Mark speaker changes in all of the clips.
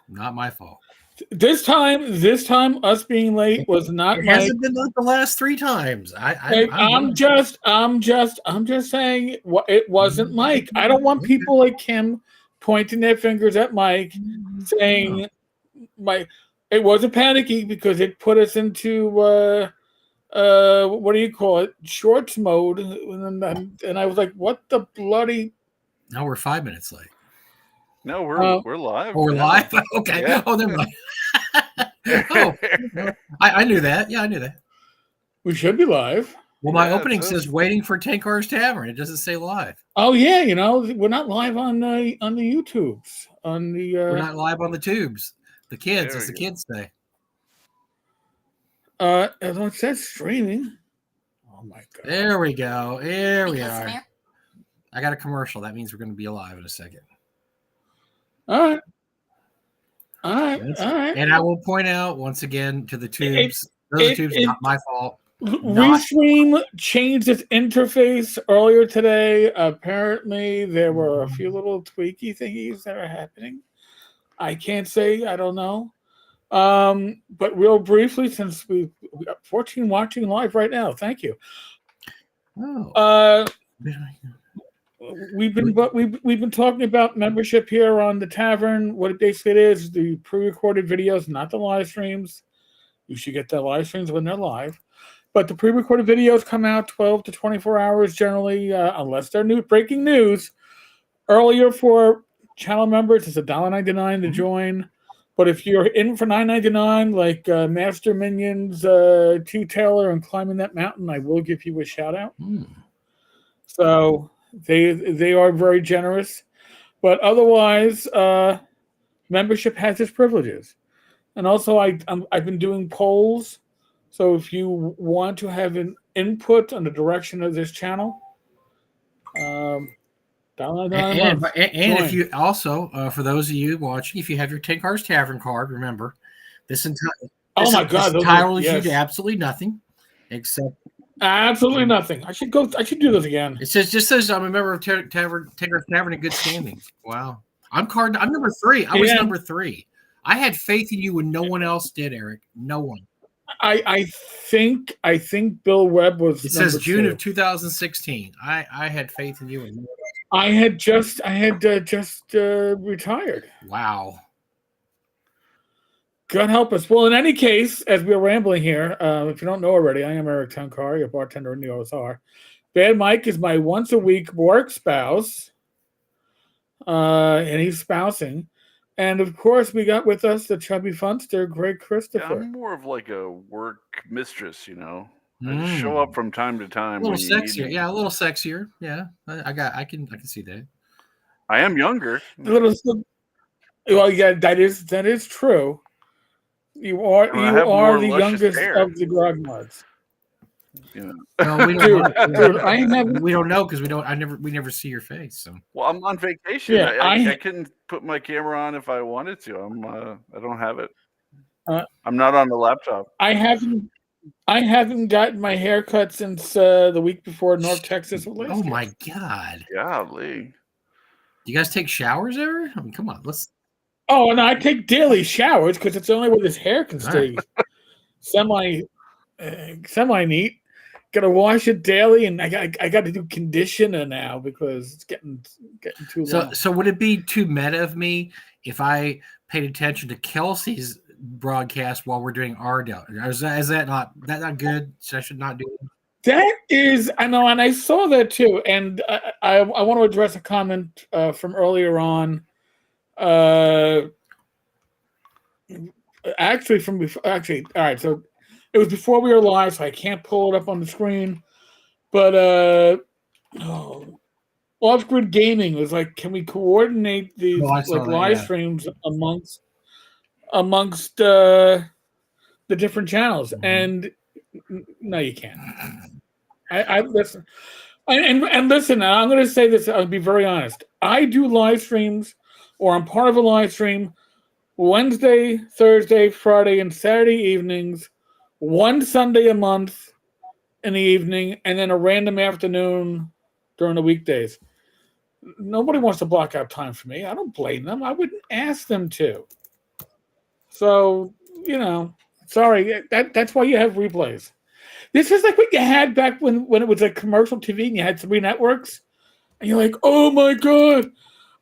Speaker 1: Not my fault.
Speaker 2: This time, us being late was not
Speaker 1: It
Speaker 2: Mike.
Speaker 1: hasn't been like the last 3 times.
Speaker 2: I'm just saying it wasn't Mike. I don't want people like Kim pointing their fingers at Mike, saying Mike. It wasn't panicky because it put us into what do you call it? Shorts mode, and I was like, what the bloody?
Speaker 1: Now we're 5 minutes late.
Speaker 3: No, we're live.
Speaker 1: Oh, we're live? Okay.
Speaker 3: Yeah.
Speaker 1: Oh, never mind. Oh, I knew that. Yeah, I knew that.
Speaker 2: We should be live.
Speaker 1: Well, my opening says waiting for 10 Cars Tavern. It doesn't say live.
Speaker 2: Oh yeah, we're not live on the YouTubes.
Speaker 1: We're not live on the tubes. The kids, as the kids say.
Speaker 2: It says streaming. Oh my god.
Speaker 1: There we go. Here we are. I got a commercial. That means we're going to be alive in a second.
Speaker 2: All right.
Speaker 1: And I will point out once again to the tubes. Those tubes are not my fault.
Speaker 2: Restream changed its interface earlier today. Apparently, there were a few little tweaky thingies that are happening. I can't say. I don't know. But real briefly, since we got 14 watching live right now, thank you.
Speaker 1: Oh.
Speaker 2: We've been talking about membership here on the tavern. What it basically is the pre-recorded videos, not the live streams. You should get the live streams when they're live. But the pre-recorded videos come out 12 to 24 hours generally, unless they're breaking news. Earlier for channel members, it's $1.99 to join. But if you're in for $9.99, like Master Minions, Two-Tailer, and Climbing That Mountain, I will give you a shout-out. So they are very generous. But otherwise, membership has its privileges. And also, I've been doing polls. So if you want to have an input on the direction of this channel,
Speaker 1: and if you also, for those of you watching, if you have your 10 Cars Tavern card, remember, this entitles you to absolutely nothing except
Speaker 2: absolutely nothing. I should do this again.
Speaker 1: It says I'm a member of 10 Cars Tavern in good standing. Wow. I'm number 3. I was number 3. I had faith in you when no one else did, Eric. No one.
Speaker 2: I think Bill Webb was.
Speaker 1: It says June of 2016. I had faith in you. And
Speaker 2: I had just retired.
Speaker 1: Wow.
Speaker 2: God help us. Well, in any case, as we're rambling here, if you don't know already, I am Eric Tunkar, your bartender in the OSR. Bad Mike is my once a week work spouse, and he's spousing. And of course, we got with us the Chubby Funster, Greg Christopher.
Speaker 3: Yeah, I'm more of like a work mistress, I show up from time to time.
Speaker 1: A little sexier, a little sexier. Yeah, I can see that.
Speaker 3: I am younger.
Speaker 2: Well, yeah, that is true. You are the youngest of the Grogmuds.
Speaker 3: Yeah.
Speaker 1: No, we don't know because we never see your face. So.
Speaker 3: Well, I'm on vacation.
Speaker 2: Yeah,
Speaker 3: I couldn't put my camera on if I wanted to. I don't have it. I'm not on the laptop.
Speaker 2: I haven't gotten my haircut since the week before North Texas.
Speaker 1: Oh my god!
Speaker 3: Golly.
Speaker 1: You guys take showers ever? I mean, come on, let's.
Speaker 2: Oh, and I take daily showers because it's the only way this hair can stay semi neat. Got to wash it daily, and I got to do conditioner now because it's getting too long.
Speaker 1: So would it be too meta of me if I paid attention to Kelsey's broadcast while we're doing our deal? Is that not good? So I should not do it.
Speaker 2: That is, I know, and I saw that too. And I want to address a comment from earlier on. Actually, all right. So it was before we were live, so I can't pull it up on the screen. But Off-Grid Gaming was like, can we coordinate these live streams amongst the different channels? Mm-hmm. And no, you can't. I listen. And listen, I'm going to say this. I'll be very honest. I do live streams, or I'm part of a live stream Wednesday, Thursday, Friday, and Saturday evenings. One Sunday a month in the evening, and then a random afternoon during the weekdays. Nobody wants to block out time for me. I don't blame them. I wouldn't ask them to. So, sorry, that's why you have replays. This is like what you had back when it was a commercial TV and you had 3 networks, and you're like, oh my god,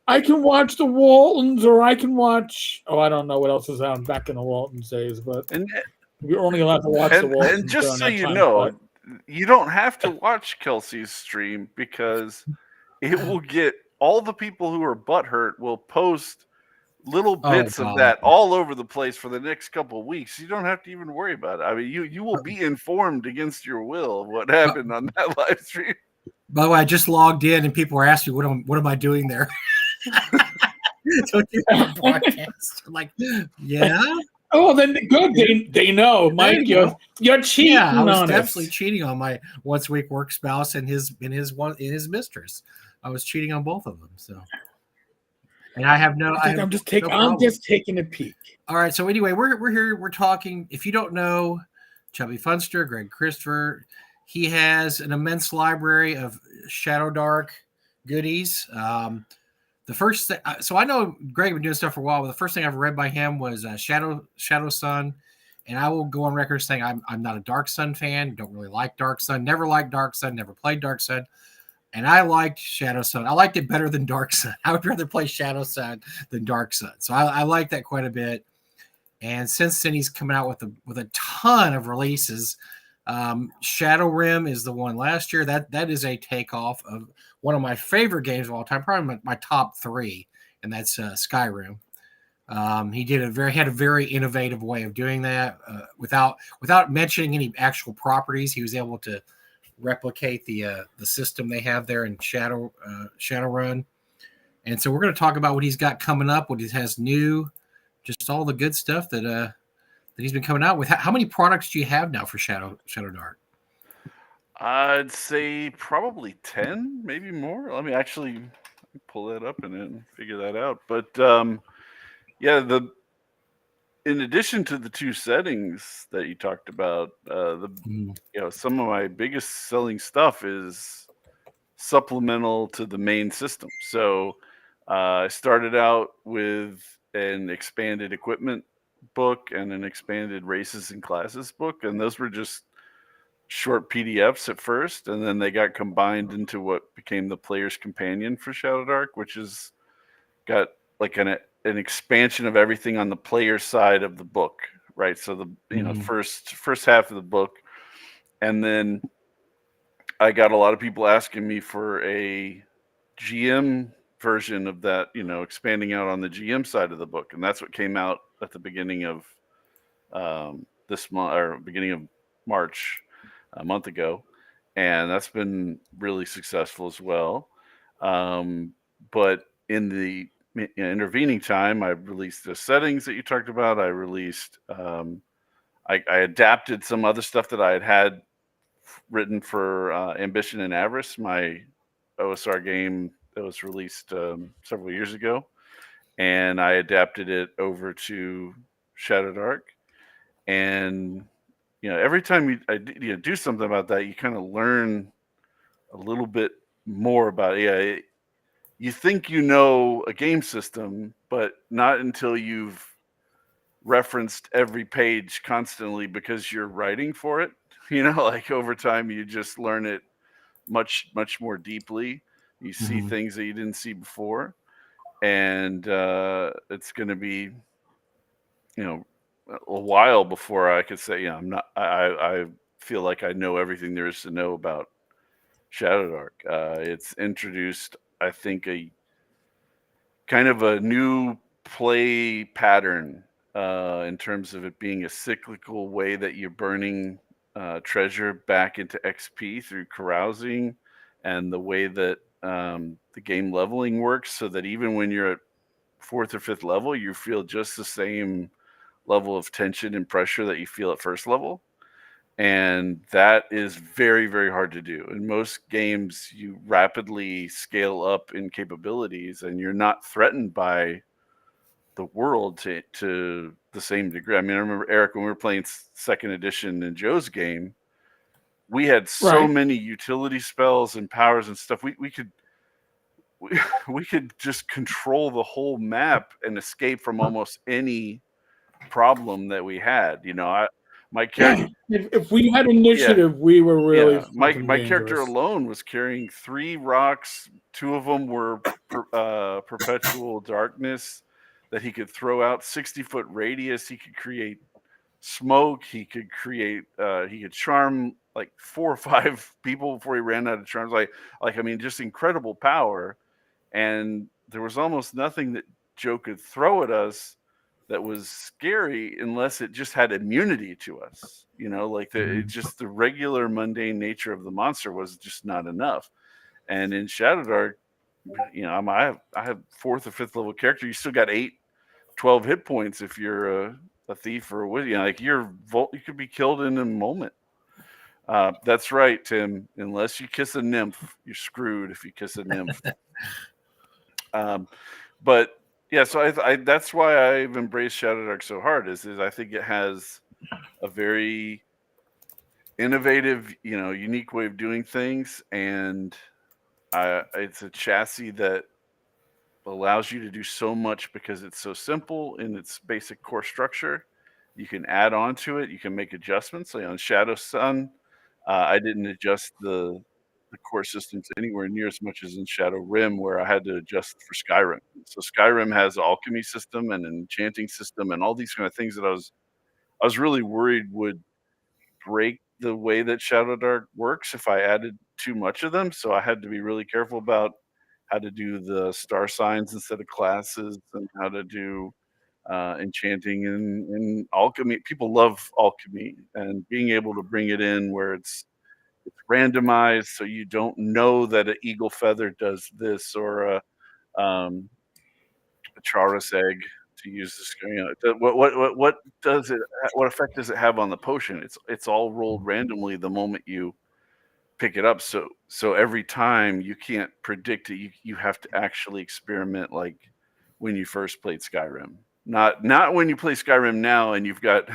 Speaker 2: I can watch the Waltons, or I can watch. Oh, I don't know what else is on back in the Waltons days, but we're only allowed to watch the Waltons.
Speaker 3: And just so
Speaker 2: during that
Speaker 3: you
Speaker 2: time,
Speaker 3: know, you don't have to watch Kelsey's stream because it will get all the people who are butthurt will post little bits of that all over the place for the next couple of weeks. You don't have to even worry about it. I mean, you will be informed against your will of what happened on that live stream.
Speaker 1: By the way, I just logged in and people were asking me, what am I doing there? Don't you have a broadcast? I'm like, yeah.
Speaker 2: Oh, then good. They know, Mike. You're cheating.
Speaker 1: Yeah, I was
Speaker 2: on
Speaker 1: definitely
Speaker 2: us.
Speaker 1: cheating on my once a week work spouse and his mistress. I was cheating on both of them. So, and I have no.
Speaker 2: I'm just taking a peek.
Speaker 1: All right. So anyway, we're here. We're talking. If you don't know, Chubby Funster, Greg Christopher, he has an immense library of Shadow Dark goodies. The first thing, so I know Greg been doing stuff for a while, but the first thing I've read by him was Shadow Sun, and I will go on record saying I'm not a Dark Sun fan. Don't really like Dark Sun. Never liked Dark Sun. Never played Dark Sun, and I liked Shadow Sun. I liked it better than Dark Sun. I would rather play Shadow Sun than Dark Sun. So I like that quite a bit. And since then, he's coming out with a ton of releases. Shadow Rim is the one last year. That is a takeoff of one of my favorite games of all time, probably my top 3, and that's Skyrim. He had a very innovative way of doing that without mentioning any actual properties. He was able to replicate the system they have there in Shadowrun. And so we're going to talk about what he's got coming up, what he has new, just all the good stuff that he's been coming out with. How many products do you have now for Shadow Dark?
Speaker 3: I'd say probably 10, maybe more. Let me actually pull that up and then figure that out. But yeah, in addition to the 2 settings that you talked about, some of my biggest selling stuff is supplemental to the main system. So I started out with an expanded equipment book and an expanded races and classes book, and those were just short PDFs at first, and then they got combined into what became the player's companion for Shadow Dark, which has got like an expansion of everything on the player side of the book, right? So the first half of the book, and then I got a lot of people asking me for a GM version of that, expanding out on the GM side of the book, and that's what came out at the beginning of this month, or beginning of March, a month ago, and that's been really successful as well. But in the intervening time, I released the settings that you talked about. I released, I adapted some other stuff that I had written for Ambition and Avarice, my OSR game that was released several years ago, and I adapted it over to Shadow Dark. And every time you do something about that, you kind of learn a little bit more about it. Yeah, you think you know a game system, but not until you've referenced every page constantly because you're writing for it. Like over time, you just learn it much, much more deeply. You see things that you didn't see before, and it's going to be, a while before I could say, I feel like I know everything there is to know about Shadow Dark. It's introduced, I think, a kind of a new play pattern in terms of it being a cyclical way that you're burning treasure back into XP through carousing, and the way that the game leveling works, so that even when you're at 4th or 5th level, you feel just the same level of tension and pressure that you feel at first level. And that is very, very hard to do. In most games, you rapidly scale up in capabilities and you're not threatened by the world to the same degree. I mean, I remember, Eric, when we were playing 2nd edition in Joe's game, we had so many utility spells and powers and stuff. We could just control the whole map and escape from almost any problem that we had. My character.
Speaker 2: If we had initiative, we were really
Speaker 3: my
Speaker 2: fucking
Speaker 3: character
Speaker 2: dangerous.
Speaker 3: alone was carrying 3 rocks. 2 of them were perpetual darkness that he could throw out 60-foot radius. He could create smoke. He could charm like 4 or 5 people before he ran out of charms. Just incredible power. And there was almost nothing that Joe could throw at us that was scary unless it just had immunity to us. The regular mundane nature of the monster was just not enough. And in Shadowdark, I have 4th or 5th level character. You still got 12 hit points if you're a thief or what. You could be killed in a moment. That's right, Tim. Unless you kiss a nymph, you're screwed if you kiss a nymph. But yeah, so that's why I've embraced Shadowdark so hard. Is I think it has a very innovative, unique way of doing things, and it's a chassis that allows you to do so much because it's so simple in its basic core structure. You can add on to it. You can make adjustments. Like on Shadow Sun, I didn't adjust the core systems anywhere near as much as in Shadow Rim, where I had to adjust for Skyrim. So Skyrim has an alchemy system and an enchanting system and all these kind of things that I was really worried would break the way that Shadowdark works if I added too much of them. So I had to be really careful about how to do the star signs instead of classes, and how to do enchanting and alchemy. People love alchemy, and being able to bring it in where it's randomized, so you don't know that an eagle feather does this, or a chaurus egg, to use this. What does it? What effect does it have on the potion? It's all rolled randomly the moment you pick it up. So every time you can't predict it. You have to actually experiment, like when you first played Skyrim. Not when you play Skyrim now and you've got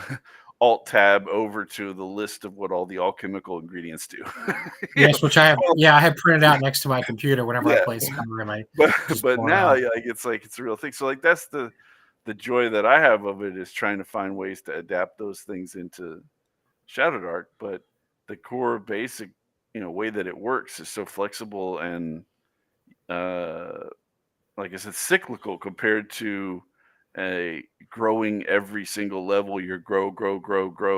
Speaker 3: Alt Tab over to the list of what all the alchemical ingredients do.
Speaker 1: Yes, which I have. Yeah, I have printed out next to my computer whenever I play Skyrim.
Speaker 3: But now, it's a real thing. So that's the joy that I have of it, is trying to find ways to adapt those things into Shadowdark. But the core basic, way that it works is so flexible and, like I said, cyclical compared to growing every single level. You grow,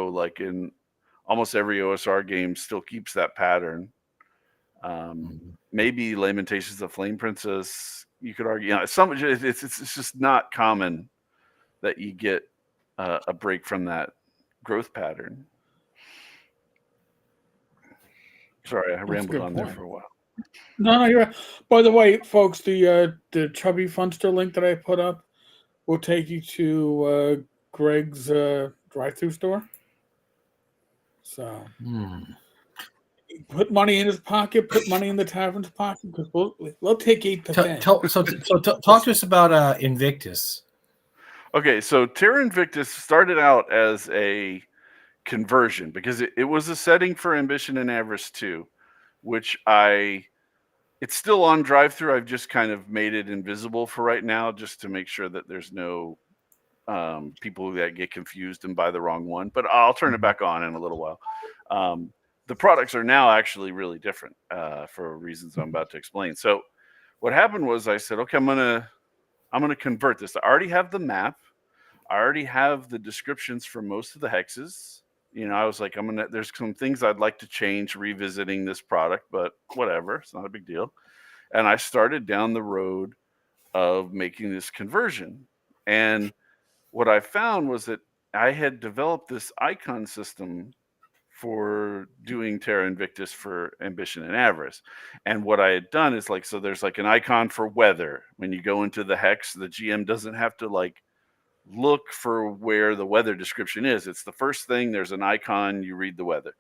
Speaker 3: like in almost every OSR game still keeps that pattern. Maybe Lamentations of Flame Princess, you could argue, it's just not common that you get a break from that growth pattern. Sorry, I rambled on there for a while.
Speaker 2: No, you're right. By the way, folks, the Chubby Funster link that I put up will take you to Greg's drive-through store. So put money in his pocket, put money in the tavern's pocket, because we'll take 8%.
Speaker 1: Talk to us about Invictus.
Speaker 3: Okay, so Terra Invictus started out as a conversion because it was a setting for Ambition and Avarice 2, which it's still on drive-through. I've just kind of made it invisible for right now, just to make sure that there's no people that get confused and buy the wrong one. But I'll turn it back on in a little while. The products are now actually really different for reasons I'm about to explain. So what happened was I said, okay, I'm gonna convert this. I already have the map. I already have the descriptions for most of the hexes. I was like, there's some things I'd like to change revisiting this product, but whatever, it's not a big deal. And I started down the road of making this conversion. And what I found was that I had developed this icon system for doing Terra Invictus for Ambition and Avarice. And what I had done is so there's like an icon for weather. When you go into the hex, the GM doesn't have to look for where the weather description is. It's the first thing. There's an icon, you read the weather.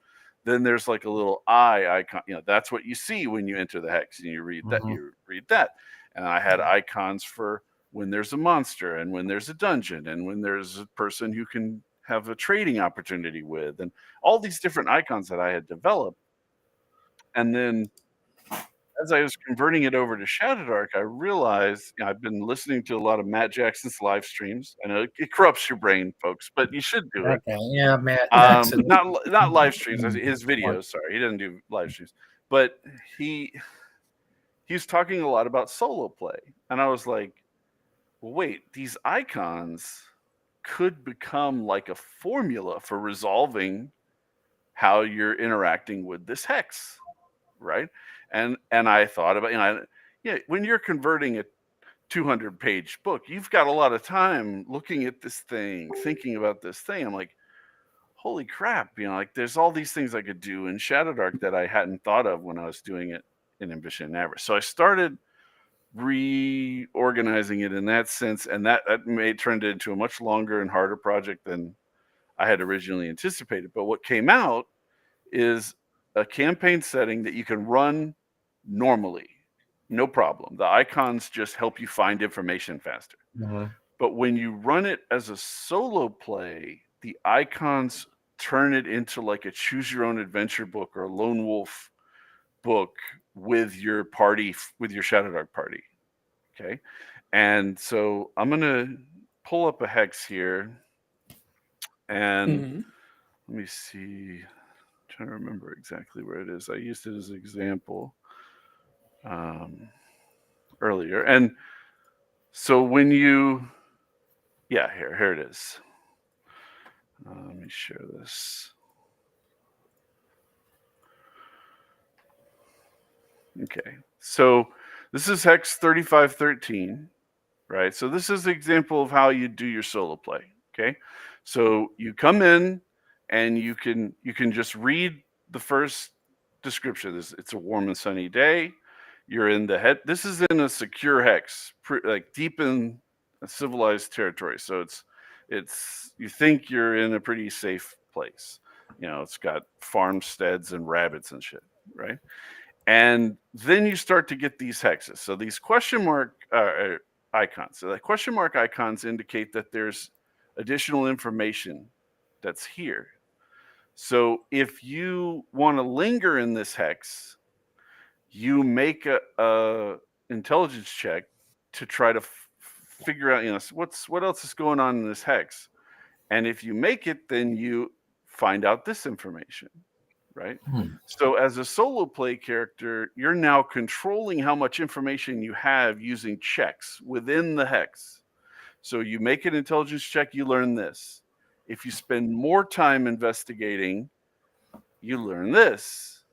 Speaker 3: Then there's like a little eye icon. That's what you see when you enter the hex, and you read that. You read that. And I had icons for when there's a monster, and when there's a dungeon, and when there's a person who can have a trading opportunity with, and all these different icons that I had developed. And then as I was converting it over to Shadow Dark, I realized, I've been listening to a lot of Matt Jackson's live streams. I know it corrupts your brain, folks, but you should do it.
Speaker 1: Okay, yeah, Matt's
Speaker 3: Not live streams, his videos. Sorry, he doesn't do live streams, but he's talking a lot about solo play, and I was like, well, wait, these icons could become like a formula for resolving how you're interacting with this hex, right? And I thought about, when you're converting a 200-page book, you've got a lot of time looking at this thing, thinking about this thing. I'm like, holy crap, like there's all these things I could do in Shadow Dark that I hadn't thought of when I was doing it in Ambition and Avarice. So I started reorganizing it in that sense, and that turned it into a much longer and harder project than I had originally anticipated. But what came out is a campaign setting that you can run normally, no problem. The icons just help you find information faster.
Speaker 1: Mm-hmm.
Speaker 3: But when you run it as a solo play, the icons turn it into like a choose your own adventure book or a lone wolf book with your party, with your Shadow Dark party. Okay. And so I'm going to pull up a hex here, and let me see. I'm trying to remember exactly where it is. I used it as an example earlier. And so when you, here it is. Let me share this. Okay, so this is hex 3513, right? So this is the example of how you do your solo play. Okay, so you come in and you can just read the first description. It's a warm and sunny day. You're in the head. This is in a secure hex, like deep in a civilized territory. So it's you think you're in a pretty safe place. It's got farmsteads and rabbits and shit, right? And then you start to get these hexes. So these question mark icons. So the question mark icons indicate that there's additional information that's here. So if you want to linger in this hex, you make a intelligence check to try to figure out, what else is going on in this hex. And if you make it, then you find out this information, right? So as a solo play character, you're now controlling how much information you have using checks within the hex. So you make an intelligence check, you learn this. If you spend more time investigating, you learn this,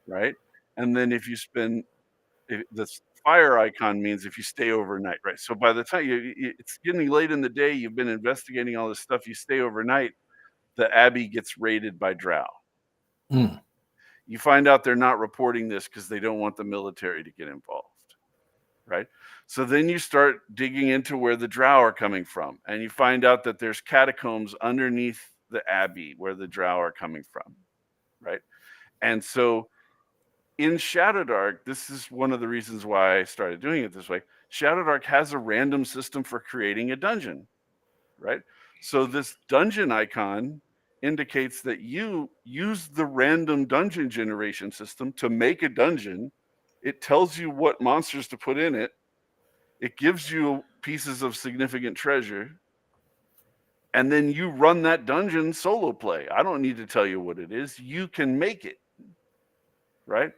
Speaker 3: right? And then if you spend, this fire icon means if you stay overnight, right? So by the time it's getting late in the day, you've been investigating all this stuff, you stay overnight, the Abbey gets raided by Drow. You find out they're not reporting this because they don't want the military to get involved, right? So then you start digging into where the Drow are coming from, and you find out that there's catacombs underneath the Abbey where the Drow are coming from, right? And so in Shadow Dark, this is one of the reasons why I started doing it this way. Shadow Dark has a random system for creating a dungeon, right? So this dungeon icon indicates that you use the random dungeon generation system to make a dungeon. It tells you what monsters to put in it. It gives you pieces of significant treasure. And then you run that dungeon solo play. I don't need to tell you what it is. You can make it, right?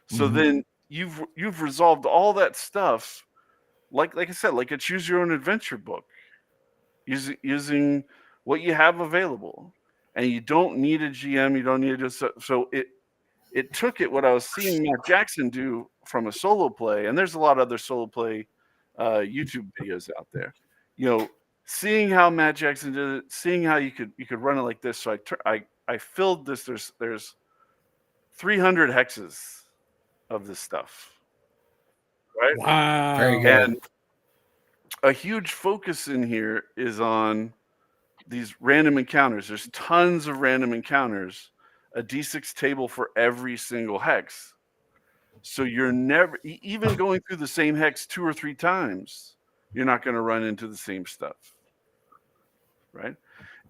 Speaker 3: So then you've resolved all that stuff, like I said, like a choose your own adventure book, using what you have available. And you don't need a GM. You don't need so it took it what I was seeing Matt Jackson do from a solo play, and there's a lot of other solo play YouTube videos out there. Seeing how Matt Jackson did it, seeing how you could run it like this. So I filled this. There's 300 hexes of this stuff, right?
Speaker 2: Wow.
Speaker 1: Very good.
Speaker 3: And a huge focus in here is on these random encounters. There's tons of random encounters, a D6 table for every single hex. So you're never, even going through the same hex 2 or 3 times, you're not going to run into the same stuff, right?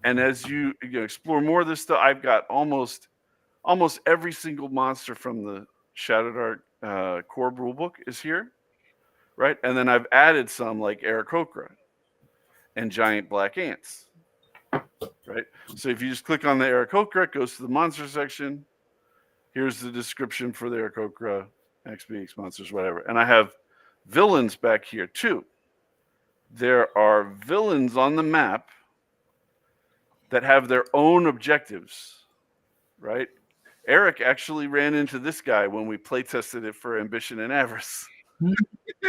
Speaker 3: And as you explore more of this stuff, I've got almost every single monster from the Shadow Dark core rulebook is here, right? And then I've added some like Aarakocra and giant black ants, right? So if you just click on the Aarakocra, it goes to the monster section. Here's the description for the Aarakocra, XBX monsters, whatever. And I have villains back here too. There are villains on the map that have their own objectives, right? Eric actually ran into this guy when we play tested it for Ambition and Avarice.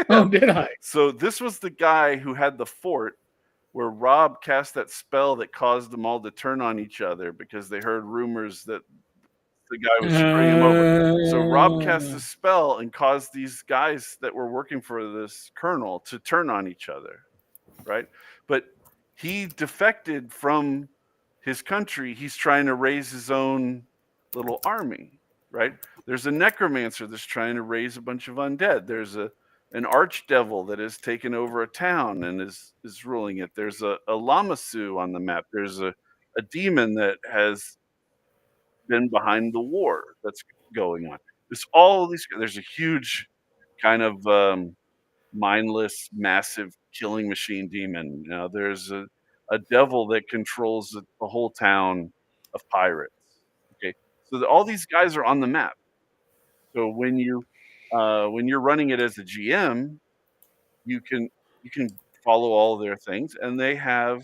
Speaker 2: Oh, did I?
Speaker 3: So this was the guy who had the fort where Rob cast that spell that caused them all to turn on each other because they heard rumors that the guy was screwing him over. So Rob cast a spell and caused these guys that were working for this colonel to turn on each other, right? But he defected from his country. He's trying to raise his own little army, right? There's a necromancer that's trying to raise a bunch of undead. There's an archdevil that has taken over a town and is ruling it. There's a Lamasu on the map. There's a demon that has been behind the war that's going on. There's a huge kind of mindless, massive killing machine demon. You know, there's a devil that controls the whole town of pirates. Okay, so all these guys are on the map. So when you're running it as a GM, you can follow all their things, and they have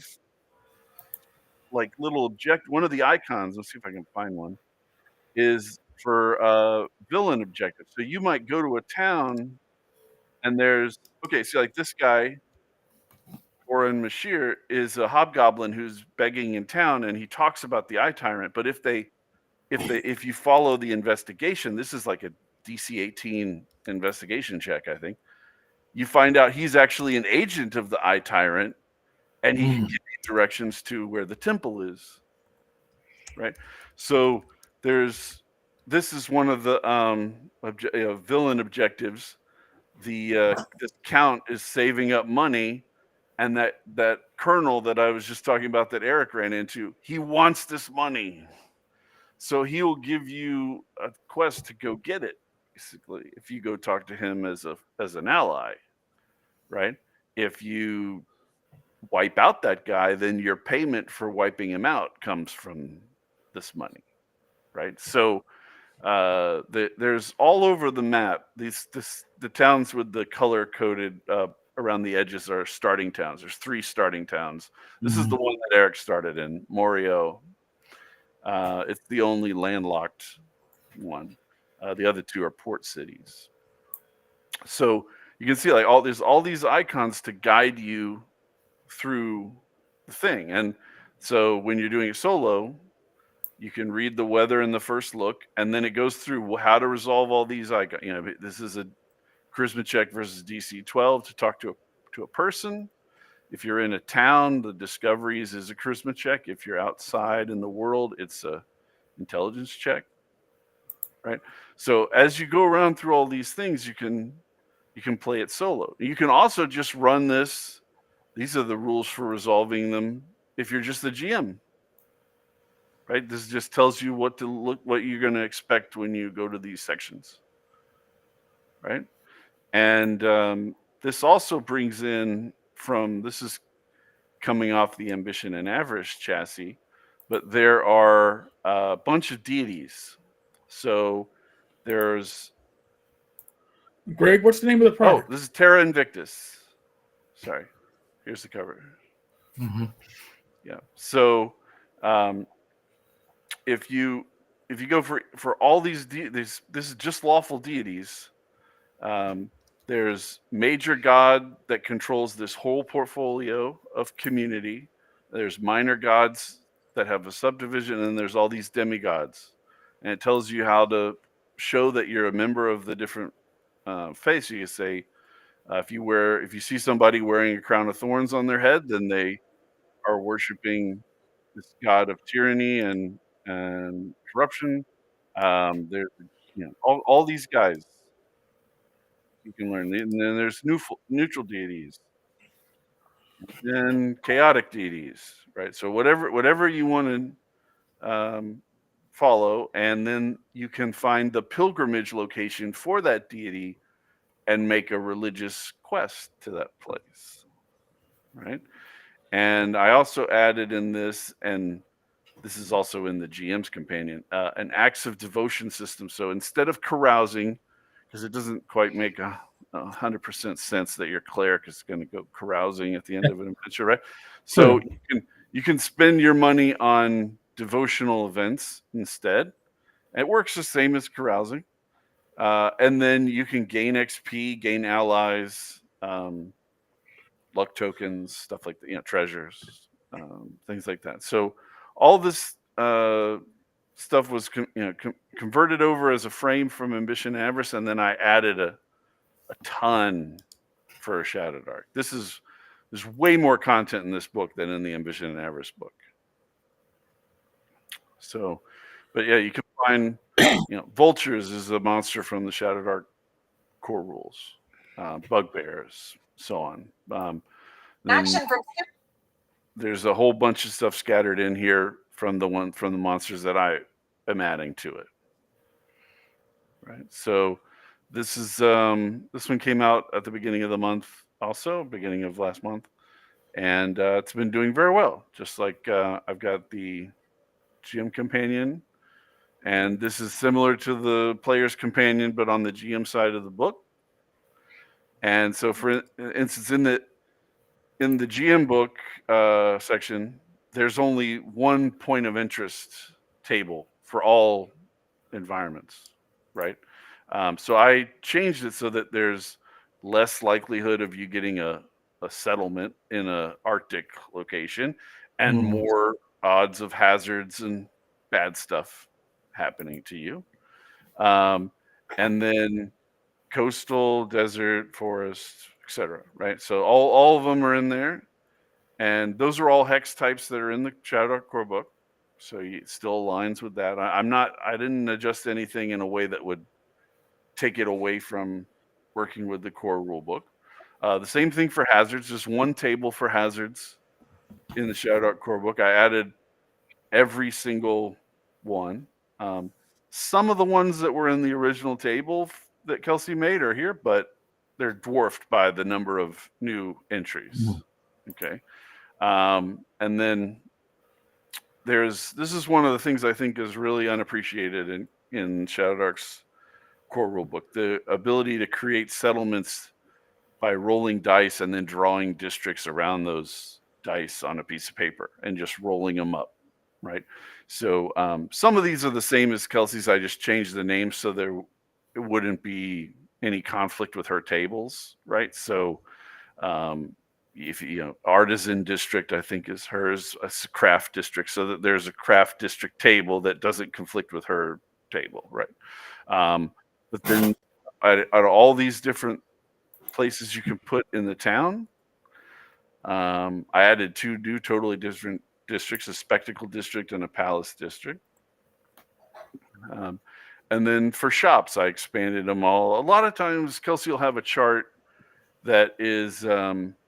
Speaker 3: like little one of the icons. Let's see if I can find one. Is for villain objectives. So you might go to a town, and so like this guy, Oren Mashir, is a hobgoblin who's begging in town, and he talks about the Eye Tyrant. But if you follow the investigation, this is like a DC 18 investigation check, I think. You find out he's actually an agent of the Eye Tyrant, and he can give you directions to where the temple is. Right. So this is one of the villain objectives. This count is saving up money, and that colonel that I was just talking about that Eric ran into, he wants this money. So he will give you a quest to go get it, basically, if you go talk to him as an ally, right? If you wipe out that guy, then your payment for wiping him out comes from this money, right? So there's all over the map. The towns with the color coded around the edges are starting towns. There's 3 starting towns. This is the one that Eric started in, Morio. It's the only landlocked one. The other 2 are port cities. So you can see like there's all these icons to guide you through the thing. And so when you're doing it solo, you can read the weather in the first look, and then it goes through how to resolve all these icons. You know, this is a charisma check versus DC 12 to talk to a person. If you're in a town, the discoveries is a charisma check. If you're outside in the world, it's a intelligence check, right? So as you go around through all these things, you can play it solo. You can also just run this. These are the rules for resolving them if you're just the GM. Right? This just tells you what you're going to expect when you go to these sections. Right? And this also brings in this is coming off the Ambition and Avarice chassis, but there are a bunch of deities. So there's
Speaker 2: Greg, what's the name of the product?
Speaker 3: Oh, this is Terra Invictus. Sorry. Here's the cover. Yeah. So if you go for all these this is just lawful deities. There's major god that controls this whole portfolio of community. There's minor gods that have a subdivision, and there's all these demigods. And it tells you how to show that you're a member of the different faiths. You can say if you see somebody wearing a crown of thorns on their head, then they are worshiping this god of tyranny and corruption. There's all these guys you can learn, and then there's neutral deities, and chaotic deities, right? So whatever you want to follow, and then you can find the pilgrimage location for that deity and make a religious quest to that place, right? And I also added in this, and this is also in the GM's companion, an acts of devotion system. So instead of carousing, because it doesn't quite make 100% sense that your cleric is going to go carousing at the end of an adventure, right? So you can spend your money on devotional events instead. It works the same as carousing. And then you can gain XP, gain allies, luck tokens, stuff like that, treasures, things like that. So all this stuff was converted over as a frame from Ambition and Avarice, and then I added a ton for Shadowdark. There's way more content in this book than in the Ambition and Avarice book. So, but yeah, you can find, vultures is a monster from the Shadowdark core rules, bugbears, so on.
Speaker 4: Action from
Speaker 3: There's a whole bunch of stuff scattered in here from the monsters that I am adding to it. Right. So this is this one came out at the beginning of the month, also beginning of last month, and it's been doing very well. Just like I've got the GM companion, and this is similar to the player's companion, but on the GM side of the book. And so, for instance, in the GM book section, there's only one point of interest table for all environments, right? So I changed it so that there's less likelihood of you getting a settlement in a Arctic location, and more odds of hazards and bad stuff happening to you. And then coastal, desert, forest, etc. Right? So all of them are in there, and those are all hex types that are in the Shadowdark core book. So it still aligns with that. I didn't adjust anything in a way that would take it away from working with the core rule book. The same thing for hazards. There's one table for hazards in the Shadowdark core book. I added every single one. Some of the ones that were in the original table that Kelsey made are here, but they're dwarfed by the number of new entries. Okay. And then this is one of the things I think is really unappreciated in Shadowdark's core rulebook, the ability to create settlements by rolling dice and then drawing districts around those dice on a piece of paper and just rolling them up, right? So some of these are the same as Kelsey's. I just changed the name so it wouldn't be any conflict with her tables, right? So if artisan district, I think is hers, a craft district, so that there's a craft district table that doesn't conflict with her table, right? But then out of all these different places you can put in the town, I added 2 new totally different districts, a spectacle district and a palace district. And then for shops, I expanded them all. A lot of times Kelsey will have a chart that is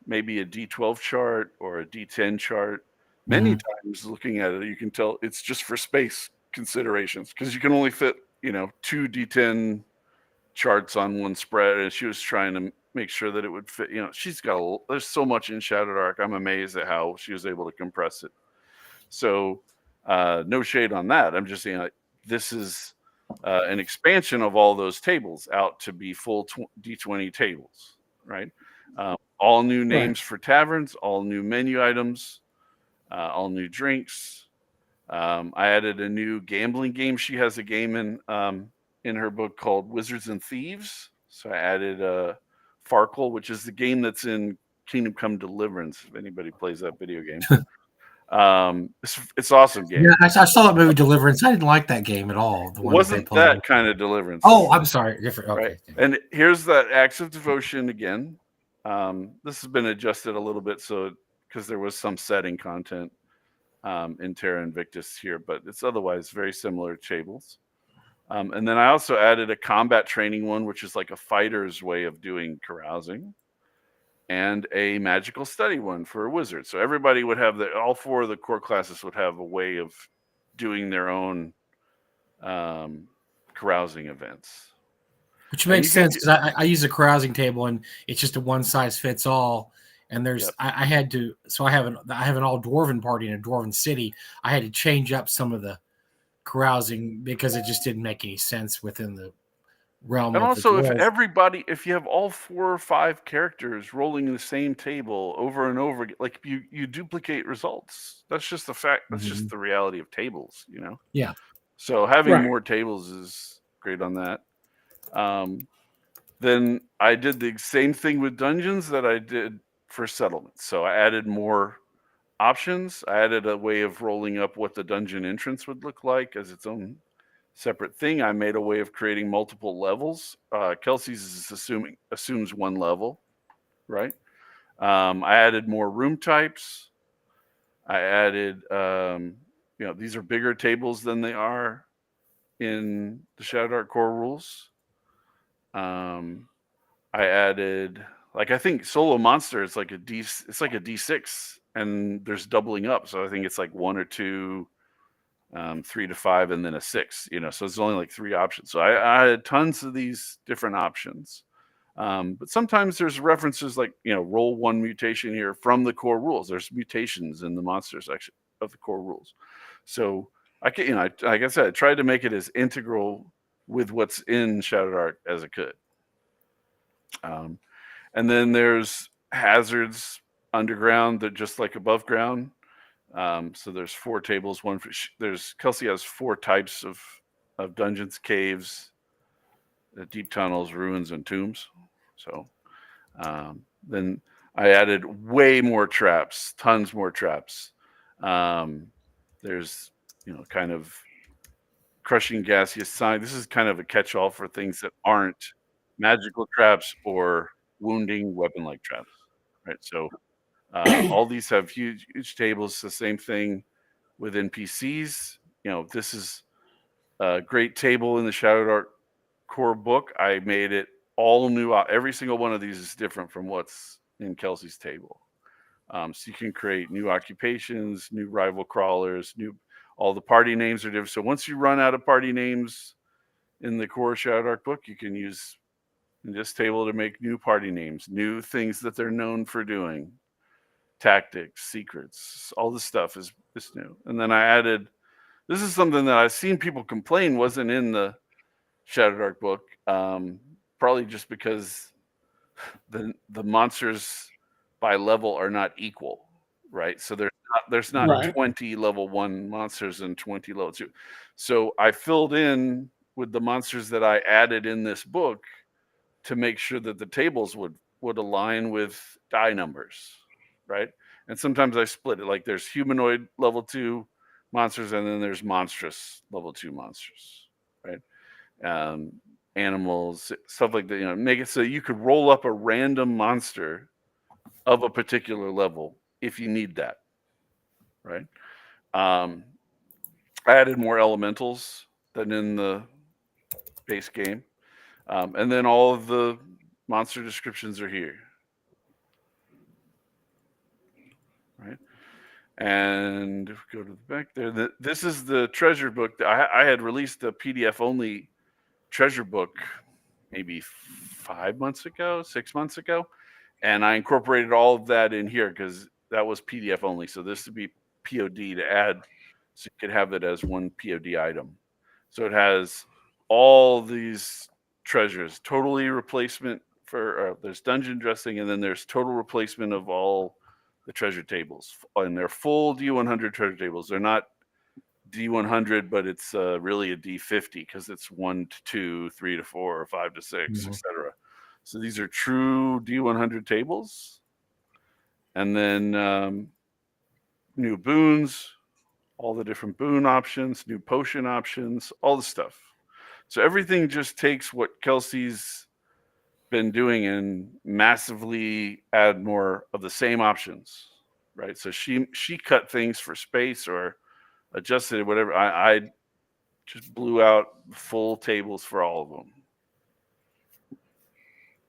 Speaker 3: maybe a D12 chart or a D10 chart. Many times looking at it, you can tell it's just for space considerations, because you can only fit 2 D10 charts on one spread, and she was trying to make sure that it would fit. She's got there's so much in Shadowdark. I'm amazed at how she was able to compress it. So no shade on that. I'm just saying this is an expansion of all those tables out to be full D20 tables, right? All new names for taverns, all new menu items, all new drinks. I added a new gambling game. She has a game in her book called Wizards and Thieves. So I added Farkle, which is the game that's in Kingdom Come Deliverance, if anybody plays that video game. It's awesome game.
Speaker 1: Yeah, I saw that movie Deliverance. I didn't like that game at all.
Speaker 3: It wasn't that kind of Deliverance.
Speaker 1: Oh, I'm sorry. Different. Okay.
Speaker 3: Right. And here's that Acts of Devotion again. This has been adjusted a little bit because there was some setting content in Terra Invictus here, but it's otherwise very similar tables. And then I also added a combat training one, which is like a fighter's way of doing carousing, and a magical study one for a wizard. So everybody would have all 4 of the core classes would have a way of doing their own carousing events.
Speaker 1: Which
Speaker 3: And
Speaker 1: makes
Speaker 3: you can
Speaker 1: sense because I use a carousing table and it's just a one size fits all. And there's
Speaker 3: Yep.
Speaker 1: I had to I have an all dwarven party in a dwarven city. I had to change up some of the carousing because it just didn't make any sense within the realm
Speaker 3: And
Speaker 1: of
Speaker 3: also,
Speaker 1: the dwarves.
Speaker 3: if you have all 4 or 5 characters rolling the same table over and over again, like you duplicate results. That's just the fact. That's just the reality of tables, you know.
Speaker 1: Yeah.
Speaker 3: So having
Speaker 2: Right.
Speaker 3: more tables is great on that. Then I did the same thing with dungeons that I did for settlements. So I added more options. I added a way of rolling up what the dungeon entrance would look like as its own separate thing. I made a way of creating multiple levels. Kelsey's assumes one level, right? I added more room types. I added, these are bigger tables than they are in the Shadow Dark core rules. I added, like, I think solo monster is like it's like a D6, and there's doubling up. So I think it's like 1 or 2, 3 to 5, and then a 6. You know, so it's only like 3 options. So I had tons of these different options. But sometimes there's references like, roll 1 mutation here from the core rules. There's mutations in the monster section of the core rules. So I can, like I said, I tried to make it as integral with what's in Shadow Dark as I could. And then there's hazards underground that just like above ground. So there's 4 tables. One for Kelsey has 4 types of dungeons, caves, deep tunnels, ruins, and tombs. So then I added way more traps, tons more traps. There's kind of crushing gaseous sign. This is kind of a catch-all for things that aren't magical traps or wounding weapon-like traps, right? So all these have huge tables. The same thing with NPCs. This is a great table in the Shadow Dark core book. I made it all new. Every single one of these is different from what's in Kelsey's table. So you can create new occupations, new rival crawlers, all the party names are different. So once you run out of party names in the core Shadow Dark book, you can use this table to make new party names, new things that they're known for doing, tactics, secrets, all this stuff is new. And then I added, this is something that I've seen people complain wasn't in the Shadow Dark book, probably just because the monsters by level are not equal, right? So there's not
Speaker 2: Right.
Speaker 3: 20 level 1 monsters and 20 level 2. So I filled in with the monsters that I added in this book to make sure that the tables would align with die numbers, right? And sometimes I split it, like there's humanoid level 2 monsters, and then there's monstrous level 2 monsters, right? Animals, stuff like that. Make it so you could roll up a random monster of a particular level if you need that, right? I added more elementals than in the base game, and then all of the monster descriptions are here, right? And if we go to the back there, this is the treasure book. I had released a PDF only treasure book maybe 5 months ago, 6 months ago, and I incorporated all of that in here because that was PDF only. So this would be POD to add, so you could have it as one POD item. So it has all these treasures, totally replacement for there's dungeon dressing, and then there's total replacement of all the treasure tables, and they're full D100 treasure tables. They're not D100, but it's really a D50 because it's 1 to 2, 3 to 4, 5 to 6, etc. So these are true D100 tables, and then new boons, all the different boon options, new potion options, all the stuff. So everything just takes what Kelsey's been doing and massively add more of the same options, right? So she cut things for space or adjusted whatever. I just blew out full tables for all of them.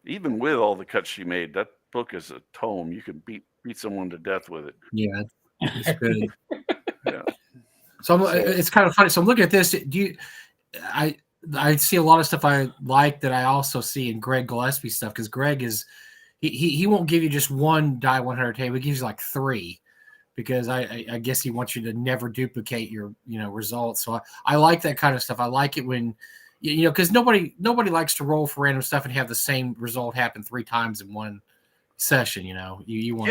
Speaker 3: Even with all the cuts she made, that book is a tome. You can beat someone to death with it.
Speaker 1: Yeah, it's good.
Speaker 3: Yeah.
Speaker 1: So it's kind of funny. So I'm looking at this. I see a lot of stuff I like that I also see in Greg Gillespie stuff, because Greg is he won't give you just one die 100 table. He gives you like 3, because I guess he wants you to never duplicate your results. So I like that kind of stuff. I like it when because nobody likes to roll for random stuff and have the same result happen 3 times in one session. You want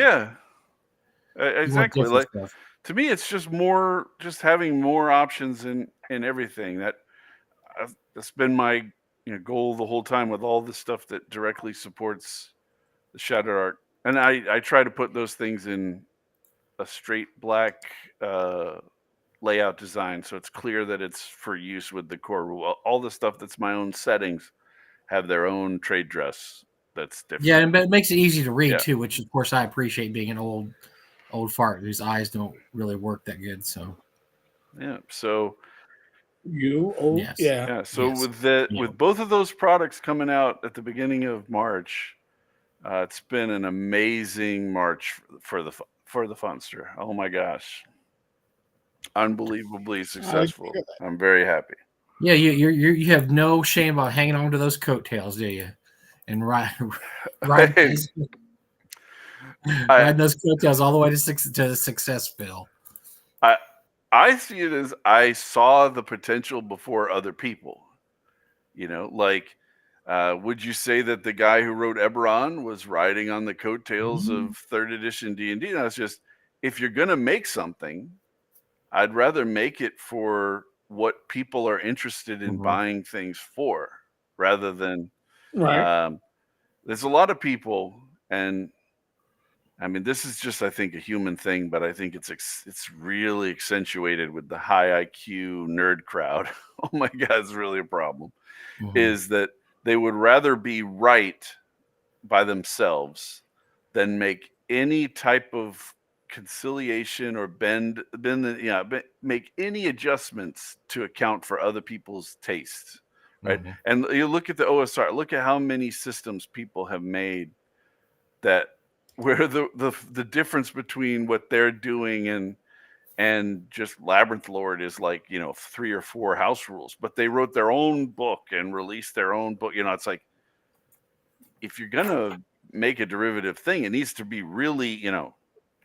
Speaker 3: exactly.
Speaker 1: different
Speaker 3: Like,
Speaker 1: stuff.
Speaker 3: to me, it's just having more options in everything. That's been my goal the whole time with all the stuff that directly supports the shadow art, and I try to put those things in a straight black layout design, so it's clear that it's for use with the core rule. All the stuff that's my own settings have their own trade dress that's different.
Speaker 1: Yeah, and it makes it easy to read
Speaker 3: Yeah.
Speaker 1: too, which of course I appreciate, being an old fart whose eyes don't really work that good. So
Speaker 3: yeah, so
Speaker 1: yes.
Speaker 3: yeah. So
Speaker 1: Yes.
Speaker 3: with both of those products coming out at the beginning of March, it's been an amazing March for the Funster. Oh my gosh, unbelievably successful. I'm very happy.
Speaker 1: Yeah, you have no shame about hanging on to those coattails, do you? And riding those coattails all the way to the success, Phil.
Speaker 3: I see it as I saw the potential before other people. Like, would you say that the guy who wrote Eberron was riding on the coattails of 3rd edition D&D? No, it's just, if you're going to make something, I'd rather make it for what people are interested in buying things for, rather than there's a lot of people, and I mean, this is just, I think, a human thing, but I think it's really accentuated with the high IQ nerd crowd. Oh my God, it's really a problem. Is that they would rather be right by themselves than make any type of conciliation or make any adjustments to account for other people's tastes, right? And you look at the OSR, look at how many systems people have made that where the difference between what they're doing and just Labyrinth Lord is like 3 or 4 house rules, but they wrote their own book and released their own book. It's like, if you're gonna make a derivative thing, it needs to be really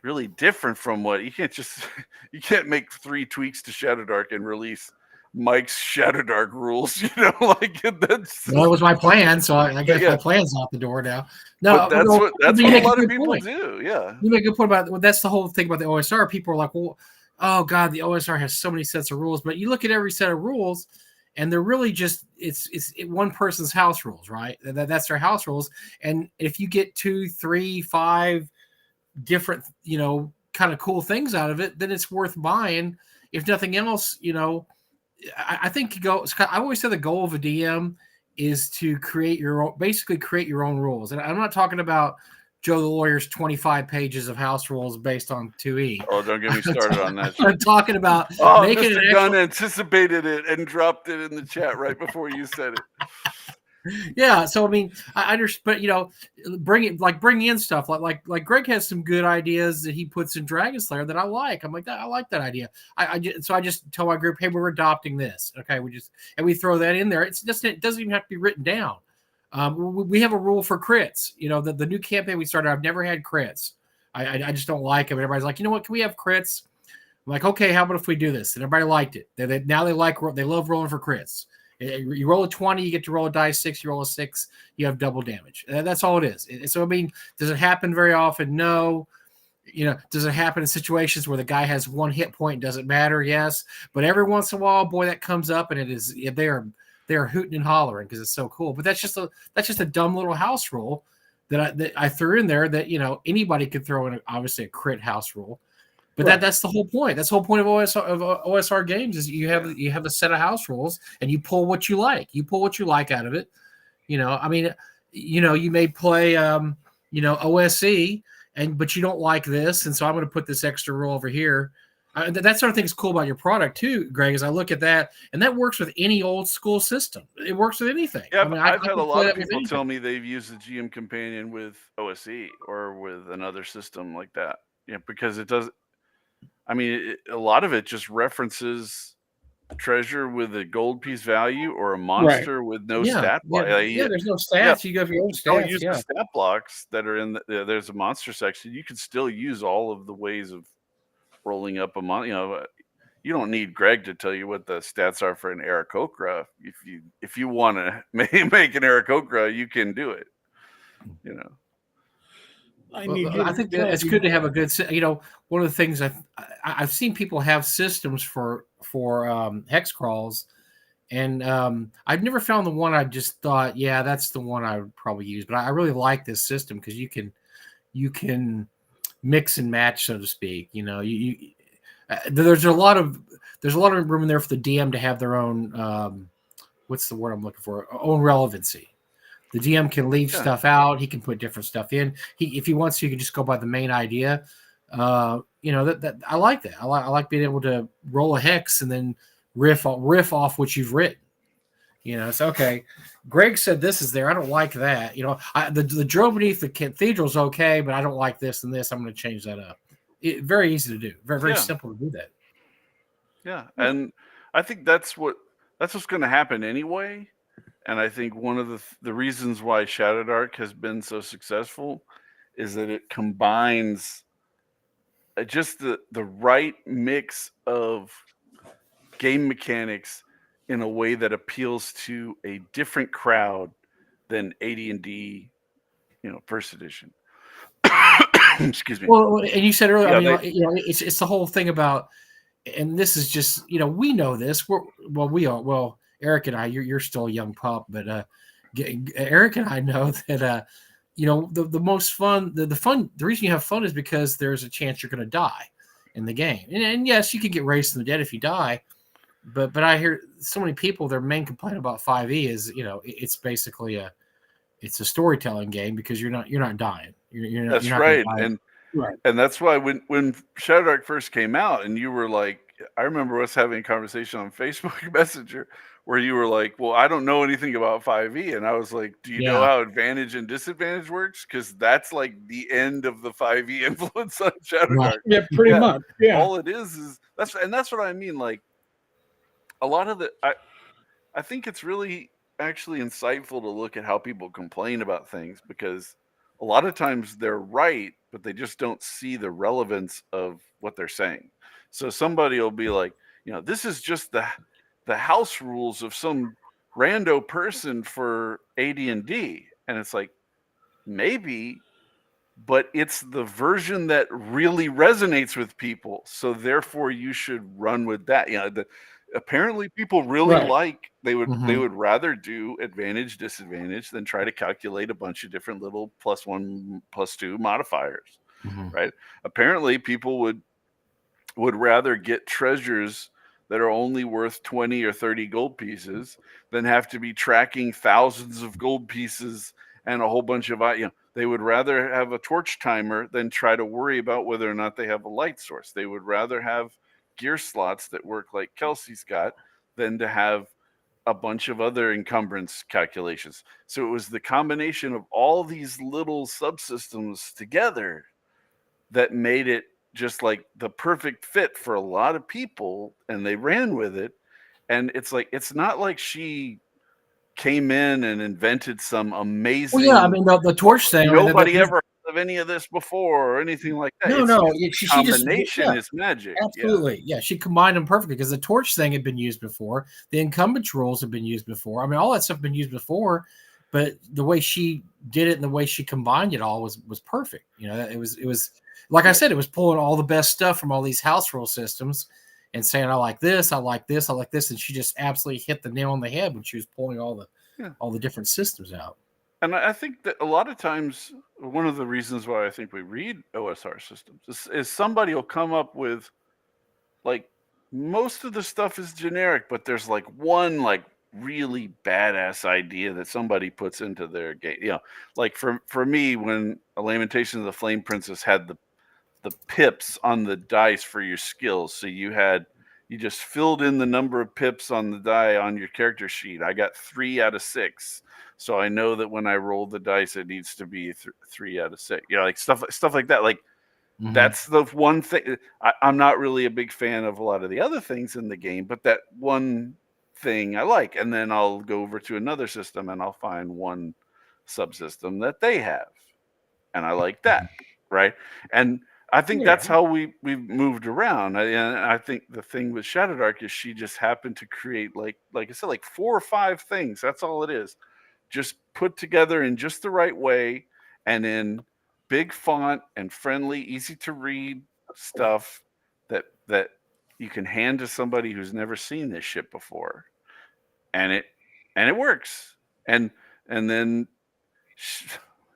Speaker 3: really different from what you can't make 3 tweaks to Shadowdark and release Mike's Shadowdark rules. Like that's.
Speaker 1: Well, that was my plan, so I guess my plan's out the door now. No,
Speaker 3: but that's what a lot of people do. Yeah,
Speaker 1: you make a good point about that's the whole thing about the OSR. People are like, well, oh God, the OSR has so many sets of rules, but you look at every set of rules, and they're really just it's one person's house rules, right? That's their house rules, and if you get 2, 3, 5 different kind of cool things out of it, then it's worth buying. If nothing else, I think I always say the goal of a DM is to create your own rules, and I'm not talking about Joe the Lawyer's 25 pages of house rules based on 2E.
Speaker 3: Oh, don't get me started on that.
Speaker 1: I'm talking about making
Speaker 3: Mr. Gunn anticipated it and dropped it in the chat right before you said it.
Speaker 1: Yeah, so I mean, I understand, but bring in stuff like Greg has some good ideas that he puts in Dragon Slayer that I like. I'm like, I like that idea. I just tell my group, hey, we're adopting this. Okay, we throw that in there. It doesn't even have to be written down. We have a rule for crits. The new campaign we started, I've never had crits. I just don't like them. Everybody's like, you know what? Can we have crits? I'm like, okay, how about if we do this? And everybody liked it. They love rolling for crits. You roll a 20, you get to roll a die 6. You roll a 6, you have double damage. That's all it is. So I mean, does it happen very often? No. Does it happen in situations where the guy has 1 hit point? Doesn't matter. Yes, but every once in a while, boy, that comes up, and it is they're hooting and hollering because it's so cool. But that's just a dumb little house rule that I threw in there that anybody could throw in. Obviously, a crit house rule. But that's the whole point. That's the whole point of OSR games is you have a set of house rules and you pull what you like. You pull what you like out of it. I mean, you may play OSE but you don't like this, and so I'm going to put this extra rule over here. That sort of thing is cool about your product too, Greg. As I look at that, and that works with any old school system. It works with anything.
Speaker 3: Yeah, I've had a lot of people tell me they've used the GM Companion with OSE or with another system like that. Yeah, because it does. I mean, a lot of it just references treasure with a gold piece value or a monster with no stat block.
Speaker 1: There's no stats. You go for your own
Speaker 3: Don't
Speaker 1: stats.
Speaker 3: use the stat blocks that are in there's a monster section. You can still use all of the ways of rolling up a you don't need Greg to tell you what the stats are for an Aarakocra. If you want to make an Aarakocra, you can do it.
Speaker 1: I think that it's good to have a good. One of the things I've seen people have systems for hex crawls, and I've never found the one I just thought, yeah, that's the one I would probably use. But I really like this system because you can mix and match, so to speak. There's a lot of room in there for the DM to have their own. What's the word I'm looking for? Own relevancy. The DM can leave stuff out. He can put different stuff in. If he wants to, he can just go by the main idea. That I like that. I like being able to roll a hex and then riff off what you've written. It's okay. Greg said this is there. I don't like that. The drone beneath the cathedral's okay, but I don't like this and this. I'm going to change that up. Very easy to do. Very, very simple to do that.
Speaker 3: Yeah, and I think that's what's going to happen anyway. And I think one of the reasons why Shadowdark has been so successful is that it combines just the right mix of game mechanics in a way that appeals to a different crowd than AD&D, first edition. Excuse me.
Speaker 1: Well, and you said earlier, it's the whole thing about, and this is just, we know this. Eric and I, you're still a young pup, but Eric and I know that the most fun, the reason you have fun is because there's a chance you're going to die in the game, and yes, you can get raised from the dead if you die, but I hear so many people, their main complaint about 5e is it's basically it's a storytelling game because you're not dying.
Speaker 3: That's right, and that's why when Shadowdark first came out, and you were like, I remember us having a conversation on Facebook Messenger where you were like, well, I don't know anything about 5e. And I was like, do you know how advantage and disadvantage works? Because that's like the end of the 5e influence on Shadowdark.
Speaker 2: Yeah, pretty much. Yeah.
Speaker 3: All it is that's what I mean. Like a lot of I think it's really actually insightful to look at how people complain about things, because a lot of times they're right, but they just don't see the relevance of what they're saying. So somebody will be like, this is just the house rules of some rando person for AD&D. And it's like, maybe, but it's the version that really resonates with people. So therefore you should run with that. Apparently people really they would rather do advantage, disadvantage than try to calculate a bunch of different little +1, +2 modifiers, right? Apparently people would rather get treasures that are only worth 20 or 30 gold pieces than have to be tracking thousands of gold pieces and a whole bunch of, they would rather have a torch timer than try to worry about whether or not they have a light source. They would rather have gear slots that work like Kelsey's got than to have a bunch of other encumbrance calculations. So it was the combination of all these little subsystems together that made it just like the perfect fit for a lot of people, and they ran with it. And it's like, it's not like she came in and invented some amazing.
Speaker 1: Well, yeah, I mean the torch thing.
Speaker 3: Nobody ever heard of any of this before or anything like that.
Speaker 1: No,
Speaker 3: she combination is magic.
Speaker 1: Absolutely, yeah. She combined them perfectly because the torch thing had been used before. The encumbrance rules have been used before. I mean, all that stuff had been used before, but the way she did it and the way she combined it all was perfect. It was like I said, it was pulling all the best stuff from all these house rule systems and saying, I like this, I like this, I like this. And she just absolutely hit the nail on the head when she was pulling all the different systems out.
Speaker 3: And I think that a lot of times, one of the reasons why I think we read OSR systems is somebody will come up with, like, most of the stuff is generic, but there's like one like really badass idea that somebody puts into their game. Like for me, when a Lamentation of the Flame Princess had the pips on the dice for your skills. So you just filled in the number of pips on the die on your character sheet. I got 3 out of 6. So I know that when I roll the dice, it needs to be 3 out of 6. Like stuff like that. Like
Speaker 1: Mhm.
Speaker 3: That's the one thing. I'm not really a big fan of a lot of the other things in the game, but that one thing I like. And then I'll go over to another system and I'll find one subsystem that they have, and I like that, right? And I think that's
Speaker 2: Yeah.
Speaker 3: how we've moved around. And I think the thing with Shadow Dark is she just happened to create like I said, like 4 or 5 things. That's all it is, just put together in just the right way, and in big font and friendly, easy to read stuff that you can hand to somebody who's never seen this shit before, and it works. And then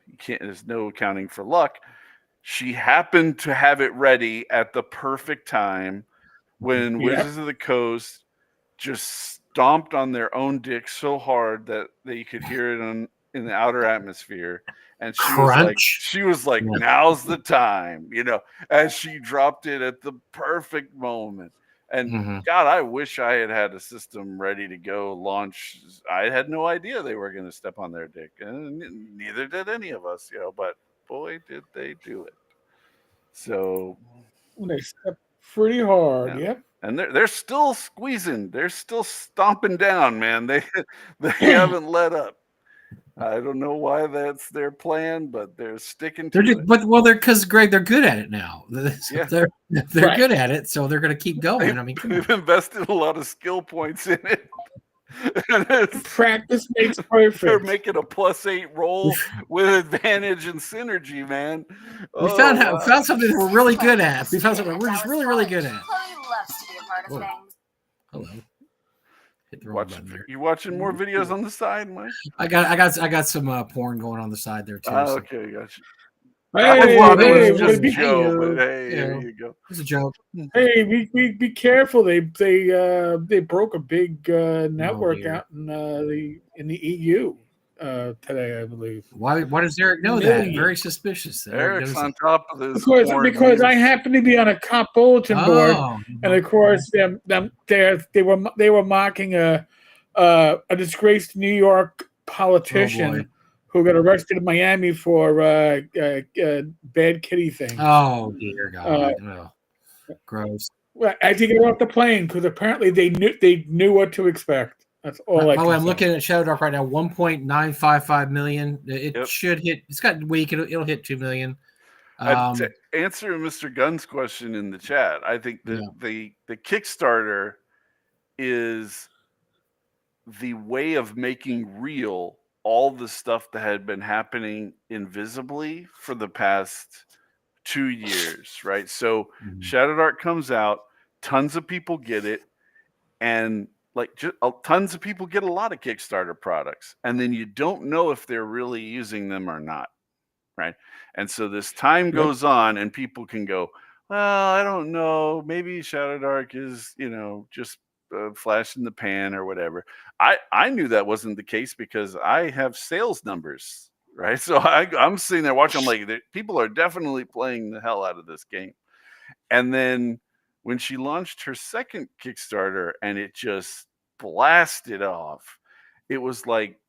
Speaker 3: you can't. There's no accounting for luck. She happened to have it ready at the perfect time when
Speaker 2: Yep.
Speaker 3: Wizards of the Coast just stomped on their own dick so hard that you could hear it in the outer atmosphere. And
Speaker 1: Crunch.
Speaker 3: she was like,
Speaker 1: Yeah.
Speaker 3: now's the time, as she dropped it at the perfect moment. And
Speaker 1: Mhm.
Speaker 3: God, I wish I had a system ready to go launch. I had no idea they were going to step on their dick, and neither did any of us, but boy, did they do it. So
Speaker 2: They step pretty hard.
Speaker 3: yeah.
Speaker 2: Yep.
Speaker 3: And they're still squeezing. They're still stomping down, man. They haven't let up. I don't know why that's their plan, but they're sticking to it.
Speaker 1: They're because Greg, they're good at it now.
Speaker 3: Yeah.
Speaker 1: They're
Speaker 2: Right.
Speaker 1: good at it, so they're going to keep going. I mean, come on.
Speaker 3: They've invested a lot of skill points in it.
Speaker 2: Practice makes
Speaker 3: They're
Speaker 2: perfect.
Speaker 3: making a +8 roll with advantage and synergy, man.
Speaker 1: We found something that we're really good at. We found something we're just really, really good at.
Speaker 4: Chloe loves to be a part of
Speaker 1: Whoa.
Speaker 4: things.
Speaker 1: Hello. Hit the wrong button there.
Speaker 3: You watching more videos on the side, Mike?
Speaker 1: I got some porn going on the side there too. So.
Speaker 3: Okay, gotcha.
Speaker 2: Hey,
Speaker 3: I thought it was just
Speaker 2: be,
Speaker 3: Joe, but hey,
Speaker 1: you
Speaker 3: there
Speaker 1: know.
Speaker 3: you go.
Speaker 1: It's a joke.
Speaker 2: hey, be careful. They broke a big network
Speaker 1: dear.
Speaker 2: out in the EU today, I believe.
Speaker 1: Why does Eric know that?
Speaker 2: Million.
Speaker 1: Very suspicious. that
Speaker 3: Eric's
Speaker 1: knows
Speaker 3: on
Speaker 1: that.
Speaker 3: top of this.
Speaker 2: Because I happen to be on a cop bulletin board,
Speaker 1: Oh,
Speaker 2: and of course they were mocking a disgraced New York politician
Speaker 1: boy.
Speaker 2: who got arrested in Miami for bad kitty things.
Speaker 1: Oh dear God. Gross.
Speaker 2: Well, I had to get off the plane because apparently they knew what to expect. That's all
Speaker 1: By
Speaker 2: I
Speaker 1: the
Speaker 2: can
Speaker 1: way, I'm
Speaker 2: say.
Speaker 1: looking at Shadow Dark right now. 1.955 million. It
Speaker 3: Yep.
Speaker 1: should hit. It's got weak. It'll hit 2 million.
Speaker 3: To answer Mr. Gunn's question in the chat, I think that the Kickstarter is the way of making real all the stuff that had been happening invisibly for the past 2 years, right? So Shadow Dark comes out, tons of people get it, and tons of people get a lot of Kickstarter products, and then you don't know if they're really using them or not, right? And so this time goes on, and people can go, well, I don't know, maybe Shadow Dark is, just flash in the pan or whatever. I knew that wasn't the case because I have sales numbers, right? So I'm sitting there watching. I'm like, people are definitely playing the hell out of this game. And then when she launched her second Kickstarter and it just blasted off, it was like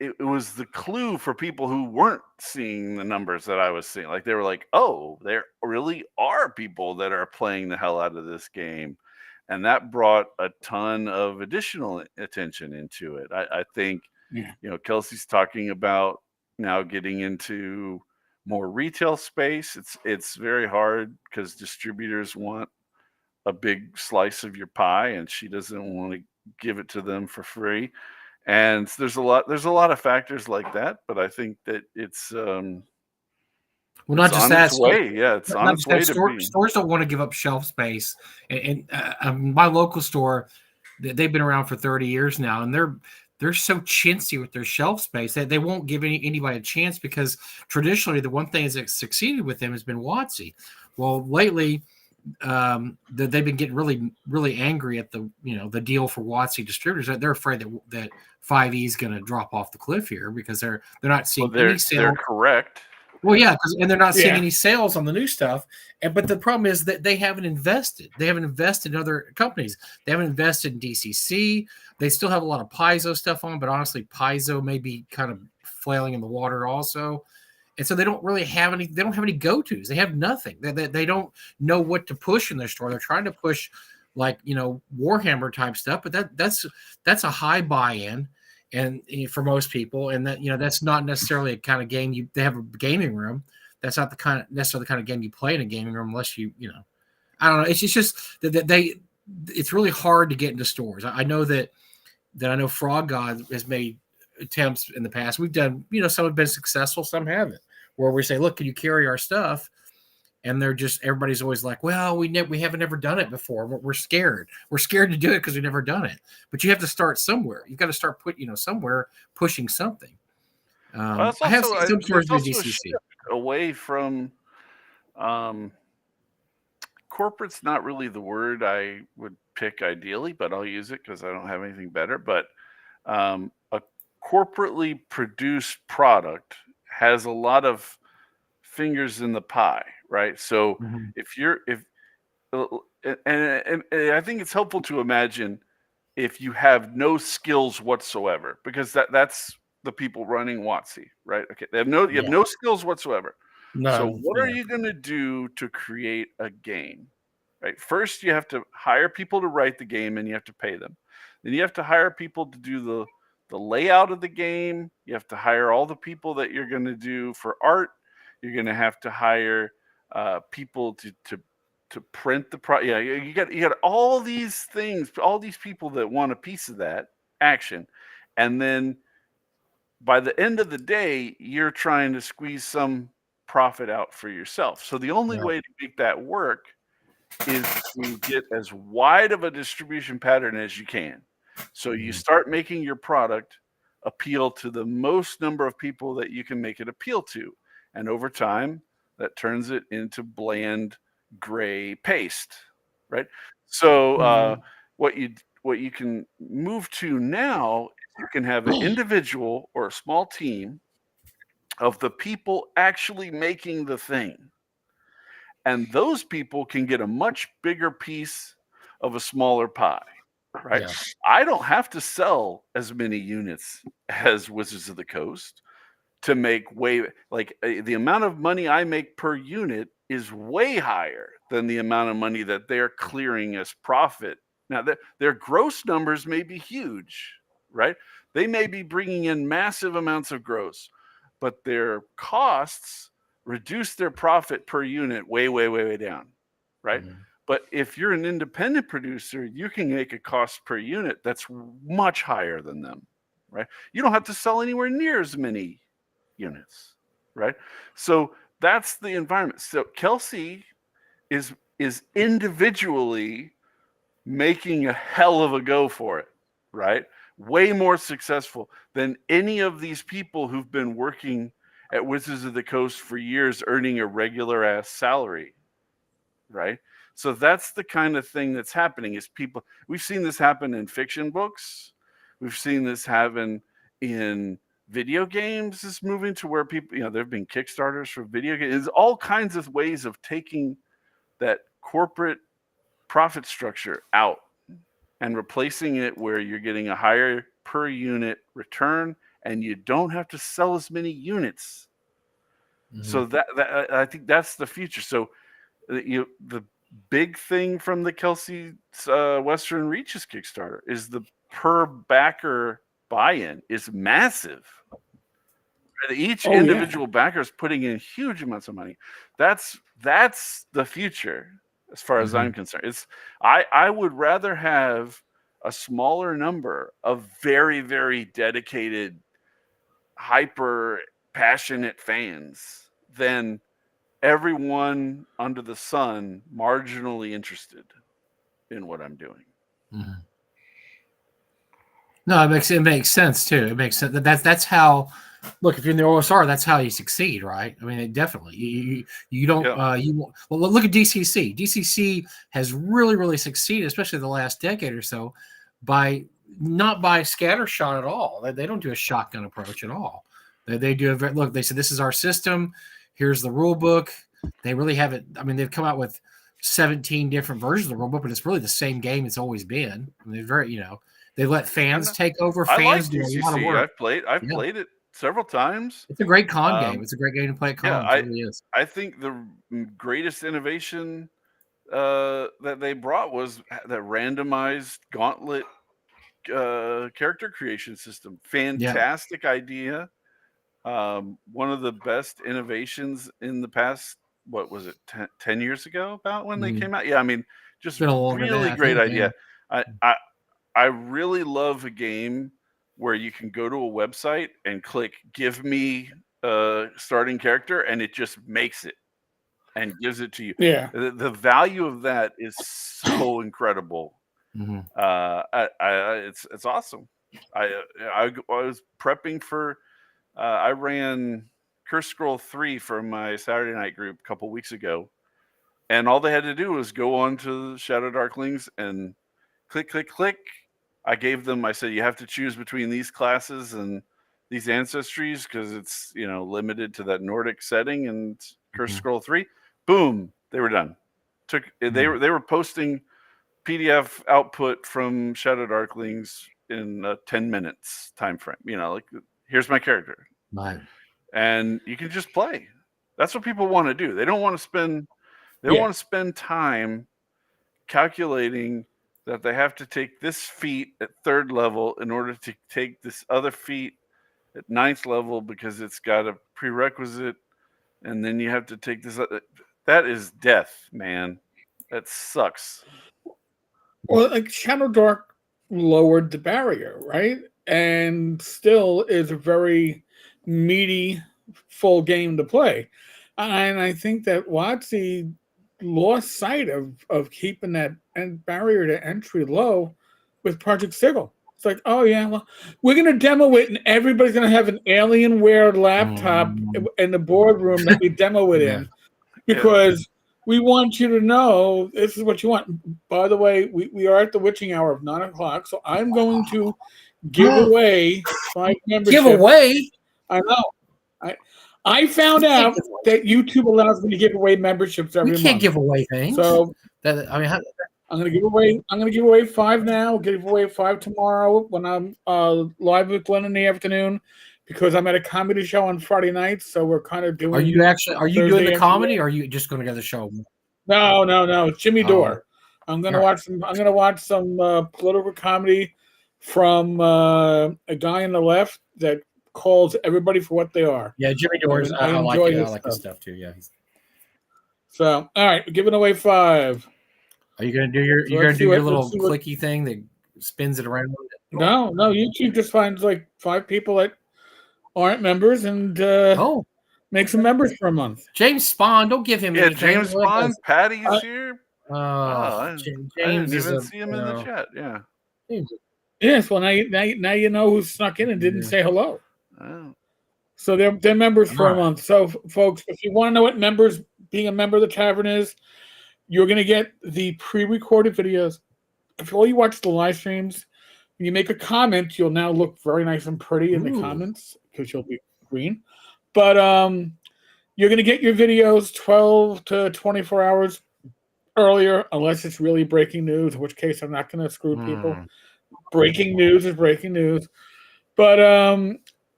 Speaker 3: it was the clue for people who weren't seeing the numbers that I was seeing. Like they were like, oh, there really are people that are playing the hell out of this game. And that brought a ton of additional attention into it. I think, Kelsey's talking about now getting into more retail space. It's very hard because distributors want a big slice of your pie, and she doesn't want to give it to them for free. And there's a lot of factors like that, but I think that it's
Speaker 1: well, not just
Speaker 3: on
Speaker 1: that.
Speaker 3: its way. Yeah, it's on its way to be.
Speaker 1: Stores don't want to give up shelf space, and my local store, they've been around for 30 years now, and they're so chintzy with their shelf space that they won't give anybody a chance because traditionally the one thing that succeeded with them has been WotC. Well, lately they've been getting really, really angry at the deal for WotC distributors. They're afraid that 5E is going to drop off the cliff here because they're not seeing any sales.
Speaker 3: They're correct.
Speaker 1: Well, yeah, and they're not seeing any sales on the new stuff. But the problem is that they haven't invested. They haven't invested in other companies. They haven't invested in DCC. They still have a lot of Paizo stuff on, but honestly, Paizo may be kind of flailing in the water also. And so they don't really have any. They don't have any go-tos. They have nothing. They don't know what to push in their store. They're trying to push, like, Warhammer type stuff, but that's a high buy-in, and for most people, and that that's not necessarily a kind of game they have a gaming room. That's not necessarily the kind of game you play in a gaming room unless I don't know. It's just that it's really hard to get into stores. I know that I know Frog God has made attempts in the past. We've done, some have been successful, some haven't, where we say, look, can you carry our stuff? And everybody's always like, well, we haven't ever done it before. We're scared. We're scared to do it because we've never done it. But you have to start somewhere. You've got to start somewhere pushing something.
Speaker 3: Well,
Speaker 1: I have seen some stores do DCC.
Speaker 3: Away from corporate's not really the word I would pick ideally, but I'll use it because I don't have anything better. But a corporately produced product has a lot of fingers in the pie, right? So and I think it's helpful to imagine if you have no skills whatsoever, because that's the people running WotC, right? Okay, you have no skills whatsoever. No, so what are you going to do to create a game? Right. First, you have to hire people to write the game, and you have to pay them. Then you have to hire people to do the layout of the game. You have to hire all the people that you're going to do for art. You're going to have to hire people to print the product. Yeah, you got all these things, all these people that want a piece of that action, and then by the end of the day, you're trying to squeeze some profit out for yourself. So the only way to make that work is to get as wide of a distribution pattern as you can. So you start making your product appeal to the most number of people that you can make it appeal to. And over time, that turns it into bland gray paste, right? So what you can move to now, you can have an individual or a small team of the people actually making the thing. And those people can get a much bigger piece of a smaller pie, right? Yeah. I don't have to sell as many units as Wizards of the Coast to make the amount of money I make per unit is way higher than the amount of money that they're clearing as profit. Now, their gross numbers may be huge, right? They may be bringing in massive amounts of gross, but their costs reduce their profit per unit way, way, way, way down, right? Mm-hmm. But if you're an independent producer, you can make a cost per unit that's much higher than them, right? You don't have to sell anywhere near as many units, right? So that's the environment. So Kelsey is individually making a hell of a go for it, right? Way more successful than any of these people who've been working at Wizards of the Coast for years, earning a regular ass salary, right? So that's the kind of thing that's happening. Is people, we've seen this happen in fiction books, we've seen this happen in video games. Is moving to where people, there have been Kickstarters for video games. There's all kinds of ways of taking that corporate profit structure out and replacing it where you're getting a higher per unit return, and you don't have to sell as many units. Mm-hmm. So that I think that's the future. So the big thing from the Kelsey Western Reaches Kickstarter is the per backer buy-in is massive. Each individual backer is putting in huge amounts of money. That's the future as far as I'm concerned. I would rather have a smaller number of very, very dedicated, hyper passionate fans than everyone under the sun marginally interested in what I'm doing.
Speaker 1: Mm-hmm. No, it makes sense too. It makes sense. That's how. Look, if you're in the OSR, that's how you succeed, right? I mean, definitely. You don't. Well, look at DCC. DCC has really, really succeeded, especially the last decade or so, not by scattershot at all. They don't do a shotgun approach at all. They do look. They said this is our system. Here's the rule book. They really haven't. I mean, they've come out with 17 different versions of the rule book, but it's really the same game it's always been. I mean, they let fans take over. Fans do a lot of work.
Speaker 3: I've played it several times.
Speaker 1: It's a great con game. It's a great game to play at cons.
Speaker 3: Yeah,
Speaker 1: It really is.
Speaker 3: I think the greatest innovation that they brought was that randomized gauntlet character creation system. Fantastic idea. One of the best innovations in the past, what was it, 10 years ago, about when they came out? Yeah, I mean, just really great idea. I really love a game where you can go to a website and click give me a starting character, and it just makes it and gives it to you.
Speaker 2: Yeah.
Speaker 3: The value of that is so incredible. It's awesome. I was prepping for I ran Curse Scroll 3 for my Saturday night group a couple weeks ago, and all they had to do was go on to Shadow Darklings and click. I gave them, I said, you have to choose between these classes and these ancestries because it's, limited to that Nordic setting and Curse Scroll 3. Boom, they were done. They were posting PDF output from Shadow Darklings in a 10 minutes time frame. Like, here's my character.
Speaker 1: Right.
Speaker 3: And you can just play. That's what people want to do. They don't want to spend want to spend time calculating that they have to take this feat at 3rd level in order to take this other feat at 9th level because it's got a prerequisite, and then you have to take this. That is death, man. That sucks.
Speaker 2: Well, like Shadow Dark lowered the barrier, right? And still is a very meaty, full game to play. And I think that WotC lost sight of keeping that barrier to entry low with Project Sigil. It's like, oh yeah, well, we're gonna demo it, and everybody's gonna have an Alienware laptop in the boardroom that we demo it in, because we want you to know this is what you want. By the way, we are at the witching hour of 9:00, so I'm going to give away 5 memberships.
Speaker 1: Give away?
Speaker 2: I know. I found out that YouTube allows me to give away memberships every month.
Speaker 1: You can't give away things.
Speaker 2: So
Speaker 1: I'm
Speaker 2: going to give away 5 now. Give away 5 tomorrow when I'm live with Glenn in the afternoon, because I'm at a comedy show on Friday nights. So we're kind of doing.
Speaker 1: Are you doing the comedy, or are you just going to go to the show?
Speaker 2: No. It's Jimmy Dore. I'm going to watch some. I'm going to watch some political comedy from a guy on the left that calls everybody for what they are.
Speaker 1: Yeah, Jimmy Dore's. I like his stuff too. Yeah.
Speaker 2: So, all right, we're giving away 5.
Speaker 1: Are you going to do your little clicky thing that spins it around?
Speaker 2: No. YouTube just finds like 5 people that aren't members and makes them members for a month.
Speaker 1: James Spahn, don't give him anything.
Speaker 3: James Spahn, Patty's here.
Speaker 1: James
Speaker 3: I didn't even see him in the chat. Yeah.
Speaker 2: Yes, well, now you know who snuck in and didn't say hello.
Speaker 3: Oh.
Speaker 2: So they're members for a month. So, folks, if you want to know what being a member of the tavern is, you're going to get the pre-recorded videos. If all you watch the live streams, when you make a comment, you'll now look very nice and pretty in the comments because you'll be green. But you're going to get your videos 12 to 24 hours earlier, unless it's really breaking news, in which case I'm not going to screw people. Breaking news is breaking news. But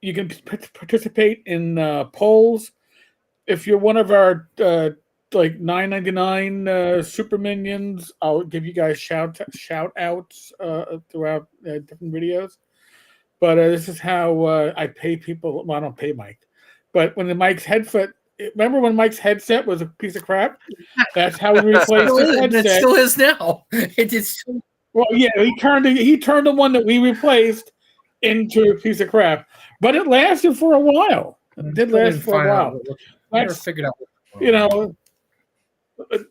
Speaker 2: you can participate in polls. If you're one of our like $9.99 super minions, I'll give you guys shout outs throughout different videos. But this is how I pay people. Well, I don't pay Mike, but when Mike's headset. Remember when Mike's headset was a piece of crap? That's how we replaced his headset.
Speaker 1: It still is now. It is.
Speaker 2: Well, yeah, he turned the one that we replaced into a piece of crap, but it lasted for a while. It did last for a while.
Speaker 1: Never figured out.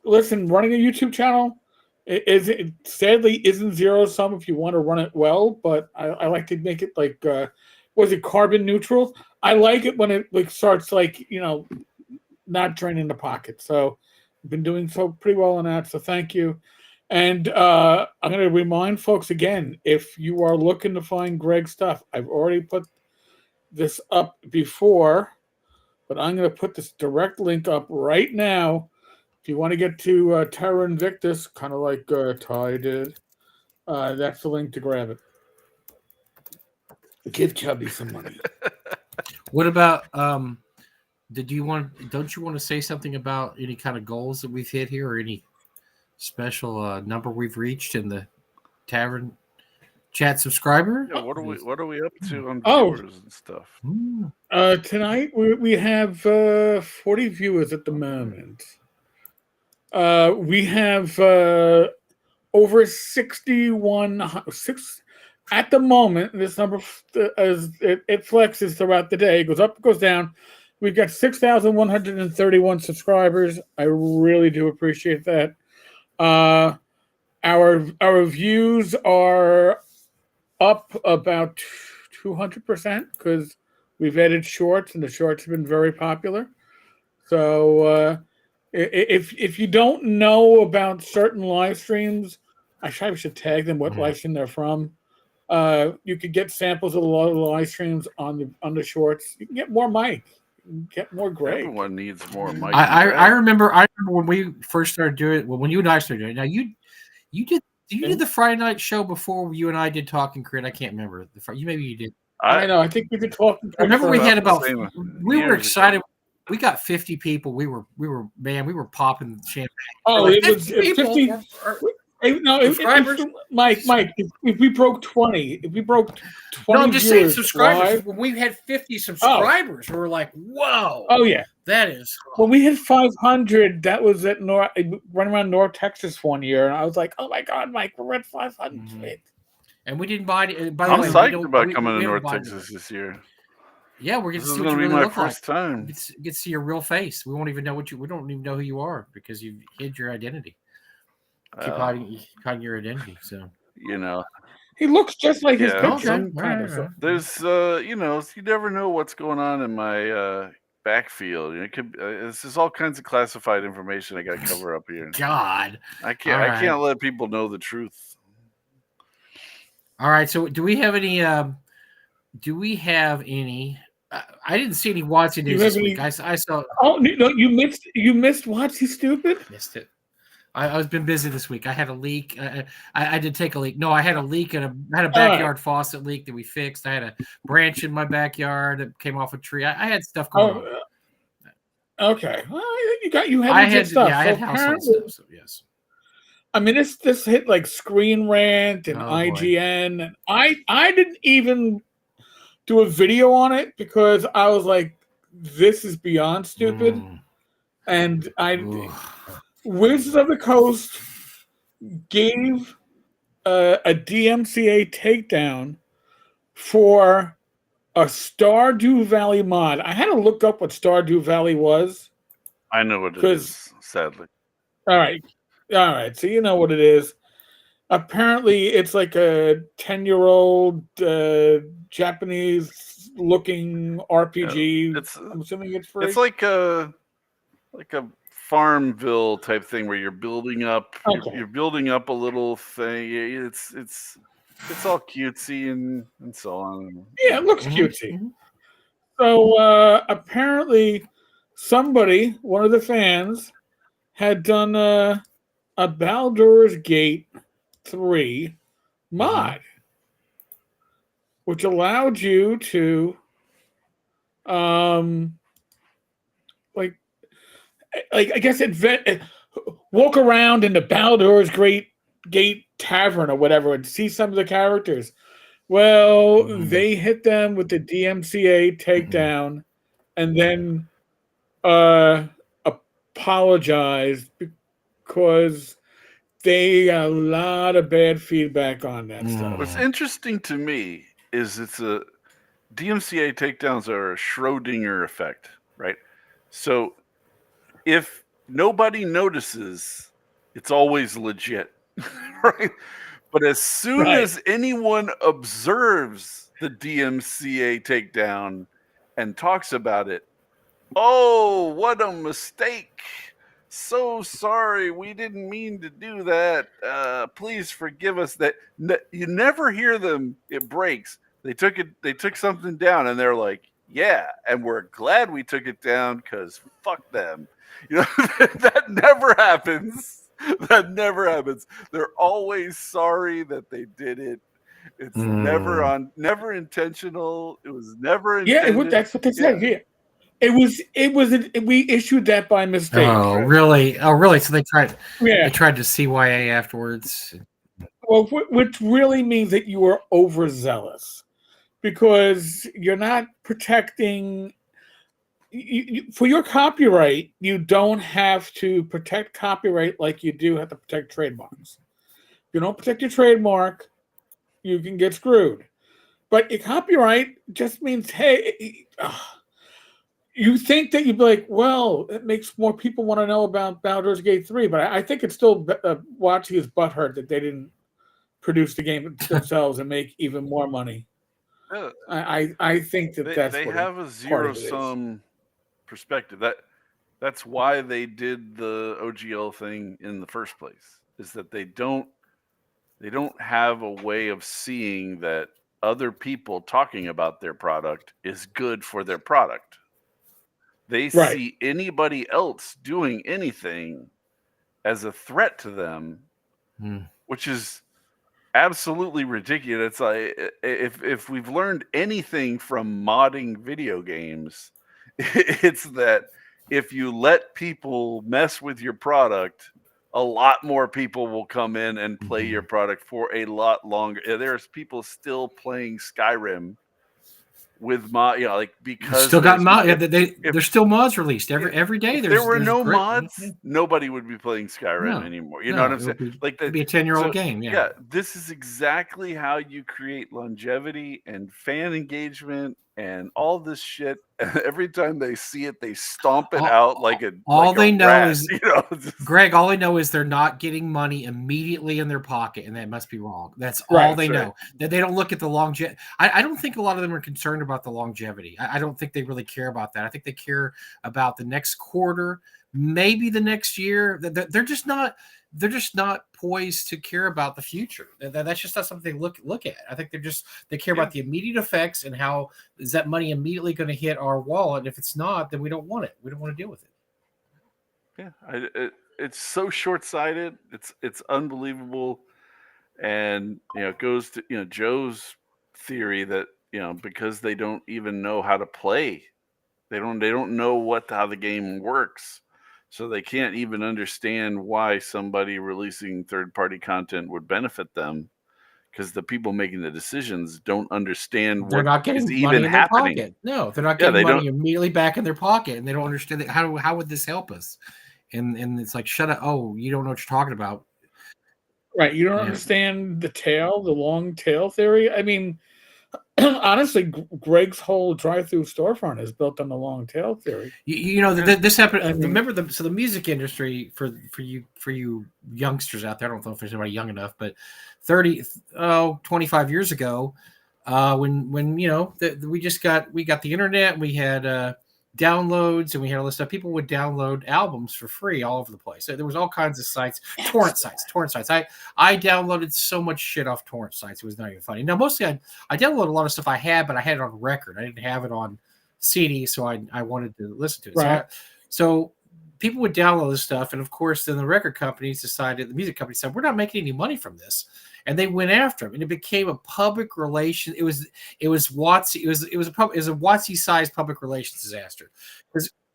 Speaker 2: Listen, running a YouTube channel it sadly isn't zero sum if you want to run it well, but I like to make it like was it carbon neutral? I like it when it starts not draining the pocket. So I've been doing so pretty well on that. So thank you. And I'm going to remind folks again, if you are looking to find Greg's stuff, I've already put this up before, but I'm going to put this direct link up right now. If you want to get to Terra Invictus, kind of like Ty did, that's the link to grab it. Give Chubby some money.
Speaker 1: What about don't you want to say something about any kind of goals that we've hit here or any special number we've reached in the tavern chat subscriber?
Speaker 3: Yeah, what are we up to on
Speaker 2: Oh.
Speaker 3: viewers and stuff?
Speaker 2: Tonight we have 40 viewers at the moment. We have over 6 at the moment. This number, as it flexes throughout the day, it goes up, goes down. We've got 6,131 subscribers. I really do appreciate that. Our views are up about 200% because we've added shorts, and the shorts have been very popular. So if you don't know about certain live streams, I probably should tag them what live stream they're from. You could get samples of a lot of the live streams on the shorts. You can get more Mike, you can get more Greg.
Speaker 3: Everyone needs more Mike.
Speaker 1: I remember when we first started doing it. Well, when you and I started doing it. Now you did the Friday night show before you and I did Talking Crit. I can't remember. Maybe you did.
Speaker 2: I know. I think we did Talking Crit.
Speaker 1: I remember we had about. We were excited.
Speaker 3: Ago.
Speaker 1: We got 50 people. We were popping champagne.
Speaker 2: Oh,
Speaker 1: like,
Speaker 2: it was 50. Mike, if we broke 20,
Speaker 1: I'm just saying subscribers. When we had 50 subscribers, we were like, whoa.
Speaker 2: Oh, yeah.
Speaker 1: That is.
Speaker 2: When we hit 500, that was at running around North Texas one year, and I was like, oh my God, Mike, we're at 500. Mm-hmm.
Speaker 1: And we didn't buy it. By
Speaker 3: the
Speaker 1: way,
Speaker 3: psyched about coming to North Texas this year.
Speaker 1: Yeah, we're going to see what you really look like. This is going to be my first time. Get to see your real face. We won't even know we don't even know who you are because you've hid your identity. Keep hiding your identity. So
Speaker 2: he looks just like his picture.
Speaker 3: There's you never know what's going on in my backfield. It could this is all kinds of classified information I got to cover up here.
Speaker 1: God,
Speaker 3: I can't let people know the truth.
Speaker 1: All right. So do we have any? I didn't see any Watsy news this week. I saw.
Speaker 2: Oh no! You missed Watsy Stupid.
Speaker 1: Missed it. I've been busy this week. I had a leak. I did take a leak. No, I had a leak and I had a backyard faucet leak that we fixed. I had a branch in my backyard that came off a tree. I had stuff going on.
Speaker 2: Okay. Well, you had stuff.
Speaker 1: Yeah, I had household stuff. So yes.
Speaker 2: I mean, this hit like Screen Rant and IGN, and I didn't even do a video on it because I was like, this is beyond stupid. And Wizards of the Coast gave a DMCA takedown for a Stardew Valley mod. I had to look up what Stardew Valley was.
Speaker 3: I know what it is, sadly.
Speaker 2: All right. So you know what it is. Apparently, it's like a 10-year-old Japanese-looking RPG. I'm assuming it's free.
Speaker 3: It's like a Farmville type thing where you're building up. Okay. You're building up a little thing. It's all cutesy and so on.
Speaker 2: Yeah, it looks cutesy. Mm-hmm. So apparently, one of the fans, had done a Baldur's Gate 3 mod, which allowed you to I guess walk around in the Baldur's Gate Tavern or whatever and see some of the characters. Well, they hit them with the DMCA takedown and then apologized because they got a lot of bad feedback on that stuff.
Speaker 3: What's interesting to me is DMCA takedowns are a Schrodinger effect, right? So if nobody notices, it's always legit, right? But as soon as anyone observes the DMCA takedown and talks about it, oh, what a mistake. So sorry, we didn't mean to do that. Please forgive us. That you never hear them. It breaks. They took something down, and they're like, "Yeah," and we're glad we took it down because fuck them. That never happens. That never happens. They're always sorry that they did it. It's never intentional. It was never
Speaker 2: Yeah,
Speaker 3: intended.
Speaker 2: that's what they said. Yeah. We issued that by mistake.
Speaker 1: Oh, really? Oh, really? So they tried
Speaker 2: Yeah.
Speaker 1: to CYA afterwards.
Speaker 2: Well, which really means that you are overzealous because you're not protecting. For your copyright, you don't have to protect copyright like you do have to protect trademarks. If you don't protect your trademark, you can get screwed. But your copyright just means, hey, you think that you'd be like, well, it makes more people want to know about Baldur's Gate 3, but I think it's still watching his butthurt that they didn't produce the game themselves and make even more money. I think that's
Speaker 3: they
Speaker 2: what
Speaker 3: have a zero-sum perspective. That's why they did the OGL thing in the first place, is that they don't have a way of seeing that other people talking about their product is good for their product. They see anybody else doing anything as a threat to them, which is absolutely ridiculous. It's like, if we've learned anything from modding video games, it's that if you let people mess with your product, a lot more people will come in and play your product for a lot longer. There's people still playing Skyrim with mod, like, because
Speaker 1: still got mods. There's still mods released every day.
Speaker 3: If there were no mods, nobody would be playing Skyrim anymore. You know what I'm saying?
Speaker 1: It'd be a 10-year-old game.
Speaker 3: Yeah, this is exactly how you create longevity and fan engagement and all this shit. Every time they see it, they stomp it out like a
Speaker 1: all they know
Speaker 3: rat,
Speaker 1: is Greg. All they know is they're not getting money immediately in their pocket, and that must be wrong. That's all they know. That they don't look at the longevity. I don't think a lot of them are concerned about the longevity. I don't think they really care about that. I think they care about the next quarter, maybe the next year. They're just not poised to care about the future. That's just not something they look at. I think they care about the immediate effects and how is that money immediately going to hit our wallet. And if it's not, then we don't want it. We don't want to deal with it.
Speaker 3: Yeah, it's so short-sighted. It's unbelievable, and it goes to Joe's theory that because they don't even know how to play, they don't know how the game works. So they can't even understand why somebody releasing third-party content would benefit them, because the people making the decisions don't understand
Speaker 1: they're not getting money in their pocket. No, they're not getting money immediately back in their pocket, and they don't understand that. How would this help us? And it's like, shut up! Oh, you don't know what you're talking about.
Speaker 2: Right, you don't understand the long tail theory. I mean, honestly, Greg's whole drive-through storefront is built on the long tail theory.
Speaker 1: This happened. Remember the music industry for you youngsters out there. I don't know if there's anybody young enough, but 25 years ago, when we got the internet, and we had downloads, and we had all this stuff. People would download albums for free all over the place. So there was all kinds of sites, torrent sites. I downloaded so much shit off torrent sites. It was not even funny. Now, mostly I downloaded a lot of stuff I had, but I had it on record. I didn't have it on CD, so I wanted to listen to it.
Speaker 2: Right.
Speaker 1: So people would download this stuff, and of course, then the music companies decided, we're not making any money from this. And they went after him, and it became a public relation. It was WotC. It was a WotC-sized public relations disaster.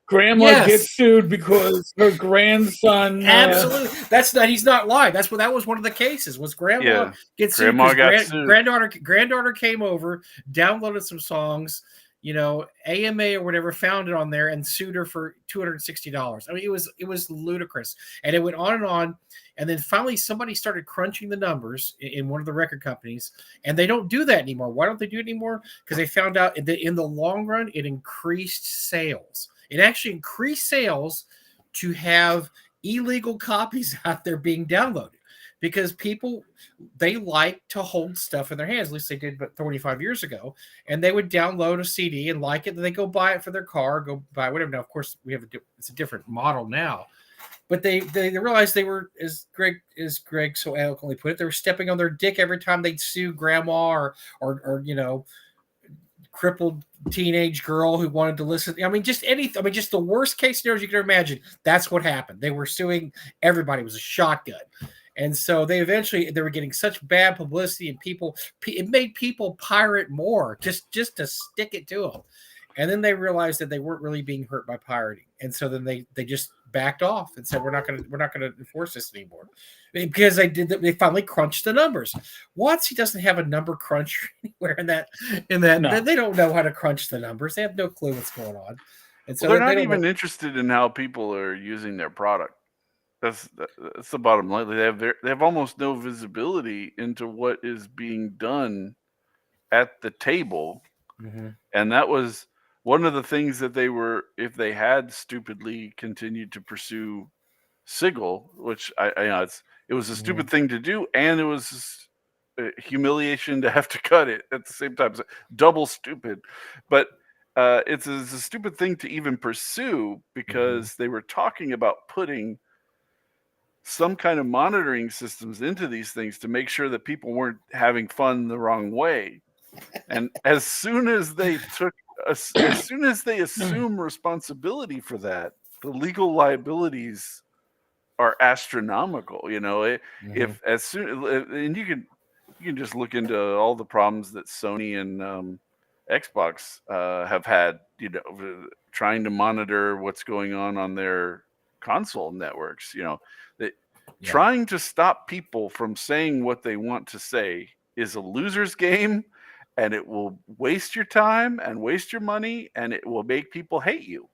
Speaker 2: Grandma gets sued because her grandson.
Speaker 1: Absolutely, he's not lying. That was one of the cases. Was grandma gets sued? Granddaughter came over, downloaded some songs. AMA or whatever found it on there and sued her for $260. I mean, it was ludicrous, and it went on. And then finally, somebody started crunching the numbers in one of the record companies, and they don't do that anymore. Why don't they do it anymore? Because they found out that in the long run, it increased sales. It actually increased sales to have illegal copies out there being downloaded, because people, they like to hold stuff in their hands. At least they did about 35 years ago. And they would download a CD and like it. And they go buy it for their car, go buy whatever. Now, of course, it's a different model now. But they realized they were, as Greg so eloquently put it, they were stepping on their dick every time they'd sue grandma or crippled teenage girl who wanted to listen. I mean, just anything. I mean, just the worst case scenarios you can imagine. That's what happened. They were suing everybody. It was a shotgun. And so they were getting such bad publicity, and it made people pirate more just to stick it to them. And then they realized that they weren't really being hurt by pirating, and so then they just backed off and said we're not going to enforce this anymore, because they finally crunched the numbers. WotC doesn't have a number cruncher anywhere in that
Speaker 2: No.
Speaker 1: they don't know how to crunch the numbers. They have no clue what's going on, and so
Speaker 3: they're not even interested in how people are using their product. That's the bottom line. They have almost no visibility into what is being done at the table, and that was one of the things that if they had stupidly continued to pursue Sigil, which it was a stupid thing to do, and it was a humiliation to have to cut it at the same time. So double stupid, but it's a stupid thing to even pursue, because they were talking about putting some kind of monitoring systems into these things to make sure that people weren't having fun the wrong way. And as soon as they assume responsibility for that, the legal liabilities are astronomical. If as soon, and you can just look into all the problems that Sony and Xbox have had, trying to monitor what's going on their console networks. Trying to stop people from saying what they want to say is a loser's game, and it will waste your time and waste your money, and it will make people hate you.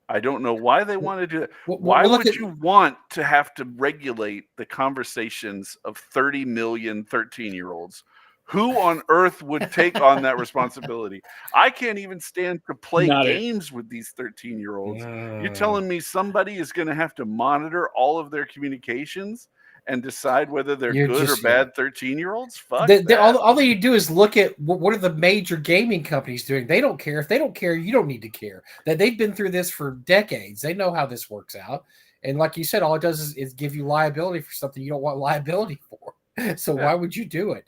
Speaker 3: I don't know why they want to do that. Why would you want to have to regulate the conversations of 30 million 13-year-olds? Who on earth would take on that responsibility? I can't even stand to play games with these 13-year-olds. You're telling me somebody is going to have to monitor all of their communications and decide whether they're good or bad 13-year-olds? Fuck that.
Speaker 1: All you do is look at what are the major gaming companies doing. They don't care. If they don't care, you don't need to care. That they've been through this for decades. They know how this works out. And like you said, all it does is give you liability for something you don't want liability for. So why would you do it?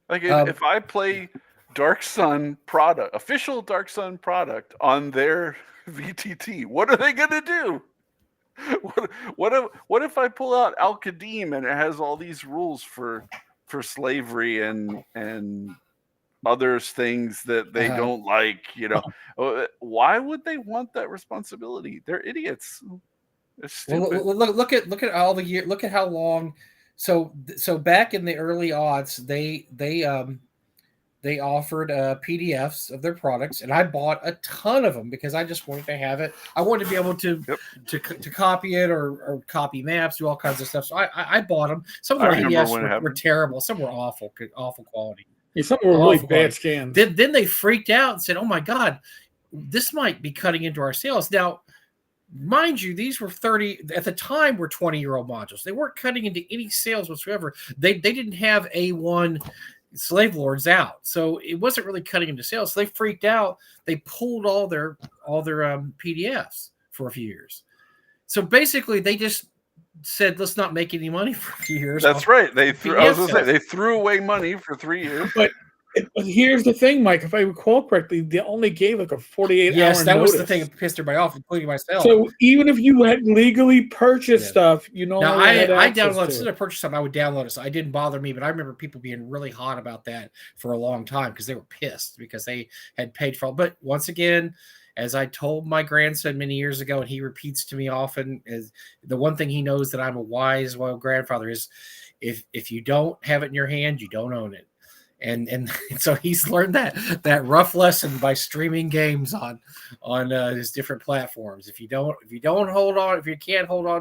Speaker 3: Like if I play Dark Sun product, official Dark Sun product on their VTT, what are they going to do? What if I pull out Al Qadim and it has all these rules for slavery and other things that they don't like? Why would they want that responsibility? They're idiots. They're stupid.
Speaker 1: Well, look at all the year. Look at how long. So back in the early aughts, they offered PDFs of their products, and I bought a ton of them because I just wanted to have it. I wanted to be able to copy it or copy maps, do all kinds of stuff. So I bought them. Some of the PDFs were terrible. Some were awful quality.
Speaker 2: Yeah, some were really bad scans.
Speaker 1: Then they freaked out and said, "Oh my God, this might be cutting into our sales." Now, mind you, these were 30 at the time were 20-year-old modules. They weren't cutting into any sales whatsoever. They didn't have A1 slave lords out, so it wasn't really cutting into sales. So they freaked out. They pulled all their PDFs for a few years. So basically, they just said, "Let's not make any money for a few years."
Speaker 3: That's right. They threw away money for 3 years.
Speaker 2: But here's the thing, Mike. If I recall correctly, they only gave like a 48-hour notice.
Speaker 1: Yes, that was the thing that pissed everybody off, including myself.
Speaker 2: So even if you had legally purchased stuff, now
Speaker 1: I downloaded. As soon as I purchased something, I would download it. So it didn't bother me. But I remember people being really hot about that for a long time because they were pissed because they had paid for it. But once again, as I told my grandson many years ago, and he repeats to me often, is the one thing he knows that I'm a wise, loyal grandfather is if you don't have it in your hand, you don't own it. And so he's learned that rough lesson by streaming games on his different platforms. If you can't hold on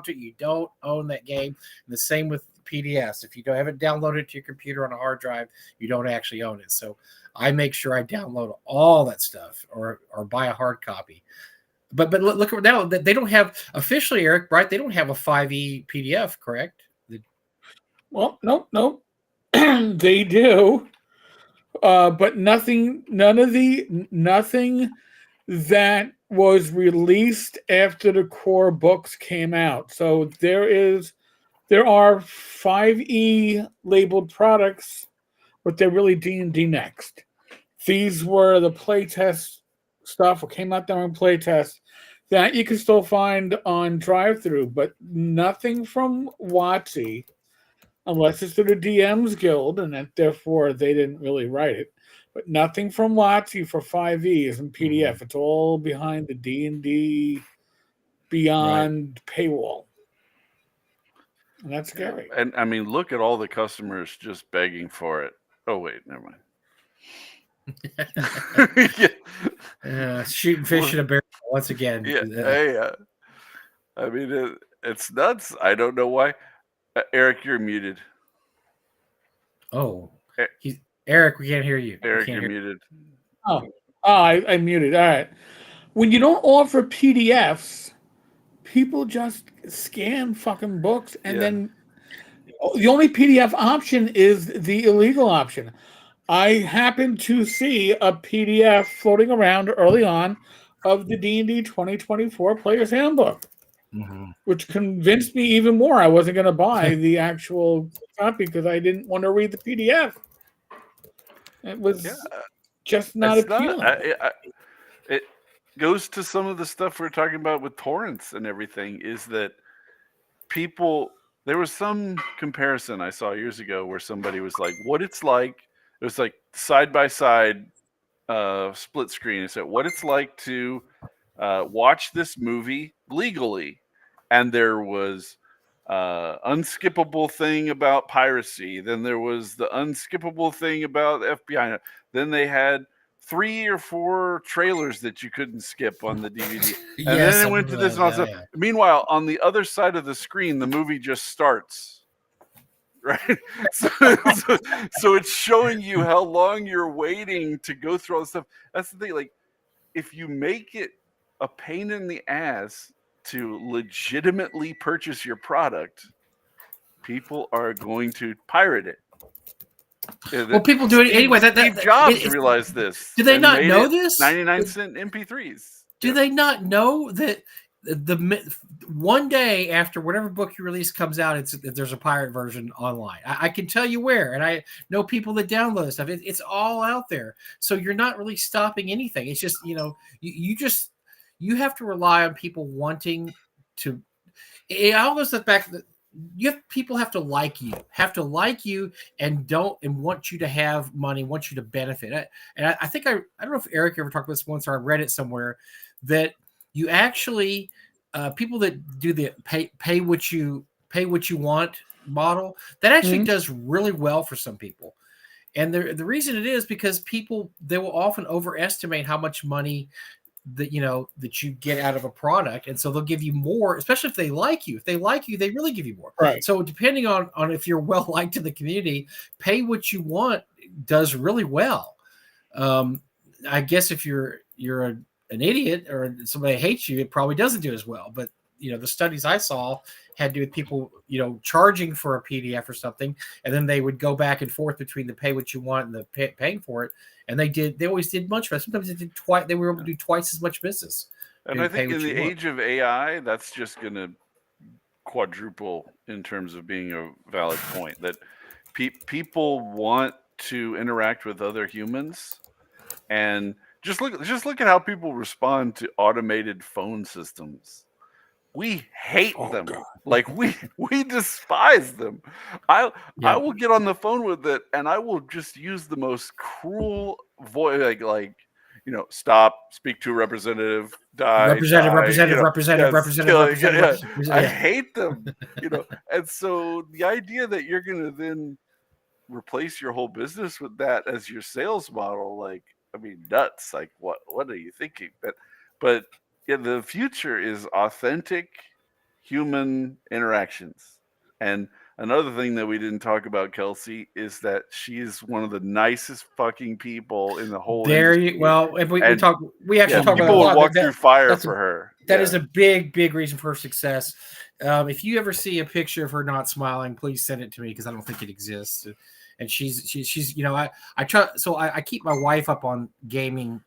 Speaker 1: to it, you don't own that game. And the same with PDFs. If you haven't downloaded it to your computer on a hard drive, you don't actually own it. So I make sure I download all that stuff or buy a hard copy. But look now, they don't have officially, Eric, right? They don't have a 5e PDF, correct?
Speaker 2: Well, no, they do. But nothing that was released after the core books came out. So there are 5e labeled products, but they're really D&D next. These were the playtest stuff that came out during playtest that you can still find on drive-thru, but nothing from WotC unless it's through the DMs Guild, and that therefore they didn't really write it. But nothing from WotC for 5e is in PDF. It's all behind the D&D Beyond paywall. And that's scary.
Speaker 3: And I mean, look at all the customers just begging for it. Oh wait, never
Speaker 1: mind. Shooting fish in a barrel once again.
Speaker 3: Yeah, hey, I mean, it's nuts. I don't know why. Eric, you're muted.
Speaker 1: Oh, Eric, we can't hear you.
Speaker 3: Eric, you're muted.
Speaker 2: I muted. All right. When you don't offer PDFs, people just scan fucking books, and then the only PDF option is the illegal option. I happened to see a PDF floating around early on of the D&D 2024 Player's Handbook, which convinced me even more I wasn't going to buy the actual copy because I didn't want to read the PDF. It was just not appealing.
Speaker 3: It goes to some of the stuff we're talking about with torrents and everything, is that people, there was some comparison I saw years ago where somebody was like, what it's like, it was like side by side split screen. It said what it's like to watch this movie legally, and there was unskippable thing about piracy. Then there was the unskippable thing about FBI. Then they had 3 or 4 trailers that you couldn't skip on the DVD. And then it went to this and also. Yeah. Meanwhile, on the other side of the screen, the movie just starts. Right? So it's showing you how long you're waiting to go through all this stuff. That's the thing. Like, if you make it a pain in the ass to legitimately purchase your product, people are going to pirate it.
Speaker 1: Well, people do it anyway.
Speaker 3: Steve Jobs realized this.
Speaker 1: Do they not know this?
Speaker 3: 99-cent MP3s.
Speaker 1: Do they not know that the one day after whatever book you release comes out, there's a pirate version online? I can tell you where, and I know people that download stuff. It's all out there. So you're not really stopping anything. It's just, you have to rely on people wanting to. It all goes back to people have to like you and want you to have money, want you to benefit. I think I don't know if Eric ever talked about this once, or I read it somewhere, that you actually people that do the pay what you want model, that actually does really well for some people. And the reason it is because they will often overestimate how much money that you get out of a product, and so they'll give you more, especially if they like you. If they like you, they really give you more.
Speaker 2: Right.
Speaker 1: So depending on if you're well liked in the community, pay what you want does really well. I guess if you're an idiot or somebody hates you, it probably doesn't do as well. But the studies I saw had to do with people charging for a PDF or something, and then they would go back and forth between the pay what you want and the paying for it. And they always did much better. Sometimes they were able to do twice as much business.
Speaker 3: And I think in the age of AI, that's just going to quadruple in terms of being a valid point, that people want to interact with other humans. And just look at how people respond to automated phone systems. We hate them. God. Like we despise them. I will get on the phone with it and I will just use the most cruel voice, like stop, speak to a representative, representative. I hate them, And so the idea that you're going to then replace your whole business with that as your sales model, nuts. Like what are you thinking? But yeah, the future is authentic human interactions. And another thing that we didn't talk about, Kelsey, is that she's one of the nicest fucking people in the whole industry.
Speaker 1: If we talk about
Speaker 3: people will walk through fire for her.
Speaker 1: That is a big reason for her success. If you ever see a picture of her not smiling, please send it to me because I don't think it exists. And she's I try, so I keep my wife up on gaming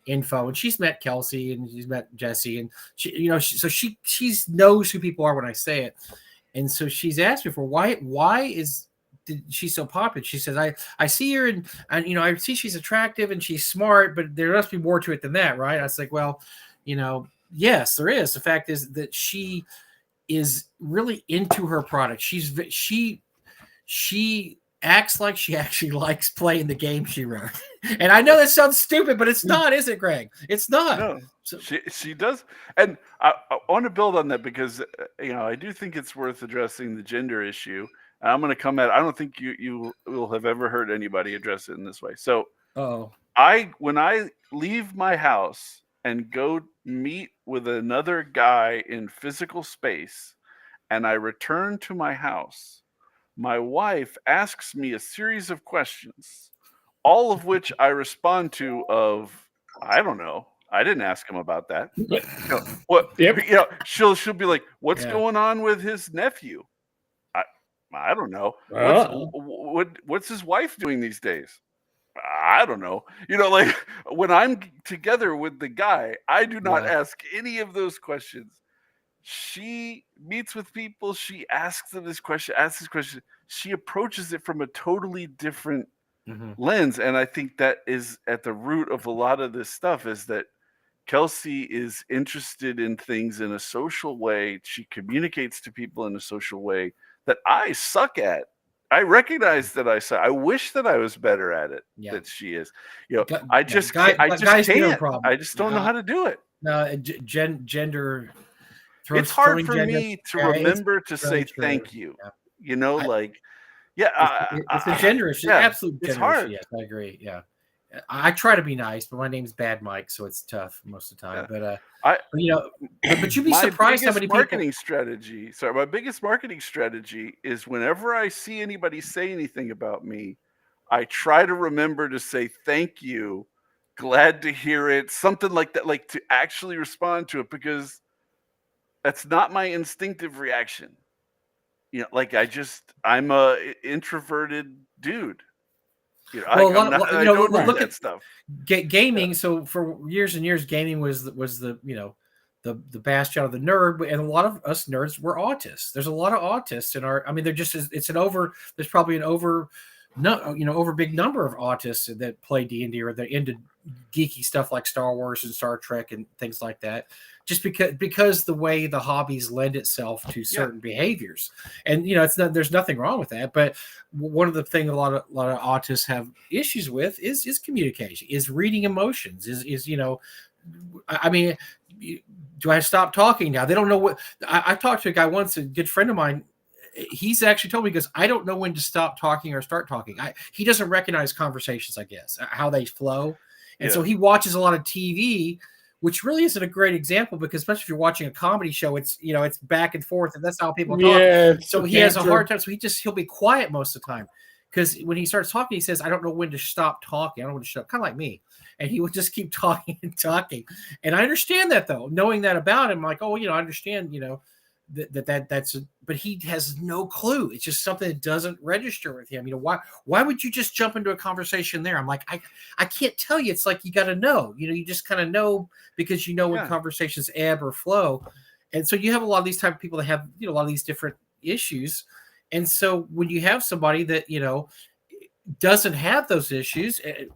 Speaker 1: info, and she's met Kelsey and she's met Jesse, and she knows who people are when I say it. And so she's asked me for why is she's so popular. She says, I see her and I see she's attractive and she's smart, but there must be more to it than that, right? I was like, well, yes, there is. The fact is that she is really into her product. She she acts like she actually likes playing the game she wrote. And I know that sounds stupid, but it's not, is it, Greg? It's not.
Speaker 3: No,
Speaker 1: So,
Speaker 3: she does, and I want to build on that because I do think it's worth addressing the gender issue. And I'm going to come at. I don't think you will have ever heard anybody address it in this way. So
Speaker 1: oh,
Speaker 3: when I leave my house and go meet with another guy in physical space, and I return to my house, my wife asks me a series of questions, all of which I respond to of, I don't know. I didn't ask him about that. What?
Speaker 2: Yep.
Speaker 3: She'll be like, "What's
Speaker 1: Yeah.
Speaker 3: going on with his nephew?" I don't know. What's his wife doing these days? I don't know. Like when I'm together with the guy, I do not ask any of those questions. She meets with people. She asks them this question, asks this question. She approaches it from a totally different lens. And I think that is at the root of a lot of this stuff, is that Kelsey is interested in things in a social way. She communicates to people in a social way that I suck at. I recognize that I suck. I wish that I was better at it than she is. I just can't. I just don't know how to do it.
Speaker 1: No, gender.
Speaker 3: It's hard for me to remember to say thank you.
Speaker 1: It's a gender issue. Absolute gender
Speaker 3: it's hard.
Speaker 1: issue. Yes, I agree. Yeah. I try to be nice, but my name's Bad Mike, so it's tough most of the time.
Speaker 3: Yeah.
Speaker 1: But you'd be surprised how many
Speaker 3: marketing strategy. Sorry, my biggest marketing strategy is whenever I see anybody say anything about me, I try to remember to say thank you, glad to hear it, something like that, like to actually respond to it, because that's not my instinctive reaction. I'm a introverted dude. I don't do that stuff.
Speaker 1: Gaming. So for years and years, gaming was the the bastion of the nerd, and a lot of us nerds were autists. There's a lot of autists in our. I mean, there's probably an over big number of autists that play D&D or they're into geeky stuff like Star Wars and Star Trek and things like that. Just because the way the hobbies lend itself to certain behaviors, and there's nothing wrong with that. But one of the things a lot of autists have issues with is communication, is reading emotions, I mean, do I stop talking now? They don't know what. I talked to a guy once, a good friend of mine. He's actually told me, because I don't know when to stop talking or start talking. He doesn't recognize conversations, I guess, how they flow. And so he watches a lot of TV, which really isn't a great example, because especially if you're watching a comedy show, it's it's back and forth, and that's how people talk.
Speaker 2: Yeah,
Speaker 1: so he has a hard time. So he'll be quiet most of the time, because when he starts talking, he says, "I don't know when to stop talking. I don't know when to shut up." Kind of like me. And he would just keep talking and talking. And I understand that, though, knowing that about him, like, I understand, but he has no clue. It's just something that doesn't register with him. Why would you just jump into a conversation there? I'm like, I can't tell you. It's like, you got to know, you just kind of know, because when conversations ebb or flow. And so you have a lot of these type of people that have, a lot of these different issues. And so when you have somebody that, doesn't have those issues, and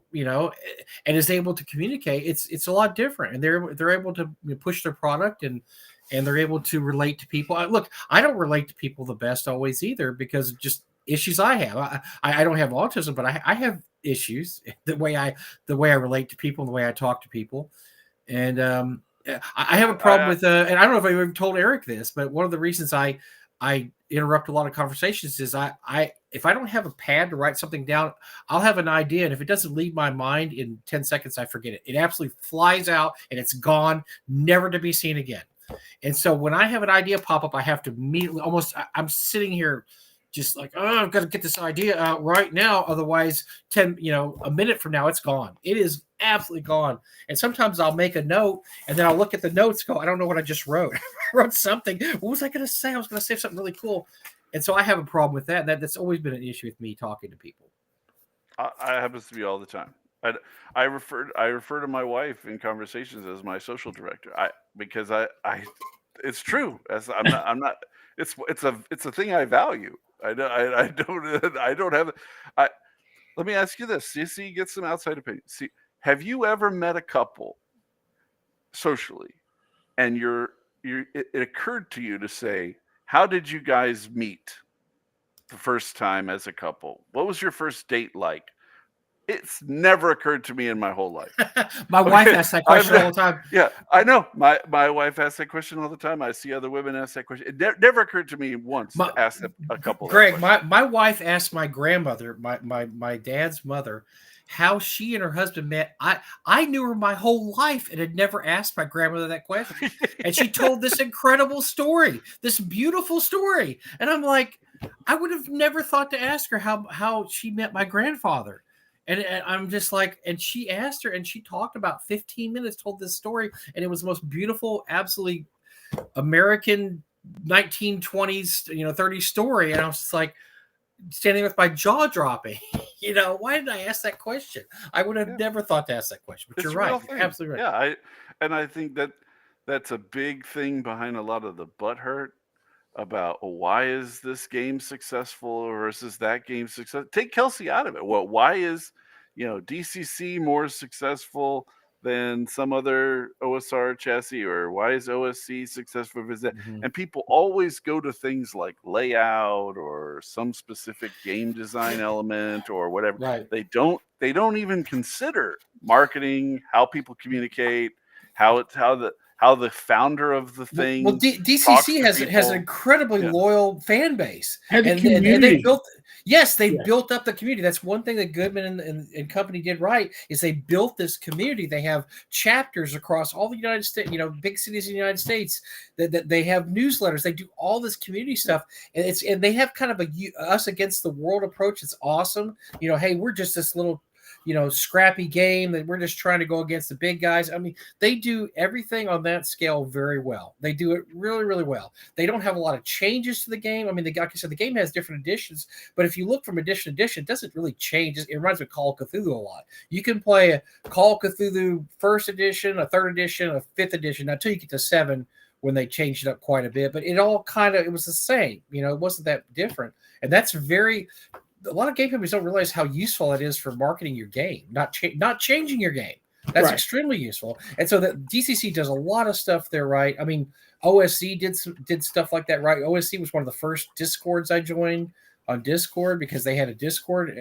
Speaker 1: is able to communicate, it's a lot different, and they're able to push their product, and they're able to relate to people. Look, I don't relate to people the best always either, because of just issues I have. I don't have autism, but I have issues, the way I relate to people, and the way I talk to people. And I have a problem with and I don't know if I've ever told Eric this, but one of the reasons I interrupt a lot of conversations is if I don't have a pad to write something down, I'll have an idea, and if it doesn't leave my mind in 10 seconds, I forget it. It absolutely flies out, and it's gone, never to be seen again. And so when I have an idea pop up, I have to immediately, I'm sitting here just like, I've got to get this idea out right now. Otherwise, a minute from now, it's gone. It is absolutely gone. And sometimes I'll make a note, and then I'll look at the notes, go, I don't know what I just wrote. I wrote something. What was I going to say? I was going to say something really cool. And so I have a problem with that. That's always been an issue with me talking to people.
Speaker 3: It happens to me all the time. I refer to my wife in conversations as my social director. Because it's true. I'm not. It's a thing I value. I don't have. Let me ask you this. See, get some outside opinion. See, have you ever met a couple socially, and it occurred to you to say, how did you guys meet? the first time as a couple? What was your first date like? It's never occurred to me in my whole life.
Speaker 1: My wife asks that question all the time.
Speaker 3: Yeah, I know. My wife asks that question all the time. I see other women ask that question. It never occurred to me once to ask a couple.
Speaker 1: Greg, my wife asked my grandmother, my dad's mother, how she and her husband met. I knew her my whole life and had never asked my grandmother that question. And she told this incredible story, this beautiful story. And I'm like, I would have never thought to ask her how she met my grandfather. And I'm just like, and she asked her, and she talked about 15 minutes, told this story, and it was the most beautiful, absolutely American 1920s, 30s story. And I was just like, standing with my jaw dropping. Why did I ask that question? I would have never thought to ask that question. But you're right, you're absolutely right.
Speaker 3: Yeah, I think that's a big thing behind a lot of the butthurt about why is this game successful versus that game successful. Take Kelsey out of it. Well, why is DCC more successful than some other OSR chassis, or why is OSC successful versus that? Mm-hmm. And people always go to things like layout or some specific game design element or whatever.
Speaker 1: Right.
Speaker 3: They don't even consider marketing, how people communicate, how the founder of the thing.
Speaker 1: Well, DCC has an incredibly loyal fan base,
Speaker 2: and they
Speaker 1: built. Built up the community. That's one thing that Goodman and company did right, is they built this community. They have chapters across all the United States, big cities in the United States. That they have newsletters. They do all this community stuff, and they have kind of a us against the world approach. It's awesome. Hey, we're just this little scrappy game that we're just trying to go against the big guys. I mean, they do everything on that scale very well. They do it really, really well. They don't have a lot of changes to the game. I mean, like I said, the game has different editions, but if you look from edition to edition, it doesn't really change. It reminds me of Call of Cthulhu a lot. You can play a Call of Cthulhu first edition, a third edition, a fifth edition, until you get to 7, when they changed it up quite a bit, but it was the same. It wasn't that different. And that's a lot of game companies don't realize how useful it is for marketing your game, not changing your game. That's extremely useful. And so that DCC does a lot of stuff there, right? I mean, OSC did stuff like that, right? OSC was one of the first Discords I joined on Discord, because they had a Discord.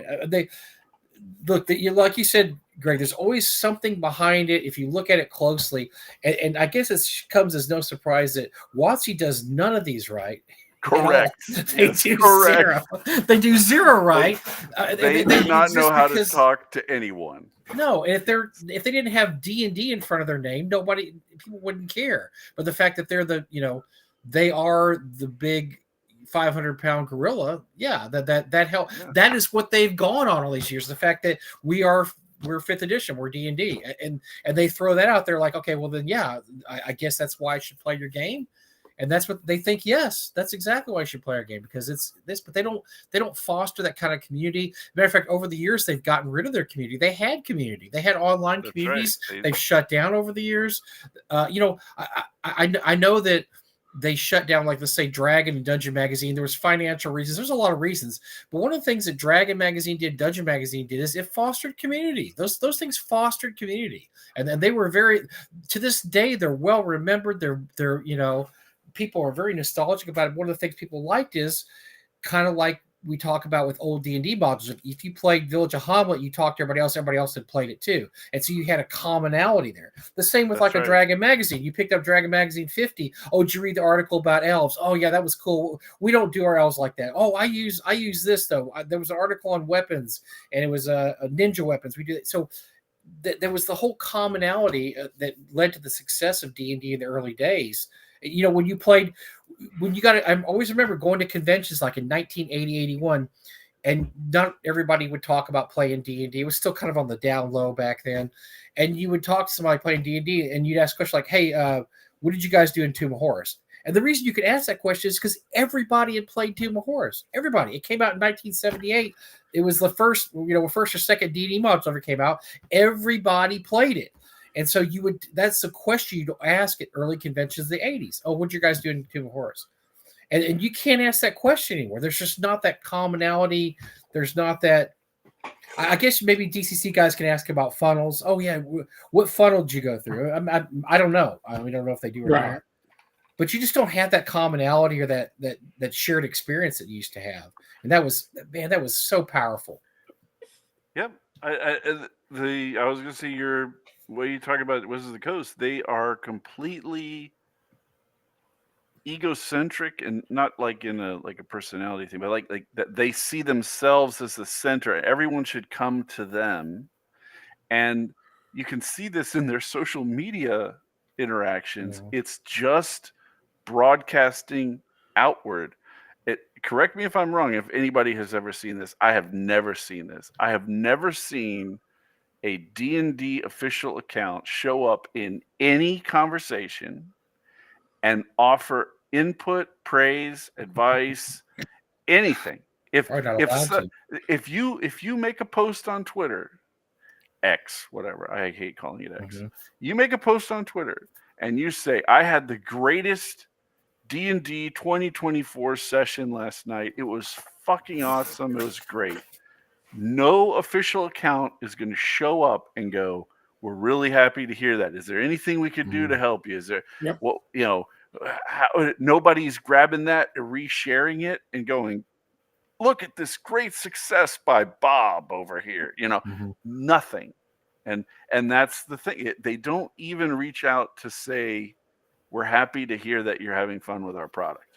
Speaker 1: Like you said, Greg, there's always something behind it if you look at it closely. And I guess it comes as no surprise that WotC does none of these right.
Speaker 3: Correct.
Speaker 1: They do zero. They do zero right.
Speaker 3: They do not know how to talk to anyone.
Speaker 1: No, if they didn't have D&D in front of their name, people wouldn't care. But the fact that they're they are the big 500-pound gorilla, that help. Yeah. That is what they've gone on all these years. The fact that we're 5th edition, we're D&D, and they throw that out there like, okay, well then, I guess that's why I should play your game. And that's what they think. Yes, that's exactly why you should play our game, because it's this. But they don't foster that kind of community. Matter of fact, over the years, they've gotten rid of their community. They had community. They had online communities. Right. They've shut down over the years. I know that they shut down, like, let's say, Dragon and Dungeon Magazine. There was financial reasons. There's a lot of reasons. But one of the things that Dragon Magazine did, Dungeon Magazine did, is it fostered community. Those things fostered community, and then they were to this day, they're well remembered. They're people are very nostalgic about it. One of the things people liked is kind of like we talk about with old D&D modules. If you played Village of Hamlet, you talked to everybody else had played it too. And so you had a commonality there. The same with a Dragon Magazine. You picked up Dragon Magazine 50. Oh, did you read the article about elves? Oh yeah, that was cool. We don't do our elves like that. Oh, I use this though. There was an article on weapons, and it was a ninja weapons. We do it. So there was the whole commonality that led to the success of D&D in the early days. I always remember going to conventions like in 1980, 81, and not everybody would talk about playing D&D. It was still kind of on the down low back then. And you would talk to somebody playing D&D, and you'd ask questions like, hey, what did you guys do in Tomb of Horrors? And the reason you could ask that question is because everybody had played Tomb of Horrors. Everybody. It came out in 1978. It was the first or second D&D module ever came out. Everybody played it. And so that's the question you'd ask at early conventions in the 80s. Oh, what'd you guys do in Tomb of Horrors? And you can't ask that question anymore. There's just not that commonality. There's not that. I guess maybe DCC guys can ask about funnels. Oh, yeah. What funnel did you go through? I don't know. I don't know if they do or not. but you just don't have that commonality or that shared experience that you used to have. And that was so powerful.
Speaker 3: Yep. I was gonna say what you talk about Wizards of the Coast. They are completely egocentric, and not like in a personality thing, but like that they see themselves as the center. Everyone should come to them, and you can see this in their social media interactions.
Speaker 1: Yeah.
Speaker 3: It's just broadcasting outward. Correct me if I'm wrong, if anybody has ever seen this. I have never seen this. I have never seen a D&D official account show up in any conversation and offer input, praise, advice, anything. If you make a post on Twitter, X, whatever, I hate calling it X.
Speaker 1: Mm-hmm.
Speaker 3: You make a post on Twitter and you say, I had the greatest D&D 2024 session last night. It was fucking awesome. It was great. No official account is going to show up and go, we're really happy to hear that. Is there anything we could do to help you? Is there, nobody's grabbing that, resharing it and going, look at this great success by Bob over here. Nothing. And that's the thing. They don't even reach out to say, we're happy to hear that you're having fun with our product,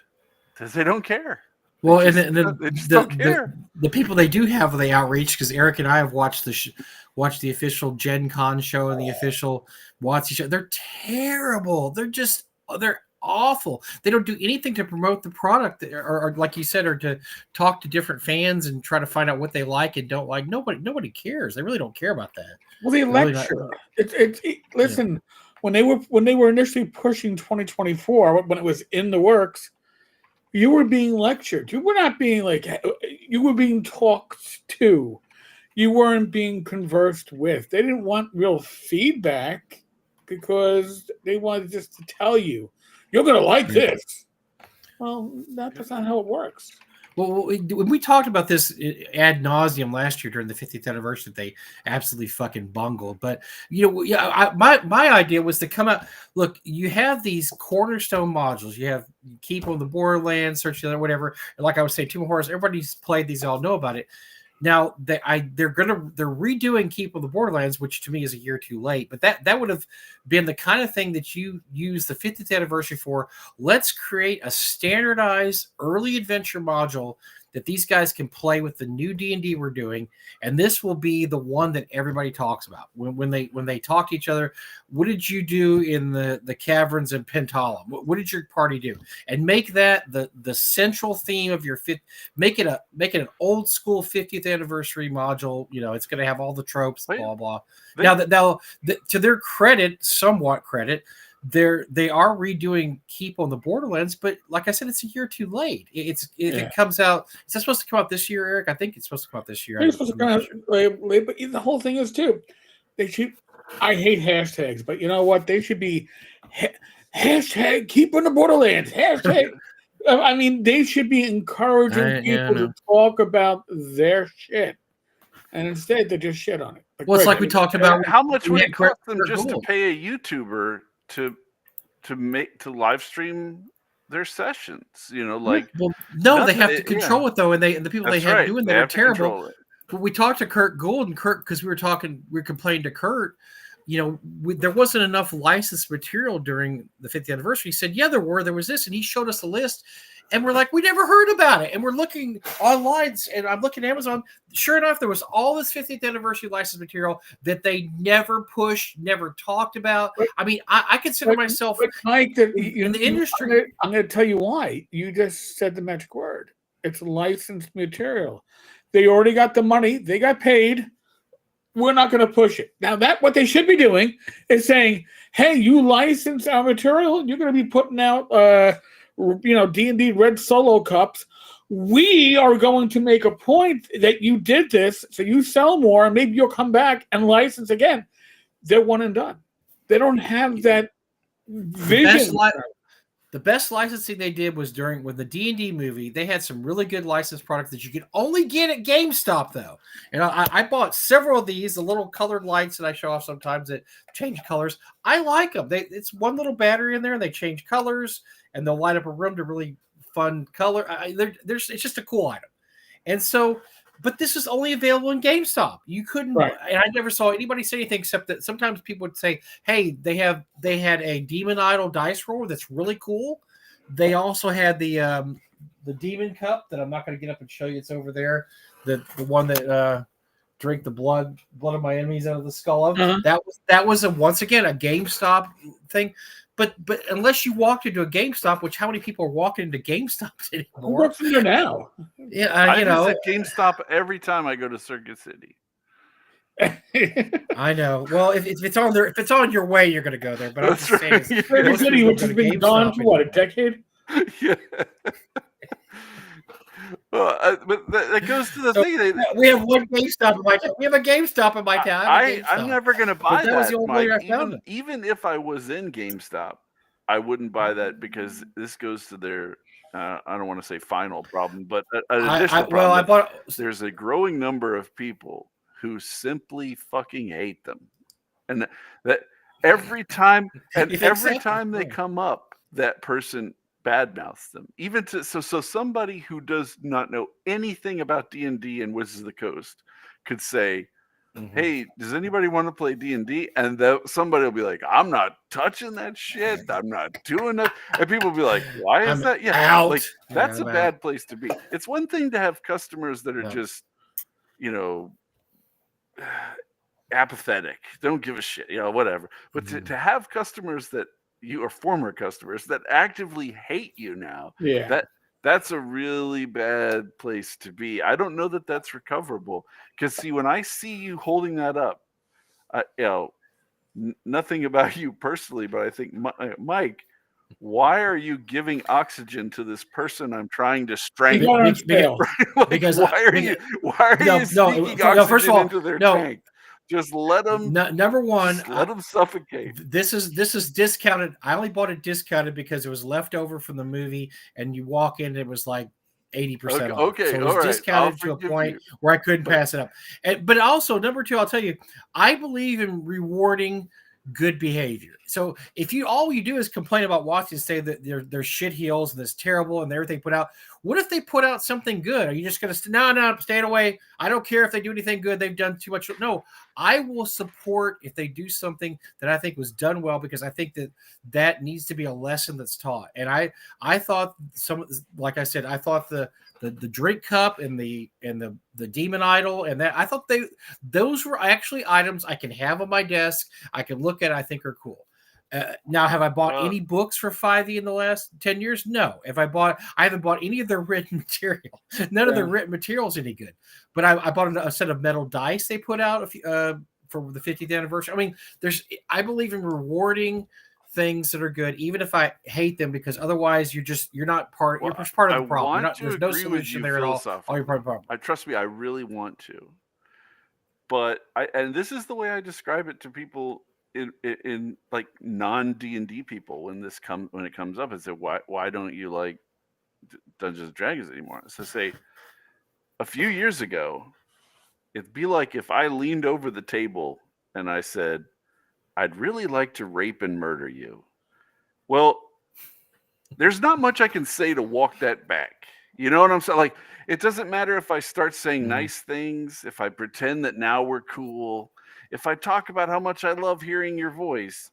Speaker 3: because they don't care.
Speaker 1: Well,
Speaker 3: they
Speaker 1: just
Speaker 3: don't care.
Speaker 1: The people they do have the outreach, because Eric and I have watched the official Gen Con show and the official WotC show. They're terrible. They're awful. They don't do anything to promote the product, or like you said, or to talk to different fans and try to find out what they like and don't like. Nobody cares. They really don't care about that.
Speaker 2: Well, they lecture. Listen. Yeah. When they were initially pushing 2024, when it was in the works, you were being lectured. You were not being you were being talked to. You weren't being conversed with. They didn't want real feedback because they wanted just to tell you, you're going to like this. Well, that's not how it works.
Speaker 1: Well, when we talked about this ad nauseum last year during the 50th anniversary, they absolutely fucking bungled. But my idea was to come out. Look, you have these cornerstone modules. You have Keep on the Borderlands, Search the Other, whatever. And like I was saying, Tomb of Horrors. Everybody's played these. All know about it. Now they're redoing Keep on the Borderlands, which to me is a year too late. But that would have been the kind of thing that you use the 50th anniversary for. Let's create a standardized early adventure module that these guys can play with the new D&D we're doing, and this will be the one that everybody talks about when they talk to each other. What did you do in the caverns in Pentala? What did your party do? And make that the central theme of your make it an old school 50th anniversary module. It's going to have all the tropes, blah blah. Now to their credit, somewhat credit, they are redoing Keep on the Borderlands, but like I said, it's a year too late. It comes out. Is that supposed to come out this year, Eric? I think it's supposed to come out this year.
Speaker 2: It's supposed to come out late, but the whole thing is too. They should. I hate hashtags, but you know what? They should be hashtag Keep on the Borderlands. Hashtag. I mean, they should be encouraging people to talk about their shit, and instead they just shit on it.
Speaker 1: Well, it's like we talked about.
Speaker 3: How much would it cost them just to pay a YouTuber to live stream their sessions?
Speaker 1: No, they have to control it though, and the people they have doing that are terrible. But we talked to Kurt Gould, and Kurt, because we were complaining to Kurt, there wasn't enough licensed material during the 50th anniversary. He said, there was this, and he showed us a list. And we're like, we never heard about it. And we're looking online, and I'm looking at Amazon. Sure enough, there was all this 50th anniversary licensed material that they never pushed, never talked about. I mean, I consider myself
Speaker 2: Mike,
Speaker 1: in the industry.
Speaker 2: I'm going to tell you why. You just said the magic word. It's licensed material. They already got the money. They got paid. We're not going to push it. Now, what they should be doing is saying, hey, you license our material. You're going to be putting out D&D Red Solo Cups. We are going to make a point that you did this, so you sell more, and maybe you'll come back and license again. They're one and done. They don't have that vision.
Speaker 1: The best licensing they did was with the D&D movie. They had some really good licensed products that you could only get at GameStop, though. And I bought several of these, the little colored lights that I show off sometimes that change colors. I like them. It's one little battery in there, and they change colors. and they'll light up a room to really fun color. It's just a cool item. And so, but this is only available in GameStop. You couldn't,
Speaker 2: Right.
Speaker 1: and I never saw anybody say anything except that sometimes people would say, "Hey, they had a Demon Idol dice roller that's really cool. They also had the Demon Cup that I'm not going to get up and show you. It's over there. The one that drink the blood of my enemies out of the skull of.
Speaker 2: Uh-huh.
Speaker 1: That was once again a GameStop thing." But unless you walked into a GameStop, which how many people are walking into GameStop anymore?
Speaker 2: Who works in there now?
Speaker 1: Yeah,
Speaker 3: I visit GameStop every time I go to Circuit City.
Speaker 1: I know. Well, if it's on there, if it's on your way, you're going to go there. But I'm just saying,
Speaker 2: Circuit City, which has been gone for what, a decade?
Speaker 3: Yeah. Well, but that goes to the thing.
Speaker 1: We have one GameStop in my town. We have a GameStop in my town.
Speaker 3: I'm never going to buy
Speaker 1: that was the only way I found it.
Speaker 3: Even if I was in GameStop, I wouldn't buy that because this goes to their, I don't want to say final problem, but an additional problem. There's a growing number of people who simply fucking hate them. And that every time they come up, that person badmouths them. Even so somebody who does not know anything about D&D and Wizards of the Coast could say, "Hey, does anybody want to play D&D?" And somebody will be like, "I'm not touching that shit. I'm not doing it." And people will be like, "Why is that?" Yeah,
Speaker 1: out.
Speaker 3: like that's a bad place to be. It's one thing to have customers that are just, apathetic, don't give a shit, whatever. But to have customers that you are former customers that actively hate you now, that's a really bad place to be. I don't know that that's recoverable, because see, when I see you holding that up, nothing about you personally, but I think, Mike, why are you giving oxygen to this person I'm trying to strangle?
Speaker 1: Because
Speaker 3: why are you sneaking oxygen into their tank? Just let them.
Speaker 1: Number one,
Speaker 3: let them suffocate.
Speaker 1: This is discounted. I only bought it discounted because it was left over from the movie, and you walk in, it was like 80% off.
Speaker 3: Okay,
Speaker 1: so it was discounted to a point where I couldn't pass it up. But also, number two, I'll tell you, I believe in rewarding good behavior. So if all you do is complain about watching, say that they're shit heels and it's terrible and everything put out, what if they put out something good? Are you just going to no, stay away? I don't care if they do anything good. They've done too much. No, I will support if they do something that I think was done well, because I think that needs to be a lesson that's taught. And I thought like I said, I thought the drink cup and the Demon Idol, and that, I thought those were actually items I can have on my desk. I can look at, I think are cool. Now, have I bought any books for 5e in the last 10 years? No. I haven't bought any of their written material. None of their written material is any good. But I bought a set of metal dice they put out for the 50th anniversary. I mean, I believe in rewarding things that are good, even if I hate them, because otherwise you're not part. You're just part of the problem. There's no solution there at all. You're part of the problem.
Speaker 3: Trust me, I really want to. But and this is the way I describe it to people in like non D&D people when it comes up. I say, why don't you like Dungeons and Dragons anymore? So say, a few years ago, it'd be like if I leaned over the table and I said, "I'd really like to rape and murder you." Well, there's not much I can say to walk that back. You know what I'm saying? Like, it doesn't matter if I start saying nice things, if I pretend that now we're cool, if I talk about how much I love hearing your voice.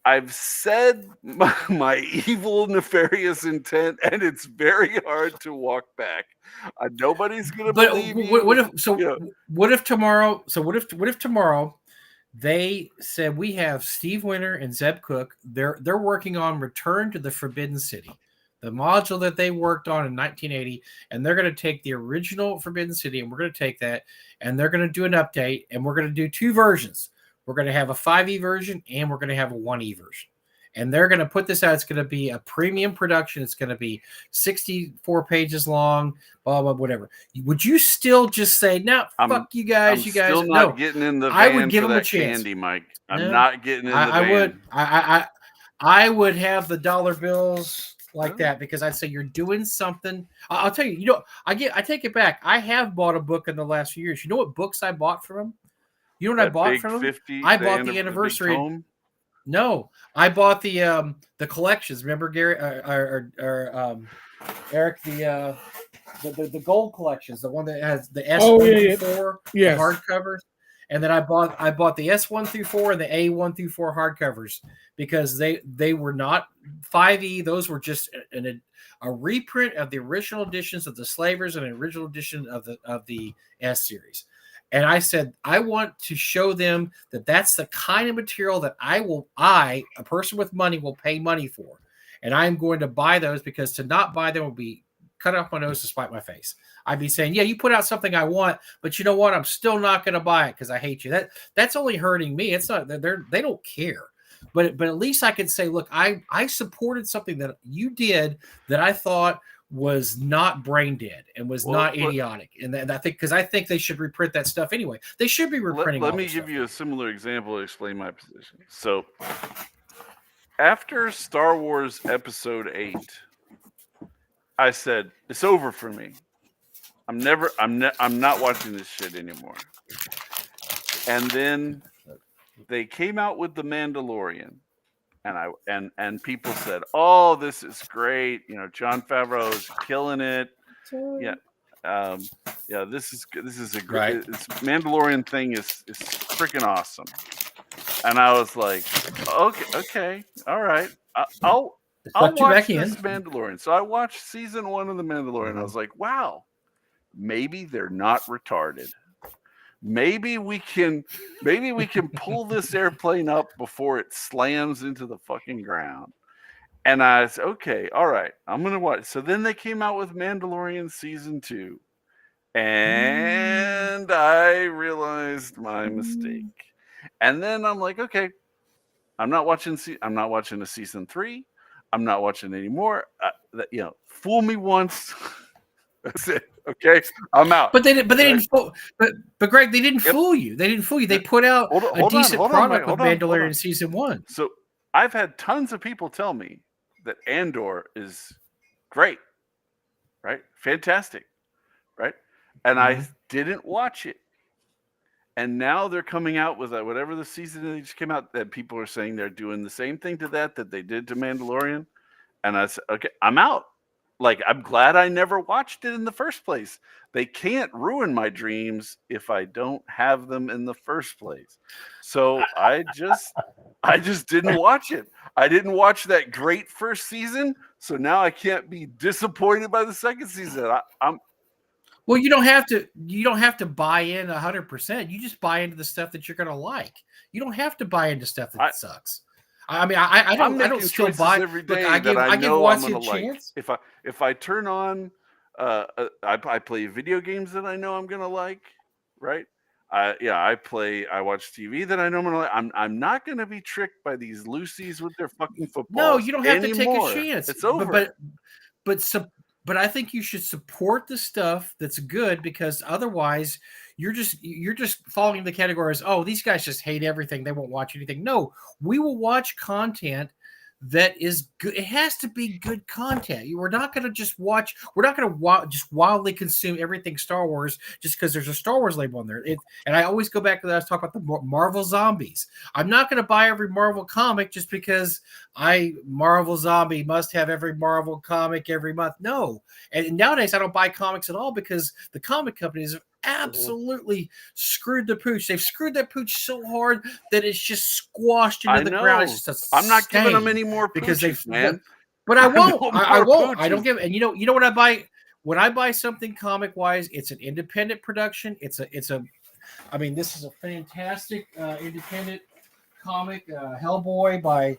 Speaker 3: I've said my evil, nefarious intent, and it's very hard to walk back. Nobody's gonna believe you.
Speaker 1: What if tomorrow? So what if tomorrow they said, we have Steve Winter and Zeb Cook. They're working on Return to the Forbidden City, the module that they worked on in 1980, and they're going to take the original Forbidden City, and we're going to take that, and they're going to do an update, and we're going to do two versions. We're going to have a 5e version, and we're going to have a 1e version. And they're going to put this out. It's going to be a premium production. It's going to be 64 pages long, blah, blah, whatever. Would you still just say, no, fuck you guys,
Speaker 3: I'm
Speaker 1: you guys?
Speaker 3: Still not getting in the van. I would give them a chance. Candy, Mike. I'm not getting in the van.
Speaker 1: I would have the dollar bills like that, because I'd say you're doing something. I'll tell you, I take it back. I have bought a book in the last few years. You know what books I bought from them? You know what I bought from them? I bought the anniversary. No, I bought the collections. Remember, Gary Eric, the gold collections, the one that has the S1 through 4,
Speaker 2: Yes.
Speaker 1: the hardcovers, and then I bought the S1 through 4 and the A1 through 4 hardcovers because they were not 5e. Those were just a reprint of the original editions of the Slavers and an original edition of the S series. And I said, I want to show them that that's the kind of material that I, a person with money, will pay money for. And I'm going to buy those because to not buy them will be cut off my nose to spite my face. I'd be saying, yeah, you put out something I want, but you know what? I'm still not going to buy it because I hate you. That's only hurting me. It's not they don't care. But at least I can say, look, I supported something that you did that I thought was not brain dead and was not idiotic. And I think because I think they should reprint that stuff anyway. They should be reprinting.
Speaker 3: Let me give you a similar example to explain my position. So after Star Wars Episode 8, I said it's over for me. I'm not watching this shit anymore. And then they came out with The Mandalorian. And people said, "Oh, this is great! You know, Jon Favreau is killing it. Yeah, this is a great.
Speaker 1: Right.
Speaker 3: This Mandalorian thing is freaking awesome." And I was like, "Okay, all right, I'll watch this Mandalorian." So I watched season 1 of The Mandalorian. Mm-hmm. I was like, "Wow, maybe they're not retarded." Maybe we can pull this airplane up before it slams into the fucking ground. And I said, okay, all right, I'm gonna watch. So then they came out with Mandalorian season 2, and I realized my mistake. And then I'm like, okay, I'm not watching a season 3. I'm not watching anymore. Fool me once. That's it. Okay, I'm out.
Speaker 1: But they didn't. But Greg, they didn't fool you. They didn't fool you. They put out a decent product with Mandalorian season 1.
Speaker 3: So I've had tons of people tell me that Andor is great, right? Fantastic, right? And I didn't watch it. And now they're coming out with whatever the season they just came out that people are saying they're doing the same thing to that they did to Mandalorian. And I said, okay, I'm out. Like, I'm glad I never watched it in the first place. They can't ruin my dreams if I don't have them in the first place. So I just didn't watch it. I didn't watch that great first season, so now I can't be disappointed by the second season.
Speaker 1: Well, you don't have to buy in 100%. You just buy into the stuff that you're going to like. You don't have to buy into stuff that sucks. I mean, I don't still buy
Speaker 3: every day.
Speaker 1: Look, I give watching a chance.
Speaker 3: If I turn on, I play video games that I know I'm gonna like, right? I watch TV that I know I'm gonna like. I'm not gonna be tricked by these Lucy's with their fucking football.
Speaker 1: No, you don't have to take a chance.
Speaker 3: It's over.
Speaker 1: But I think you should support the stuff that's good because otherwise you're just falling the category as, oh, these guys just hate everything. They won't watch anything. No, we will watch content that is good. It has to be good content. We're not going to just watch. We're not going to just wildly consume everything Star Wars just because there's a Star Wars label on there. And I always go back to that. I was talking about the Marvel zombies. I'm not going to buy every Marvel comic just because Marvel zombie must have every Marvel comic every month. No. And nowadays I don't buy comics at all because the comic companies have absolutely screwed the pooch. They've screwed that pooch so hard that it's just squashed into the ground. It's just
Speaker 3: I'm not giving them any more because man.
Speaker 1: But I won't. I won't. I don't give. And you know what I buy? When I buy something comic wise, it's an independent production. It's a. I mean, this is a fantastic independent comic, Hellboy by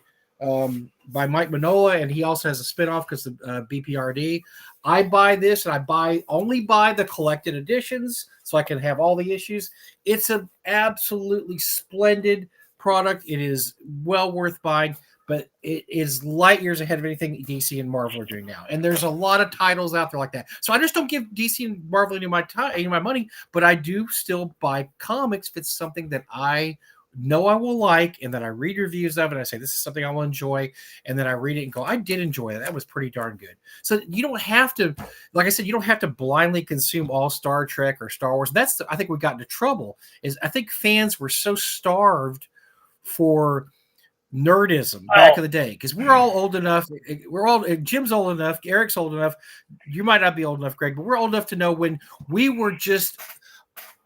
Speaker 1: Mike Mignola, and he also has a spinoff because of BPRD. I buy this, and I only buy the collected editions so I can have all the issues. It's an absolutely splendid product. It is well worth buying, but it is light years ahead of anything DC and Marvel are doing now. And there's a lot of titles out there like that. So I just don't give DC and Marvel any of my money, but I do still buy comics if it's something that I know I will like, and then I read reviews of it. And I say, this is something I will enjoy. And then I read it and go, I did enjoy it. That was pretty darn good. So you don't have to, like I said, you don't have to blindly consume all Star Trek or Star Wars. I think we got into trouble is I think fans were so starved for nerdism back in the day, because we're all old enough. Jim's old enough. Eric's old enough. You might not be old enough, Greg, but we're old enough to know when we were just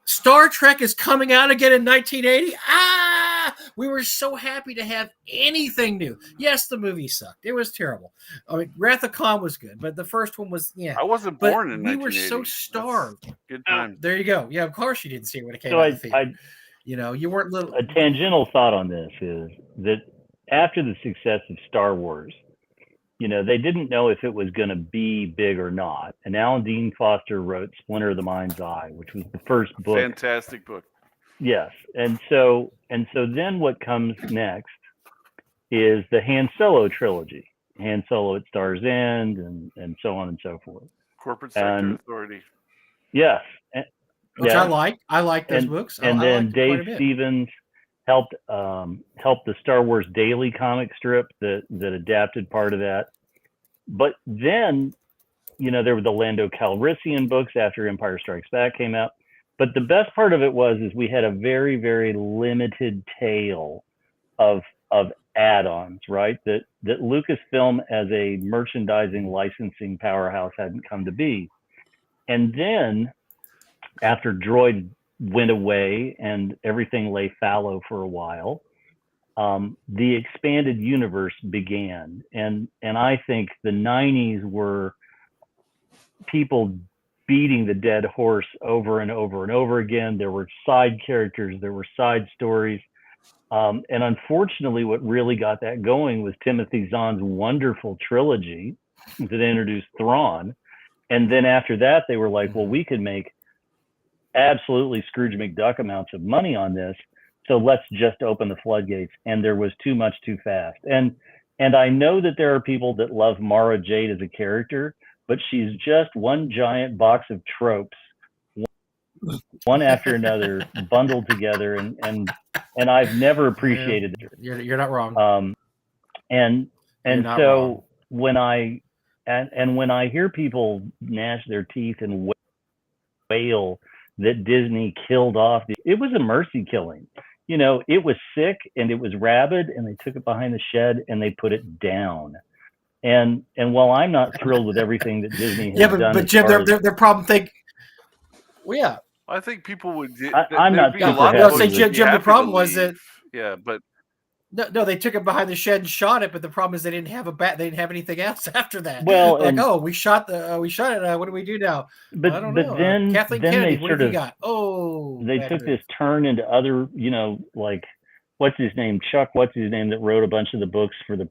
Speaker 1: Star Trek is coming out again in 1980. We were so happy to have anything new. Yes, the movie sucked. It was terrible. I mean, Wrath of Khan was good, but the first one was,
Speaker 3: I wasn't
Speaker 1: but
Speaker 3: born in
Speaker 1: we
Speaker 3: 1980.
Speaker 1: were so starved.
Speaker 3: That's good time.
Speaker 1: There you go. Yeah, of course you didn't see it when it came
Speaker 5: So
Speaker 1: out of the theater. You weren't little.
Speaker 5: A tangential thought on this is that after the success of Star Wars, they didn't know if it was going to be big or not. And Alan Dean Foster wrote Splinter of the Mind's Eye, which was the first book.
Speaker 3: Fantastic book.
Speaker 5: Yes. And so then what comes next is the Han Solo trilogy. Han Solo at Star's End and so on and so forth.
Speaker 3: Corporate Sector Authority.
Speaker 5: Yes.
Speaker 1: Which I like. I like those books.
Speaker 5: And then Dave Stevens helped the Star Wars Daily comic strip that adapted part of that. But then, there were the Lando Calrissian books after Empire Strikes Back came out. But the best part of it is we had a very, very limited tail of add-ons, right? That Lucasfilm as a merchandising licensing powerhouse hadn't come to be. And then after Droid went away and everything lay fallow for a while, the expanded universe began. And I think the 90s were people beating the dead horse over and over and over again. There were side characters, there were side stories. And unfortunately, what really got that going was Timothy Zahn's wonderful trilogy that introduced Thrawn. And then after that, they were like, well, we could make absolutely Scrooge McDuck amounts of money on this. So let's just open the floodgates. And there was too much too fast. And I know that there are people that love Mara Jade as a character, but she's just one giant box of tropes, one after another, bundled together. And I've never appreciated it.
Speaker 1: You're not wrong.
Speaker 5: And so when I hear people gnash their teeth and wail that Disney killed off, it was a mercy killing. It was sick and it was rabid, and they took it behind the shed and they put it down. And while I'm not thrilled with everything that Disney has done,
Speaker 1: but Jim, their problem thing. Well, yeah,
Speaker 3: I think people would.
Speaker 5: I'm not.
Speaker 1: Jim, the problem was that.
Speaker 3: Yeah, but
Speaker 1: no, they took it behind the shed and shot it. But the problem is they didn't have They didn't have anything else after that.
Speaker 5: Well,
Speaker 1: we shot it. What do we do now?
Speaker 5: But
Speaker 1: I don't
Speaker 5: know.
Speaker 1: Then Kathleen Kennedy,
Speaker 5: they
Speaker 1: what have you got?
Speaker 5: They took this turn into other. Like what's his name? Chuck. What's his name that wrote a bunch of the books for the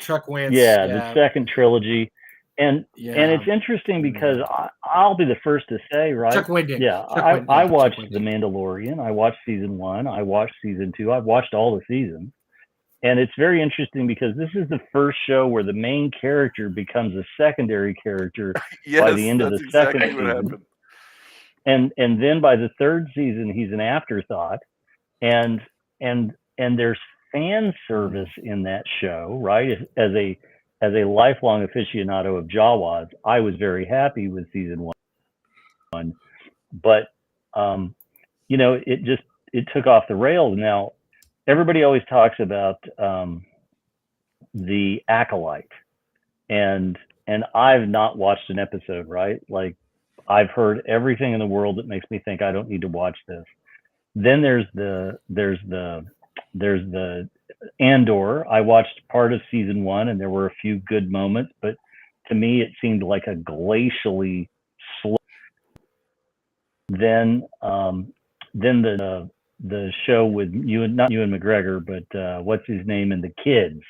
Speaker 1: Chuck Wentz.
Speaker 5: The second trilogy. And it's interesting because I'll be the first to say, right?
Speaker 1: Chuck Winding.
Speaker 5: Yeah, I watched The Mandalorian. I watched season 1. I watched season 2. I've watched all the seasons. And it's very interesting because this is the first show where the main character becomes a secondary character by the end of the second season. And then by the third season, he's an afterthought. And there's fan service in that show, right? As a lifelong aficionado of Jawas, I was very happy with season 1. But it took off the rails. Now, everybody always talks about the Acolyte, and I've not watched an episode, right? Like, I've heard everything in the world that makes me think I don't need to watch this. Then there's the Andor. I watched part of season 1, and there were a few good moments, but to me, it seemed like a glacially slow. Then the show with not Ewan McGregor, but what's his name, and the kids.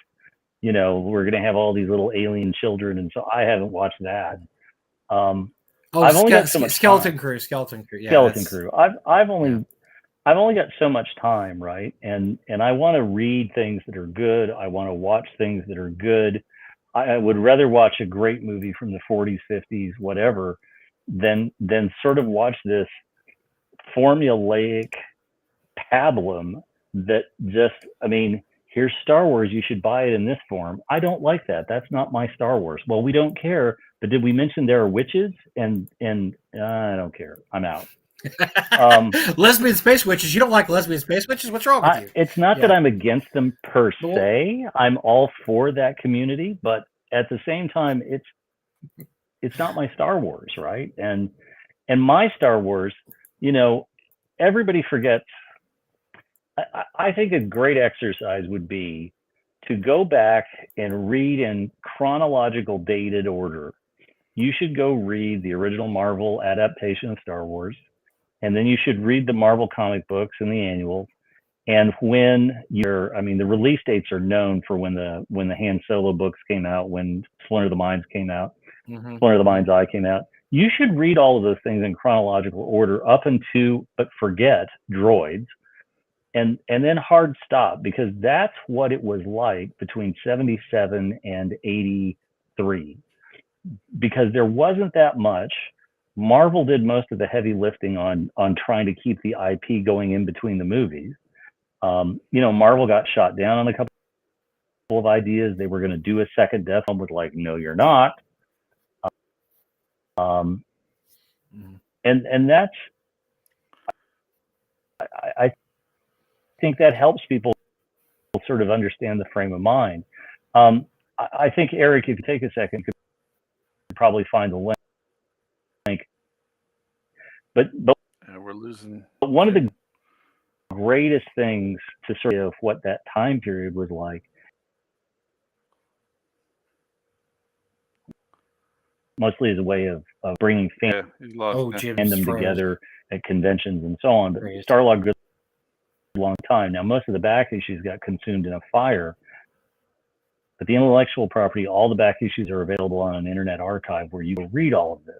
Speaker 5: We're gonna have all these little alien children, and so I haven't watched that.
Speaker 1: I've only got so much Skeleton Crew. Yeah,
Speaker 5: Skeleton Crew. I've only got so much time, right? And I want to read things that are good. I want to watch things that are good. I would rather watch a great movie from the 40s, 50s, whatever, than sort of watch this formulaic pablum that just, here's Star Wars, you should buy it in this form. I don't like that. That's not my Star Wars. Well, we don't care, but did we mention there are witches? And I don't care. I'm out.
Speaker 1: Lesbian space witches. You don't like lesbian space witches? What's wrong with you?
Speaker 5: It's not that I'm against them per
Speaker 1: Well-
Speaker 5: se. I'm all for that community, but at the same time, it's not my Star Wars, right? And my Star Wars, you know, everybody forgets. I think a great exercise would be to go back and read in chronological dated order. You should go read the original Marvel adaptation of Star Wars, and then you should read the Marvel comic books and the annuals. And when the release dates are known for when the Han Solo books came out, when Splinter of the Minds came out, Splinter of the Mind's Eye came out. You should read all of those things in chronological order up into, but forget droids, and then hard stop, because that's what it was like between 77 and 83, because there wasn't that much. Marvel did most of the heavy lifting on trying to keep the IP going in between the movies. Marvel got shot down on a couple of ideas. They were going to do a second Death Film with like, no, you're not. And that's, I think that helps people sort of understand the frame of mind. I think, Eric, if you take a second, you could probably find the link. But
Speaker 3: we're losing.
Speaker 5: But one of the greatest things to sort of what that time period was like, mostly as a way of bringing fandom together at conventions and so on. But Starlog goes a long time. Now, most of the back issues got consumed in a fire, but the intellectual property, all the back issues are available on an internet archive where you can read all of this.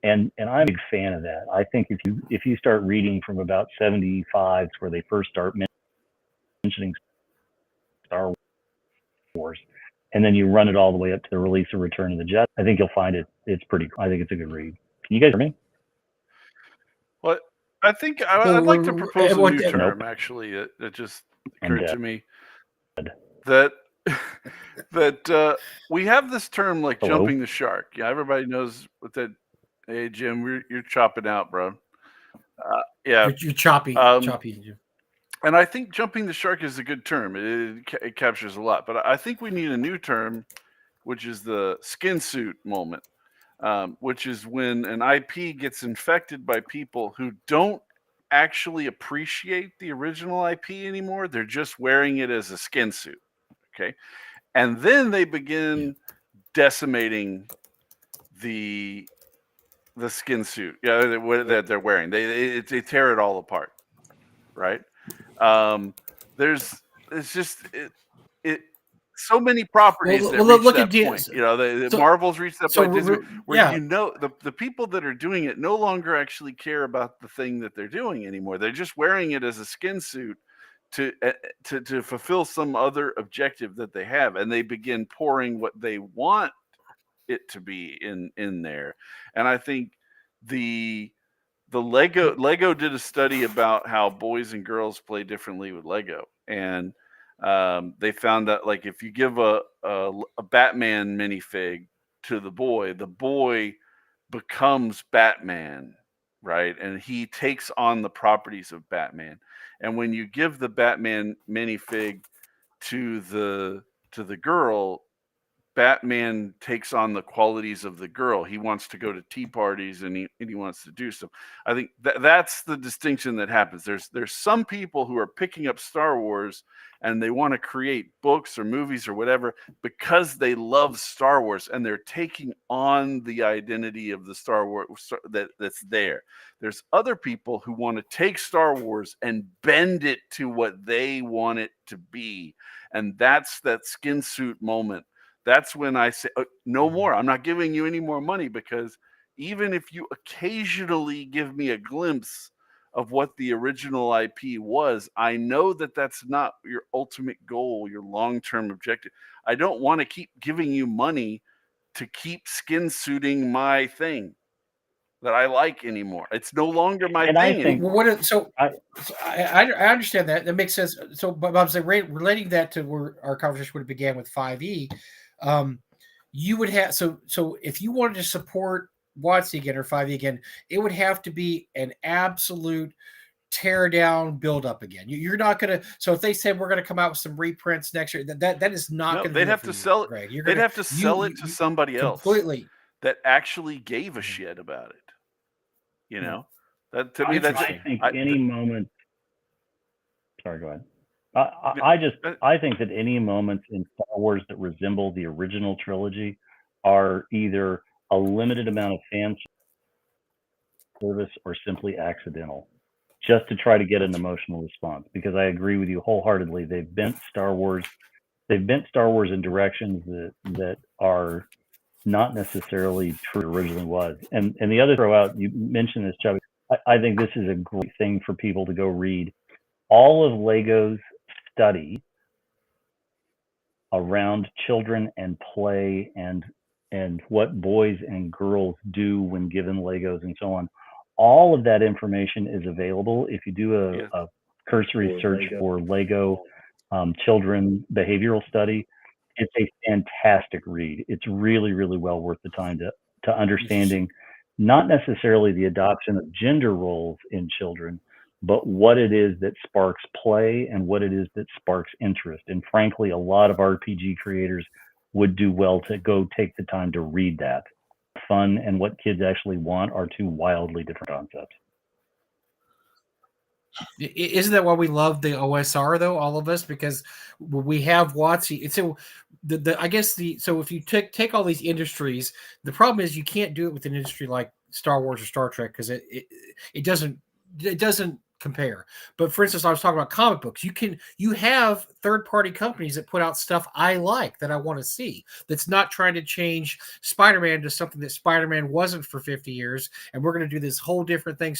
Speaker 5: And I'm a big fan of that. I think if you start reading from about 75, where they first start mentioning Star Wars, and then you run it all the way up to the release of Return of the Jedi, I think you'll find it's pretty. I think it's a good read. Can you guys hear me?
Speaker 3: Well, I think I'd like to propose a new term. Actually, it just occurred to me that we have this term like jumping the shark. Yeah, everybody knows what that. Hey Jim, you're chopping out, bro. Yeah,
Speaker 1: you're choppy. Choppy.
Speaker 3: And I think jumping the shark is a good term. It captures a lot, but I think we need a new term, which is the skin suit moment, which is when an IP gets infected by people who don't actually appreciate the original IP anymore. They're just wearing it as a skin suit. Okay, and then they begin decimating the skin suit, that they're wearing. They tear it all apart, right? It's just so many properties that reach that point. Marvel's reached that point where the people that are doing it no longer actually care about the thing that they're doing anymore. They're just wearing it as a skin suit to fulfill some other objective that they have, and they begin pouring what they want it to be in there. And I think the Lego did a study about how boys and girls play differently with Lego, and they found that like if you give a Batman minifig to the boy becomes Batman, right? And he takes on the properties of Batman. And when you give the Batman minifig to the girl, Batman takes on the qualities of the girl. He wants to go to tea parties and he wants to do so. I think that's the distinction that happens. There's some people who are picking up Star Wars and they want to create books or movies or whatever because they love Star Wars and they're taking on the identity of the Star Wars that's there. There's other people who want to take Star Wars and bend it to what they want it to be. And that's that skin suit moment. That's when I say, no more. I'm not giving you any more money, because even if you occasionally give me a glimpse of what the original IP was, I know that that's not your ultimate goal, your long-term objective. I don't want to keep giving you money to keep skin suiting my thing that I like anymore. It's no longer my thing.
Speaker 1: I think, I understand that. That makes sense. So, but I'm saying relating that to where our conversation would have began with 5e, you would have so if you wanted to support WotC again or 5e again, it would have to be an absolute tear down, build up again. You're not gonna. So if they said we're gonna come out with some reprints next year, that is not
Speaker 3: No,
Speaker 1: going to.
Speaker 3: they'd have to sell it.
Speaker 1: Greg. You're
Speaker 3: they'd
Speaker 1: gonna
Speaker 3: have to sell it to somebody else
Speaker 1: completely
Speaker 3: that actually gave a shit about it. You know, that to me, that's.
Speaker 5: I think any moment. Sorry, go ahead. I think that any moments in Star Wars that resemble the original trilogy are either a limited amount of fan service or simply accidental, just to try to get an emotional response. Because I agree with you wholeheartedly. They've bent Star Wars in directions that are not necessarily true originally was. And the other throw out, you mentioned this, Chubby. I think this is a great thing for people to go read. All of Lego's study around children and play and what boys and girls do when given Legos and so on. All of that information is available if you do a cursory search for Lego children behavioral study. It's a fantastic read. It's really, really well worth the time to understanding not necessarily the adoption of gender roles in children, but what it is that sparks play and what it is that sparks interest. And frankly, a lot of RPG creators would do well to go take the time to read that. Fun and what kids actually want are two wildly different concepts.
Speaker 1: Isn't that why we love the OSR though, all of us? Because we have WotC. So I guess so if you take all these industries, the problem is you can't do it with an industry like Star Wars or Star Trek because it doesn't compare. But for instance, I was talking about comic books. You have third-party companies that put out stuff I like, that I want to see, that's not trying to change Spider-Man to something that Spider-Man wasn't for 50 years, and we're going to do this whole different thing.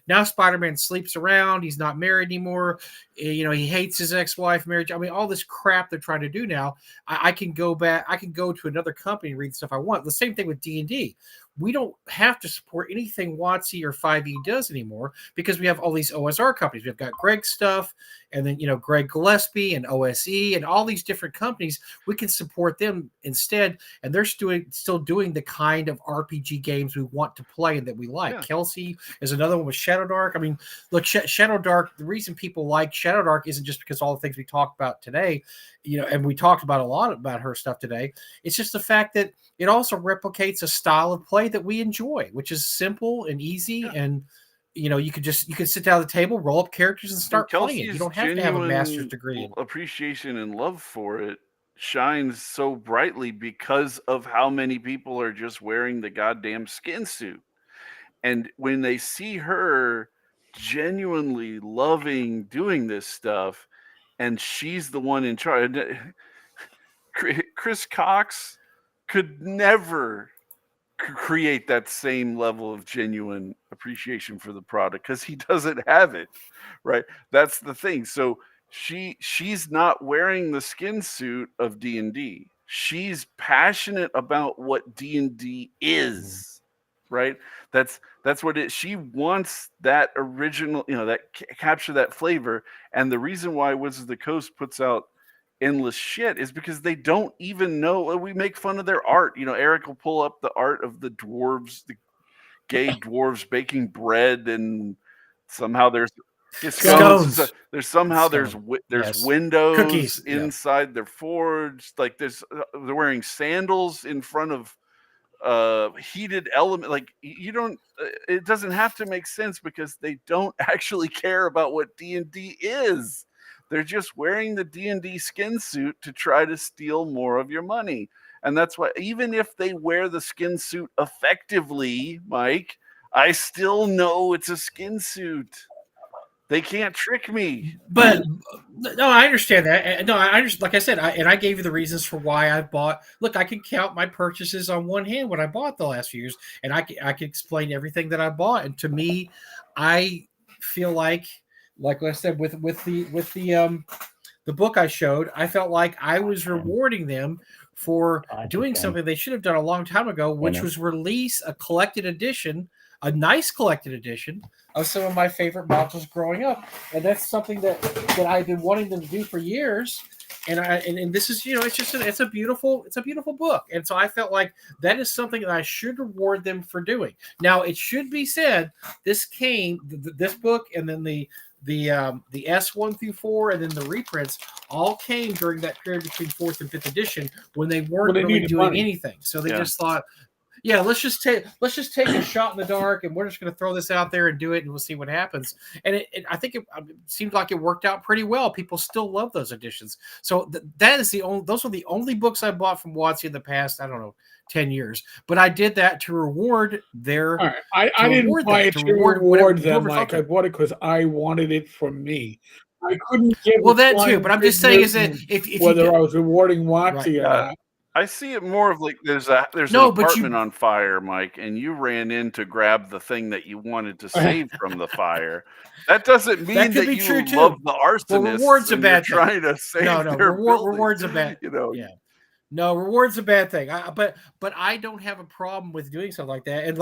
Speaker 1: Now Spider-Man sleeps around, he's not married anymore, he hates his ex-wife, marriage. I mean, all this crap they're trying to do now. I can go to another company and read the stuff I want. The same thing with D&D. We don't have to support anything WotC or 5e does anymore because we have all these OSR companies. We've got Greg's stuff, and then Greg Gillespie and OSE and all these different companies. We can support them instead, and they're still doing the kind of RPG games we want to play and that we like. Yeah. Kelsey is another one with Shadow Dark. I mean, look, Shadow Dark. The reason people like Shadow Dark isn't just because all the things we talked about today, and we talked about a lot about her stuff today. It's just the fact that it also replicates a style of play that we enjoy, which is simple and easy. Yeah. And, you could sit down at the table, roll up characters and start playing it. You don't have to have a master's degree.
Speaker 3: Appreciation and love for it shines so brightly because of how many people are just wearing the goddamn skin suit. And when they see her genuinely loving doing this stuff, and she's the one in charge. Chris Cox could never create that same level of genuine appreciation for the product because he doesn't have it, right? That's the thing. So she's not wearing the skin suit of D&D. She's passionate about what D&D is, right? That's what it. She wants that original, that capture that flavor. And the reason why Wizards of the Coast puts out endless shit is because they don't even know. We make fun of their art. Eric will pull up the art of the dwarves, the gay dwarves baking bread, and somehow there's scones. There's yes. Windows cookies inside their forge. Like they're wearing sandals in front of heated element. Like it doesn't have to make sense because they don't actually care about what D&D is. They're just wearing the D&D skin suit to try to steal more of your money. And that's why, even if they wear the skin suit effectively, Mike, I still know it's a skin suit. They can't trick me.
Speaker 1: But no, I understand that. No, I understand. Like I said, I gave you the reasons for why I bought. Look, I can count my purchases on one hand what I bought the last few years, and I can explain everything that I bought. And to me, I feel like I said, with the book I showed, I felt like I was rewarding them for doing something they should have done a long time ago, which was release a collected edition, a nice collected edition of some of my favorite modules growing up. And that's something that I've been wanting them to do for years. and this is, it's a beautiful book, and so I felt like that is something that I should reward them for doing. Now, it should be said, this book, and then the S1 through 4, and then the reprints all came during that period between 4th and 5th edition when they weren't really doing anything. So they just thought, yeah, let's just take a shot in the dark, and we're just going to throw this out there and do it, and we'll see what happens. And I think it seemed like it worked out pretty well. People still love those editions. So those are the only books I bought from WotC in the past, I don't know, 10 years. But I did that to reward their.
Speaker 2: All right. I didn't buy it to reward them, Mike. I bought it because I wanted it for me. I couldn't give
Speaker 1: that too, but I'm just saying is that if
Speaker 2: whether I was rewarding WotC or not.
Speaker 3: I see it more of like there's an apartment on fire, Mike, and you ran in to grab the thing that you wanted to save from the fire. That doesn't mean that you love the arsonist.
Speaker 1: Well, reward's a bad thing.
Speaker 3: Trying to save their
Speaker 1: reward's a bad. Yeah. No, reward's a bad thing. But I don't have a problem with doing something like that. And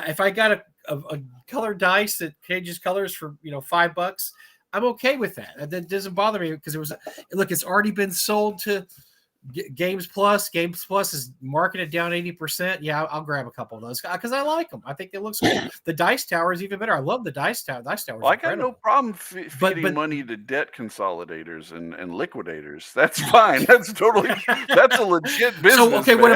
Speaker 1: if I got a colored dice that changes colors for $5, I'm okay with that. That doesn't bother me because it's already been sold to Games Plus. Games Plus is marketed down 80%. Yeah, I'll grab a couple of those because I like them. I think it looks cool. The Dice Tower is even better. I love the Dice Tower. Dice Tower.
Speaker 3: Well, I got no problem feeding money to debt consolidators and liquidators. That's fine. That's that's a legit business.
Speaker 1: So okay, what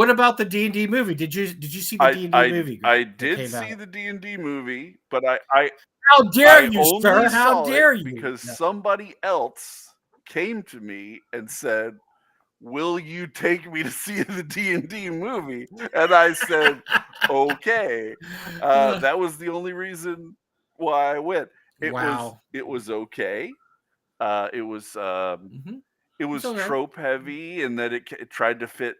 Speaker 1: about the D&D movie? Did you see the D&D movie?
Speaker 3: I did see the D&D movie, but I
Speaker 1: how dare you, sir? How dare you?
Speaker 3: Because somebody else came to me and said, "Will you take me to see the D&D movie?" And I said, "Okay." That was the only reason why I went. It was okay. It was trope heavy, and that it tried to fit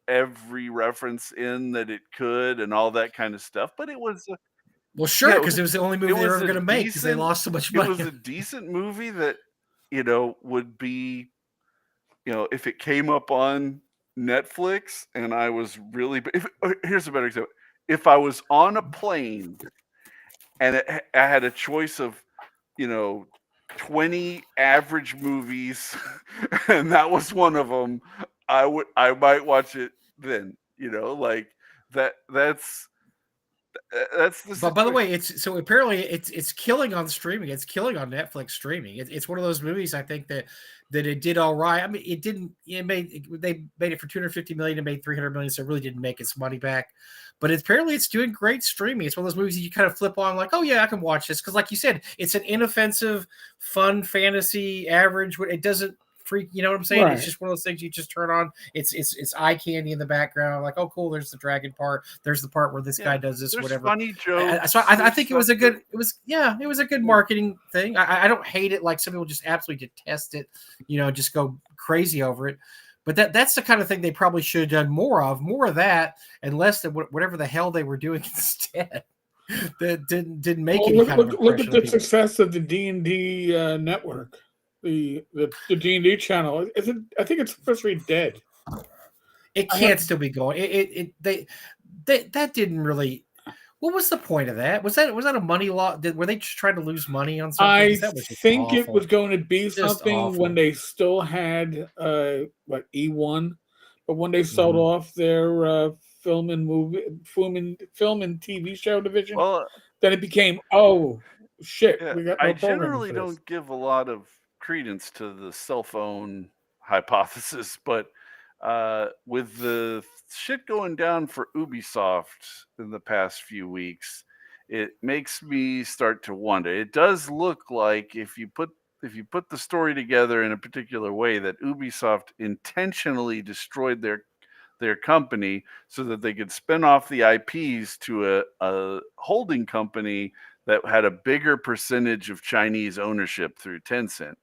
Speaker 3: every reference in that it could, and all that kind of stuff. But it was
Speaker 1: sure, because it was the only movie they were ever going to make because they lost so much money.
Speaker 3: It was a decent movie that would be, if it came up on Netflix and I was really, here's a better example. If I was on a plane and I had a choice of, 20 average movies and that was one of them, I might watch it then, like that's the.
Speaker 1: But by the way, apparently it's killing on streaming. It's killing on Netflix streaming. It's one of those movies I think that it did all right. I mean, it didn't. They made it for $250 million. It made $300 million, so it really didn't make its money back. But apparently it's doing great streaming. It's one of those movies that you kind of flip on, like, oh yeah, I can watch this because, like you said, it's an inoffensive, fun fantasy average. It doesn't freak, you know what I'm saying? Right. It's just one of those things you just turn on. It's eye candy in the background, like, oh cool, there's the dragon part, there's the part where this guy does this, whatever.
Speaker 3: Funny jokes.
Speaker 1: So I think it was a good marketing thing. I don't hate it like some people just absolutely detest it, just go crazy over it. But that's the kind of thing they probably should have done more of that, and less than whatever the hell they were doing instead. That didn't make any kind of impression.
Speaker 2: Look at the success of the D&D network. The D&D channel, I think it's officially dead.
Speaker 1: It can't still be going. That didn't really. What was the point of that? Was that a money law? Were they just trying to lose money on something?
Speaker 2: I think it was going to be something when they still had E1, but when they sold off their film and TV show division, then it became shit.
Speaker 3: Yeah,
Speaker 2: we got no
Speaker 3: I generally don't give a lot of credence to the cell phone hypothesis, but with the shit going down for Ubisoft in the past few weeks, it makes me start to wonder. It does look like if you put the story together in a particular way, that Ubisoft intentionally destroyed their company so that they could spin off the IPs to a holding company that had a bigger percentage of Chinese ownership through Tencent.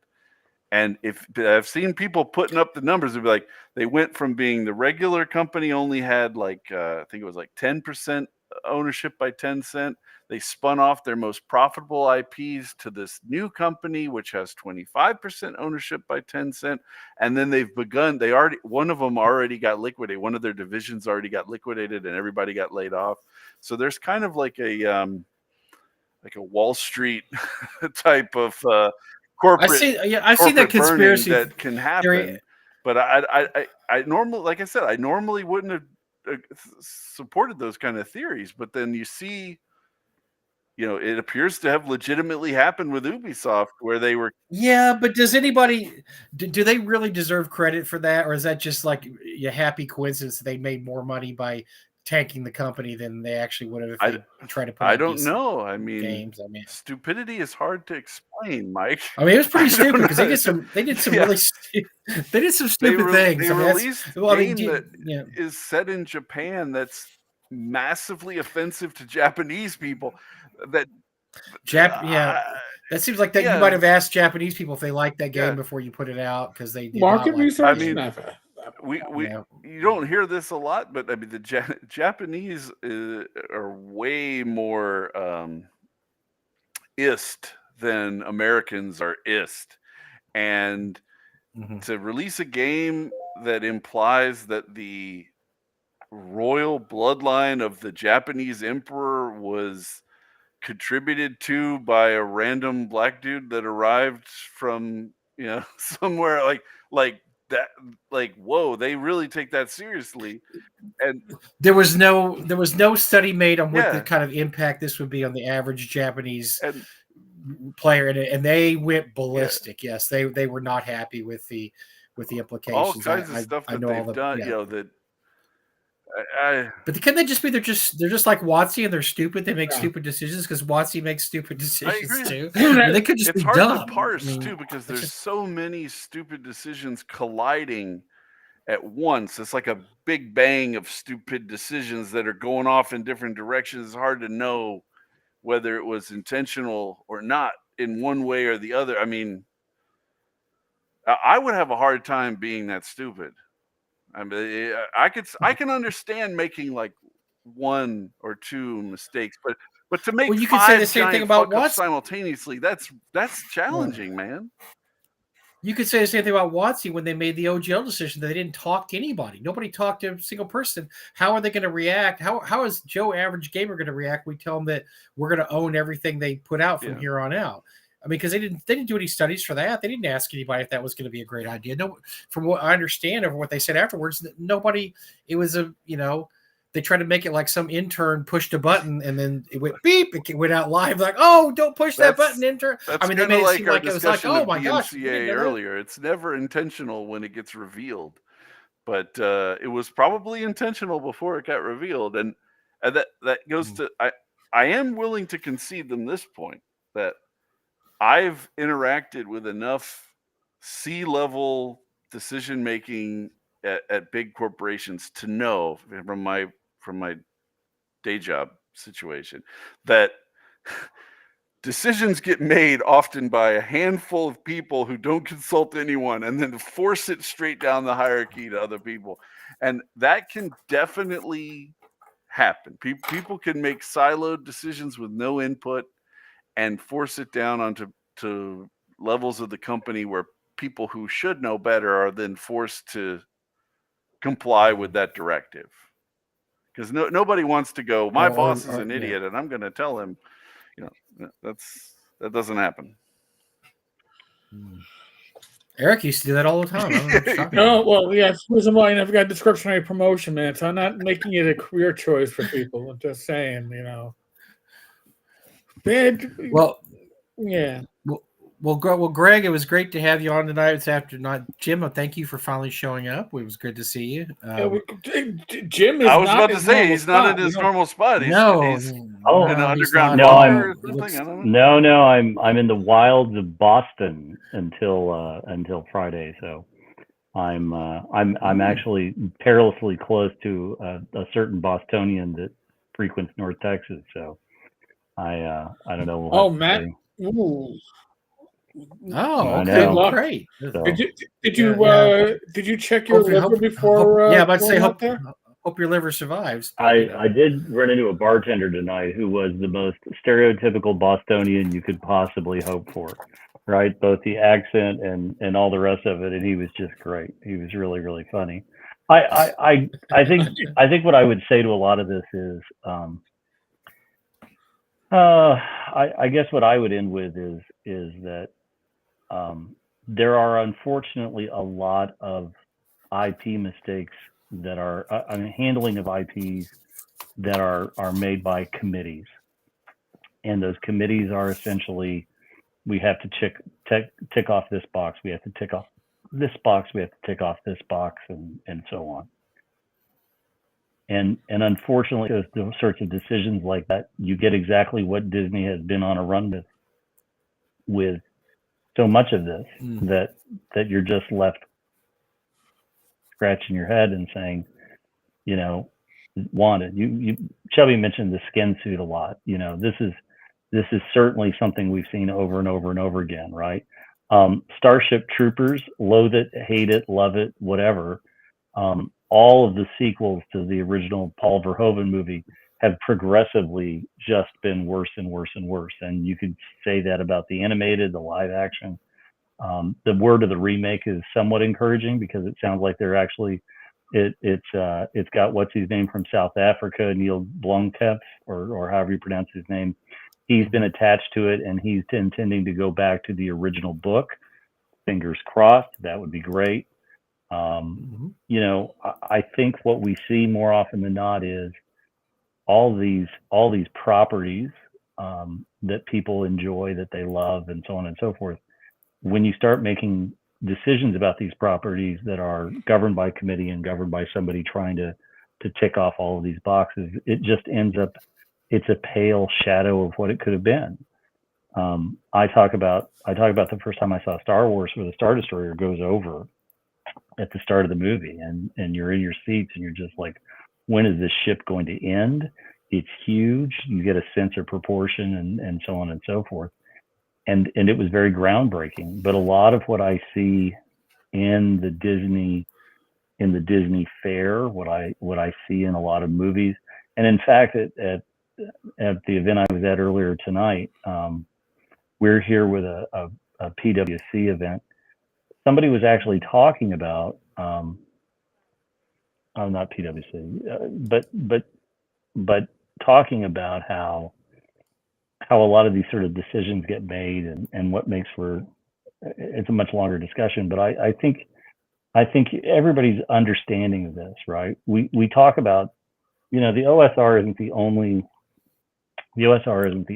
Speaker 3: And if I've seen people putting up the numbers, it'd be like they went from being the regular company only had I think it was 10% ownership by Tencent. They spun off their most profitable IPs to this new company, which has 25% ownership by Tencent. And then they've begun. One of them already got liquidated. One of their divisions already got liquidated, and everybody got laid off. So there's kind of like a Wall Street type of corporate.
Speaker 1: I've seen that conspiracy
Speaker 3: that can happen.
Speaker 1: theory.
Speaker 3: But I normally, like I said, I normally wouldn't have supported those kind of theories. But then you see, it appears to have legitimately happened with Ubisoft, where they were.
Speaker 1: Yeah, but does anybody do they really deserve credit for that, or is that just like a happy coincidence that they made more money by tanking the company than they actually would have if they tried to put out
Speaker 3: I don't
Speaker 1: decent
Speaker 3: know. I mean,
Speaker 1: games?
Speaker 3: stupidity is hard to explain, Mike.
Speaker 1: I mean, it was pretty stupid because they did some
Speaker 3: Yeah.
Speaker 1: really they did some stupid things.
Speaker 3: They
Speaker 1: I mean,
Speaker 3: released a game that
Speaker 1: yeah.
Speaker 3: is set in Japan that's massively offensive to Japanese people. That
Speaker 1: that seems like that you might have asked Japanese people if they liked that game before you put it out because they did
Speaker 2: market
Speaker 1: not like
Speaker 2: research.
Speaker 1: it.
Speaker 2: I mean,
Speaker 3: you don't hear this a lot, but I mean the Japanese are way more ist than Americans are ist, and to release a game that implies that the royal bloodline of the Japanese emperor was contributed to by a random black dude that arrived from somewhere like that, like, whoa, they really take that seriously. And
Speaker 1: there was no study made on what the kind of impact this would be on the average Japanese player, and they went ballistic. Yes, they were not happy with the implications.
Speaker 3: All kinds of stuff that they've done,
Speaker 1: but can they just be they're just like WotC and they're stupid? They make stupid decisions because WotC makes stupid decisions too. I mean, they could just be
Speaker 3: hard
Speaker 1: dumb.
Speaker 3: to parse too, because there's so many stupid decisions colliding at once. It's like a big bang of stupid decisions that are going off in different directions. It's hard to know whether it was intentional or not in one way or the other. I mean, I would have a hard time being that stupid. I mean, I can understand making like one or two mistakes, but to make
Speaker 1: you could say the same thing about
Speaker 3: fuck-ups simultaneously, that's challenging, man.
Speaker 1: You could say the same thing about WotC when they made the OGL decision that they didn't talk to anybody. Nobody talked to a single person. How are they going to react? How is Joe Average Gamer going to react? We tell them that we're going to own everything they put out from here on out. I mean, because they didn't do any studies for that. They didn't ask anybody if that was going to be a great idea. No, from what I understand of what they said afterwards, nobody. It was they tried to make it like some intern pushed a button and then it went beep. It went out live like, oh, don't push that button, intern. I mean, they made it seem like it was like, oh my gosh.
Speaker 3: Earlier, it's never intentional when it gets revealed, but it was probably intentional before it got revealed, and that goes to I am willing to concede them this point that I've interacted with enough C-level decision making at big corporations to know from my day job situation that decisions get made often by a handful of people who don't consult anyone and then force it straight down the hierarchy to other people, and that can definitely happen. People can make siloed decisions with no input and force it down onto levels of the company where people who should know better are then forced to comply with that directive. Because nobody wants to go, my boss is an idiot, and I'm going to tell him, that doesn't happen.
Speaker 1: Eric used to do that all the time.
Speaker 2: No, well, yes. Reason why I never got discretionary promotion, man. So I'm not making it a career choice for people. I'm just saying,
Speaker 1: Well,
Speaker 2: yeah.
Speaker 1: Well, Greg, it was great to have you on tonight. It's after night. Jim, thank you for finally showing up. It was good to see you.
Speaker 2: Jim is.
Speaker 3: I was about to say he's not in his normal spot. He's in an underground.
Speaker 5: No, I'm in the wilds of Boston until Friday. So I'm actually perilously close to a certain Bostonian that frequents North Texas. So I don't know.
Speaker 2: Oh, Matt. Ooh.
Speaker 1: Oh, okay, great.
Speaker 5: So,
Speaker 2: did you check your liver before?
Speaker 1: I'd say hope your liver survives.
Speaker 5: I did run into a bartender tonight who was the most stereotypical Bostonian you could possibly hope for, right? Both the accent and all the rest of it, and he was just great. He was really, really funny. I think what I would say to a lot of this is, I guess what I would end with is that there are unfortunately a lot of IP mistakes that are handling of IPs that are made by committees, and those committees are essentially, we have to tick off this box, we have to tick off this box, we have to tick off this box, and so on. And unfortunately, those sorts of decisions like that, you get exactly what Disney has been on a run with so much of this, that you're just left scratching your head and saying, you know, wanted. You Chubby mentioned the skin suit a lot. You know, this is certainly something we've seen over and over and over again, right? Starship Troopers, loathe it, hate it, love it, whatever. All of the sequels to the original Paul Verhoeven movie have progressively just been worse and worse and worse. And you could say that about the animated, the live action. The word of the remake is somewhat encouraging because it sounds like they're actually, it's got what's his name from South Africa, Neil Blomkamp, or however you pronounce his name. He's been attached to it, and he's intending to go back to the original book. Fingers crossed, that would be great. You know, I think what we see more often than not is all these properties that people enjoy, that they love, and so on and so forth. When you start making decisions about these properties that are governed by committee and governed by somebody trying to tick off all of these boxes, it just ends up, it's a pale shadow of what it could have been. I talk about the first time I saw Star Wars, where the Star Destroyer goes over at the start of the movie, and you're in your seats and you're just like, when is this ship going to end? It's huge. You get a sense of proportion and so on and so forth. And it was very groundbreaking. But a lot of what I see in the Disney fair, what I see in a lot of movies, and in fact at the event I was at earlier tonight, we're here with a PWC event. Somebody was actually talking about, not PWC, but talking about how a lot of these sort of decisions get made, and what makes for, it's a much longer discussion, but I think everybody's understanding of this, right? We talk about, you know, the OSR isn't the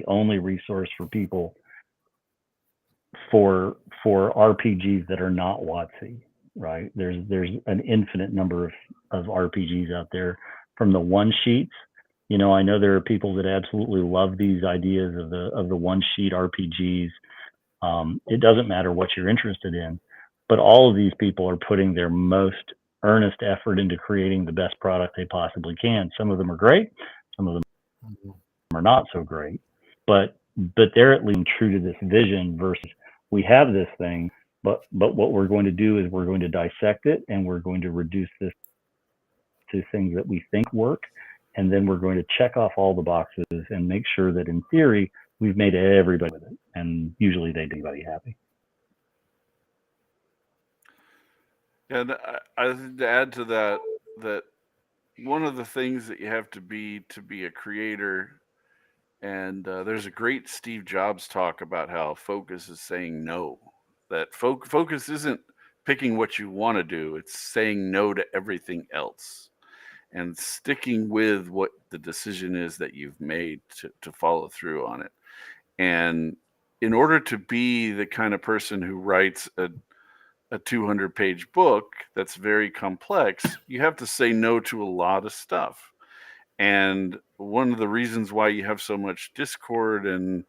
Speaker 5: only resource for people for RPGs that are not WotC, right? There's an infinite number of RPGs out there, from the one sheets. You know, I know there are people that absolutely love these ideas of the one sheet RPGs. It doesn't matter what you're interested in, but all of these people are putting their most earnest effort into creating the best product they possibly can. Some of them are great, some of them are not so great, but they're at least true to this vision versus, we have this thing, but what we're going to do is we're going to dissect it, and we're going to reduce this to things that we think work, and then we're going to check off all the boxes and make sure that in theory we've made everybody with it, and usually they do anybody happy.
Speaker 3: And I think to add to that one of the things that you have to be a creator, and there's a great Steve Jobs talk about how focus is saying no. That focus isn't picking what you want to do, it's saying no to everything else and sticking with what the decision is that you've made to follow through on it. And in order to be the kind of person who writes a 200-page book that's very complex, you have to say no to a lot of stuff. And one of the reasons why you have so much discord and,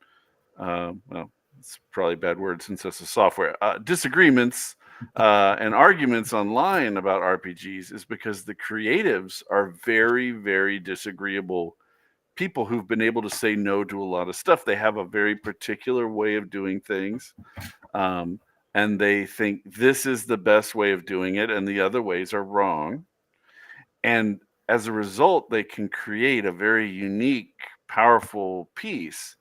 Speaker 3: well, it's probably a bad word since that's a software, disagreements and arguments online about RPGs is because the creatives are very, very disagreeable people who've been able to say no to a lot of stuff. They have a very particular way of doing things. And they think this is the best way of doing it, and the other ways are wrong. And as a result, they can create a very unique, powerful piece.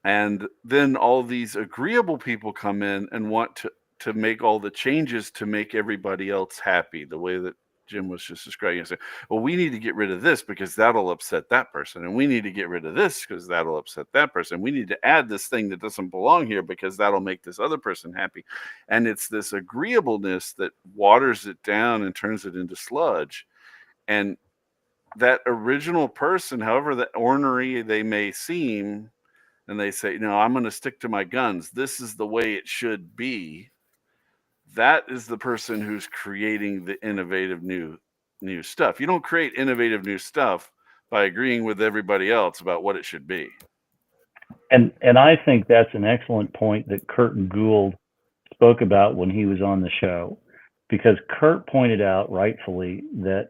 Speaker 3: And then all these agreeable people come in and want to make all the changes to make everybody else happy, the way that Jim was just describing. Say, well, we need to get rid of this because that'll upset that person, and we need to get rid of this because that'll upset that person. We need to add this thing that doesn't belong here because that'll make this other person happy. And it's this agreeableness that waters it down and turns it into sludge. And that original person, however that ornery they may seem, and they say, no, I'm going to stick to my guns. This is the way it should be. That is the person who's creating the innovative new stuff. You don't create innovative new stuff by agreeing with everybody else about what it should be.
Speaker 5: And I think that's an excellent point that Kurt Gould spoke about when he was on the show, because Kurt pointed out rightfully that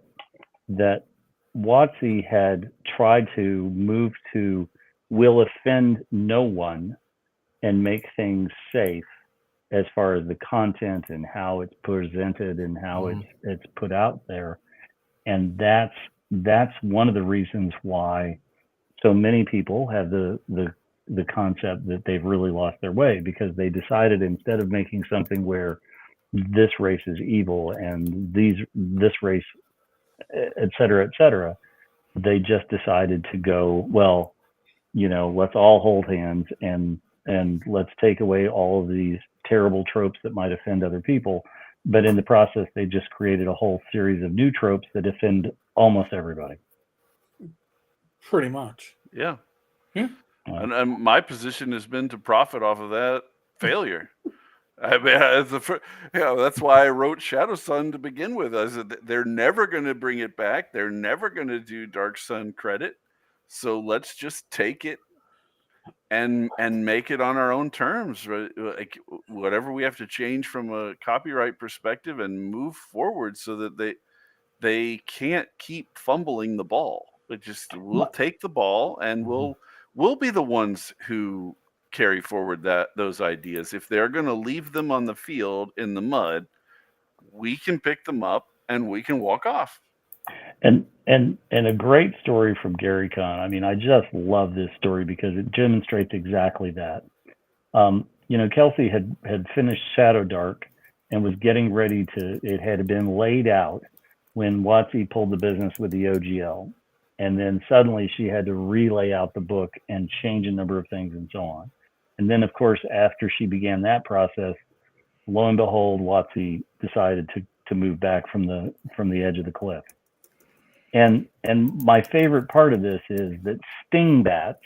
Speaker 5: WotC had tried to move to will offend no one and make things safe as far as the content and how it's presented and how it's put out there. And that's one of the reasons why so many people have the concept that they've really lost their way, because they decided, instead of making something where this race is evil and this race, et cetera, they just decided to go, well, let's all hold hands and let's take away all of these terrible tropes that might offend other people. But in the process, they just created a whole series of new tropes that offend almost everybody.
Speaker 2: Pretty much.
Speaker 3: Yeah.
Speaker 2: Yeah.
Speaker 3: And my position has been to profit off of that failure. I mean, that's why I wrote Shadow Sun to begin with. I said they're never going to bring it back. They're never going to do Dark Sun credit. So let's just take it and make it on our own terms, right? Like whatever we have to change from a copyright perspective, and move forward so that they can't keep fumbling the ball. We'll take the ball and we'll be the ones who carry forward those ideas. If they're going to leave them on the field in the mud, we can pick them up and we can walk off.
Speaker 5: And a great story from Gary Kahn. I mean, I just love this story because it demonstrates exactly that. Kelsey had finished Shadow Dark and was getting ready it had been laid out when WotC pulled the business with the OGL. And then suddenly she had to relay out the book and change a number of things and so on. And then, of course, after she began that process, lo and behold, WotC decided to move back from the edge of the cliff. And my favorite part of this is that stingbats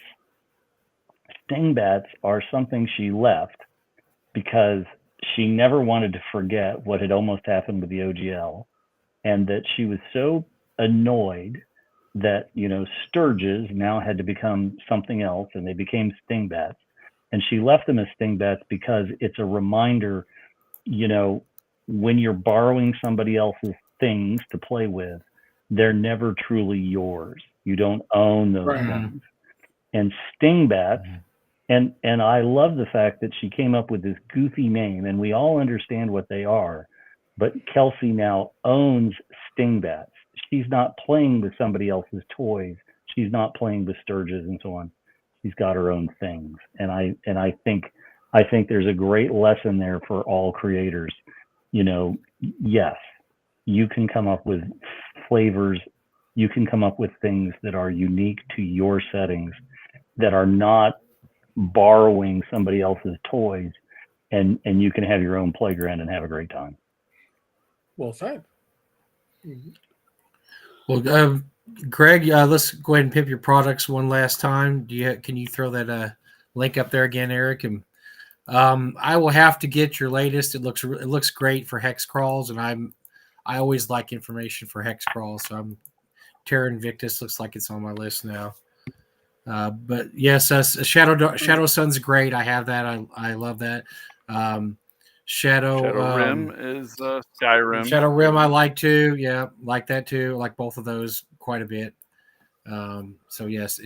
Speaker 5: are something she left because she never wanted to forget what had almost happened with the OGL, and that she was so annoyed that, sturges now had to become something else, and they became stingbats. And she left them as stingbats because it's a reminder, when you're borrowing somebody else's things to play with, they're never truly yours. You don't own those things. And stingbats, and I love the fact that she came up with this goofy name, and we all understand what they are, but Kelsey now owns stingbats. She's not playing with somebody else's toys. She's not playing with sturges and so on. She's got her own things. And I think there's a great lesson there for all creators. Yes, you can come up with flavors. You can come up with things that are unique to your settings, that are not borrowing somebody else's toys, and you can have your own playground and have a great time.
Speaker 2: Well said.
Speaker 1: Well, Greg, let's go ahead and pimp your products one last time. Can you throw that link up there again, Eric? And I will have to get your latest. It looks great for hex crawls, and I always like information for hex crawls. So Terra Invictus looks like it's on my list now. But yes, Shadow Sun's great. I have that. I love that.
Speaker 3: Shadow Rim is Skyrim.
Speaker 1: Shadow Rim I like too. Yeah, like that too. I like both of those quite a bit. So yes,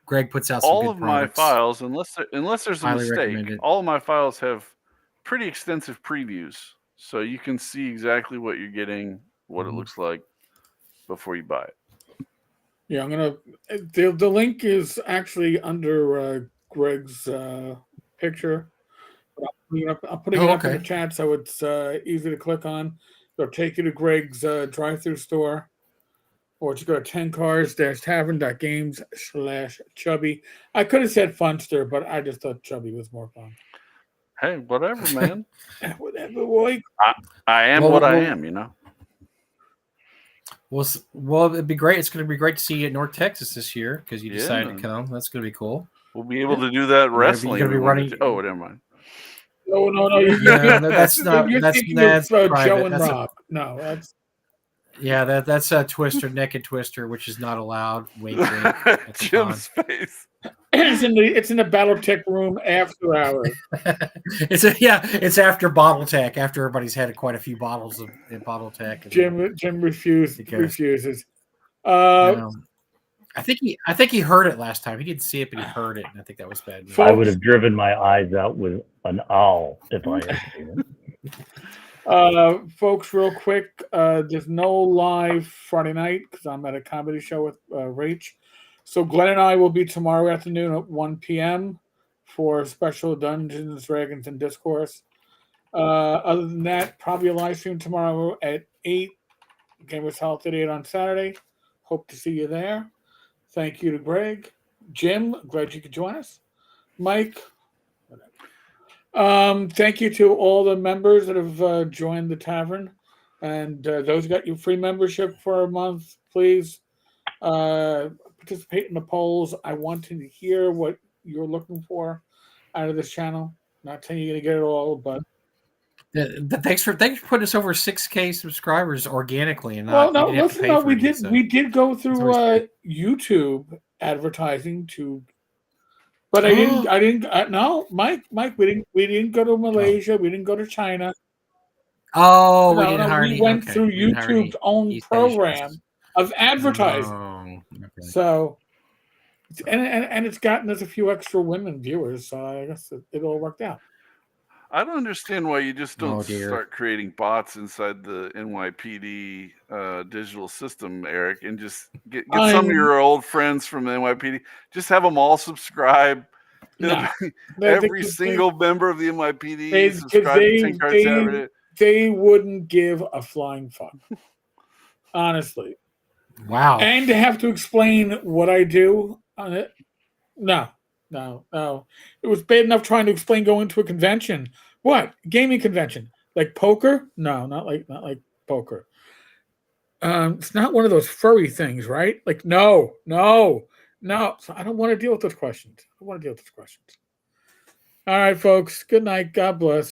Speaker 1: Greg puts out some
Speaker 3: all
Speaker 1: good
Speaker 3: of
Speaker 1: products.
Speaker 3: my files, unless there's a
Speaker 1: Highly recommend
Speaker 3: mistake,
Speaker 1: it.
Speaker 3: all of my files have pretty extensive previews, so you can see exactly what you're getting, what it looks like before you buy it.
Speaker 2: Yeah, I'm gonna. The link is actually under Greg's picture. I'm putting it up in the chat, so it's easy to click on. They'll take you to Greg's drive-through store, or just go to 10cars-tavern.games/Chubby. I could have said Funster, but I just thought Chubby was more fun.
Speaker 3: Hey, whatever, man.
Speaker 2: Whatever, boy.
Speaker 3: I am
Speaker 1: Well,
Speaker 3: what I
Speaker 1: well-
Speaker 3: am, you know.
Speaker 1: Well, it'd be great. It's going to be great to see you at North Texas this year because you decided to
Speaker 3: Yeah.
Speaker 1: come. That's going to be cool.
Speaker 3: We'll be able to do that wrestling.
Speaker 1: you're gonna be
Speaker 3: we wanted
Speaker 1: running-
Speaker 3: to- Oh, never mind.
Speaker 2: No.
Speaker 1: Yeah, that's not.
Speaker 2: You're
Speaker 1: That's
Speaker 2: thinking
Speaker 1: that's
Speaker 2: of
Speaker 1: private.
Speaker 2: Joe and
Speaker 1: That's
Speaker 2: Rob. No, that's
Speaker 1: that's a Twister, naked Twister, which is not allowed. Wink, wink. That's a con.
Speaker 3: Jim's face.
Speaker 2: it's in the BattleTech room after hours.
Speaker 1: It's after BottleTech. After everybody's had quite a few bottles of BottleTech.
Speaker 2: Jim refuses.
Speaker 1: No. I think he heard it last time. He didn't see it, but he heard it, and I think that was bad.
Speaker 2: Folks-
Speaker 5: I would have driven my eyes out with an owl if I had seen it.
Speaker 2: Folks, real quick, there's no live Friday night because I'm at a comedy show with Rach. So Glenn and I will be tomorrow afternoon at 1 p.m. for special Dungeons, Dragons, and Discourse. Other than that, probably a live stream tomorrow at 8. Game was held at 8 on Saturday. Hope to see you there. Thank you to Greg. Jim, glad you could join us. Mike, thank you to all the members that have joined the tavern. And those who got your free membership for a month, please participate in the polls. I want to hear what you're looking for out of this channel. Not saying you're going to get it all, but
Speaker 1: Thanks for putting us over 6K subscribers organically, and
Speaker 2: well,
Speaker 1: not.
Speaker 2: no,
Speaker 1: you didn't have to
Speaker 2: listen,
Speaker 1: pay
Speaker 2: no,
Speaker 1: for
Speaker 2: we
Speaker 1: any,
Speaker 2: did
Speaker 1: so.
Speaker 2: we did go through
Speaker 1: always
Speaker 2: YouTube advertising to, but I didn't. No, Mike, we didn't go to Malaysia, we didn't go to China.
Speaker 1: Oh, we
Speaker 2: No,
Speaker 1: didn't hire
Speaker 2: we
Speaker 1: any.
Speaker 2: went
Speaker 1: Okay.
Speaker 2: through
Speaker 1: We didn't hire any
Speaker 2: YouTube's own
Speaker 1: East Asians.
Speaker 2: program of advertising.
Speaker 1: Oh, okay.
Speaker 2: So, and it's gotten us a few extra women viewers. So I guess it all worked out.
Speaker 3: I don't understand why you just don't
Speaker 1: Oh, dear.
Speaker 3: start creating bots inside the NYPD digital system, Eric, and just get some of your old friends from the NYPD. Just have them all subscribe.
Speaker 2: No,
Speaker 3: Every single member of the NYPD
Speaker 2: they-
Speaker 3: subscribe to 10 Cards
Speaker 2: they-
Speaker 3: Saturday.
Speaker 2: they wouldn't give a flying fuck, honestly.
Speaker 1: Wow.
Speaker 2: And to have to explain what I do on it, no. It was bad enough trying to explain going to a convention. What gaming convention? Like poker? No, not like poker. It's not one of those furry things, right? Like no. So I don't want to deal with those questions. All right, folks. Good night. God bless.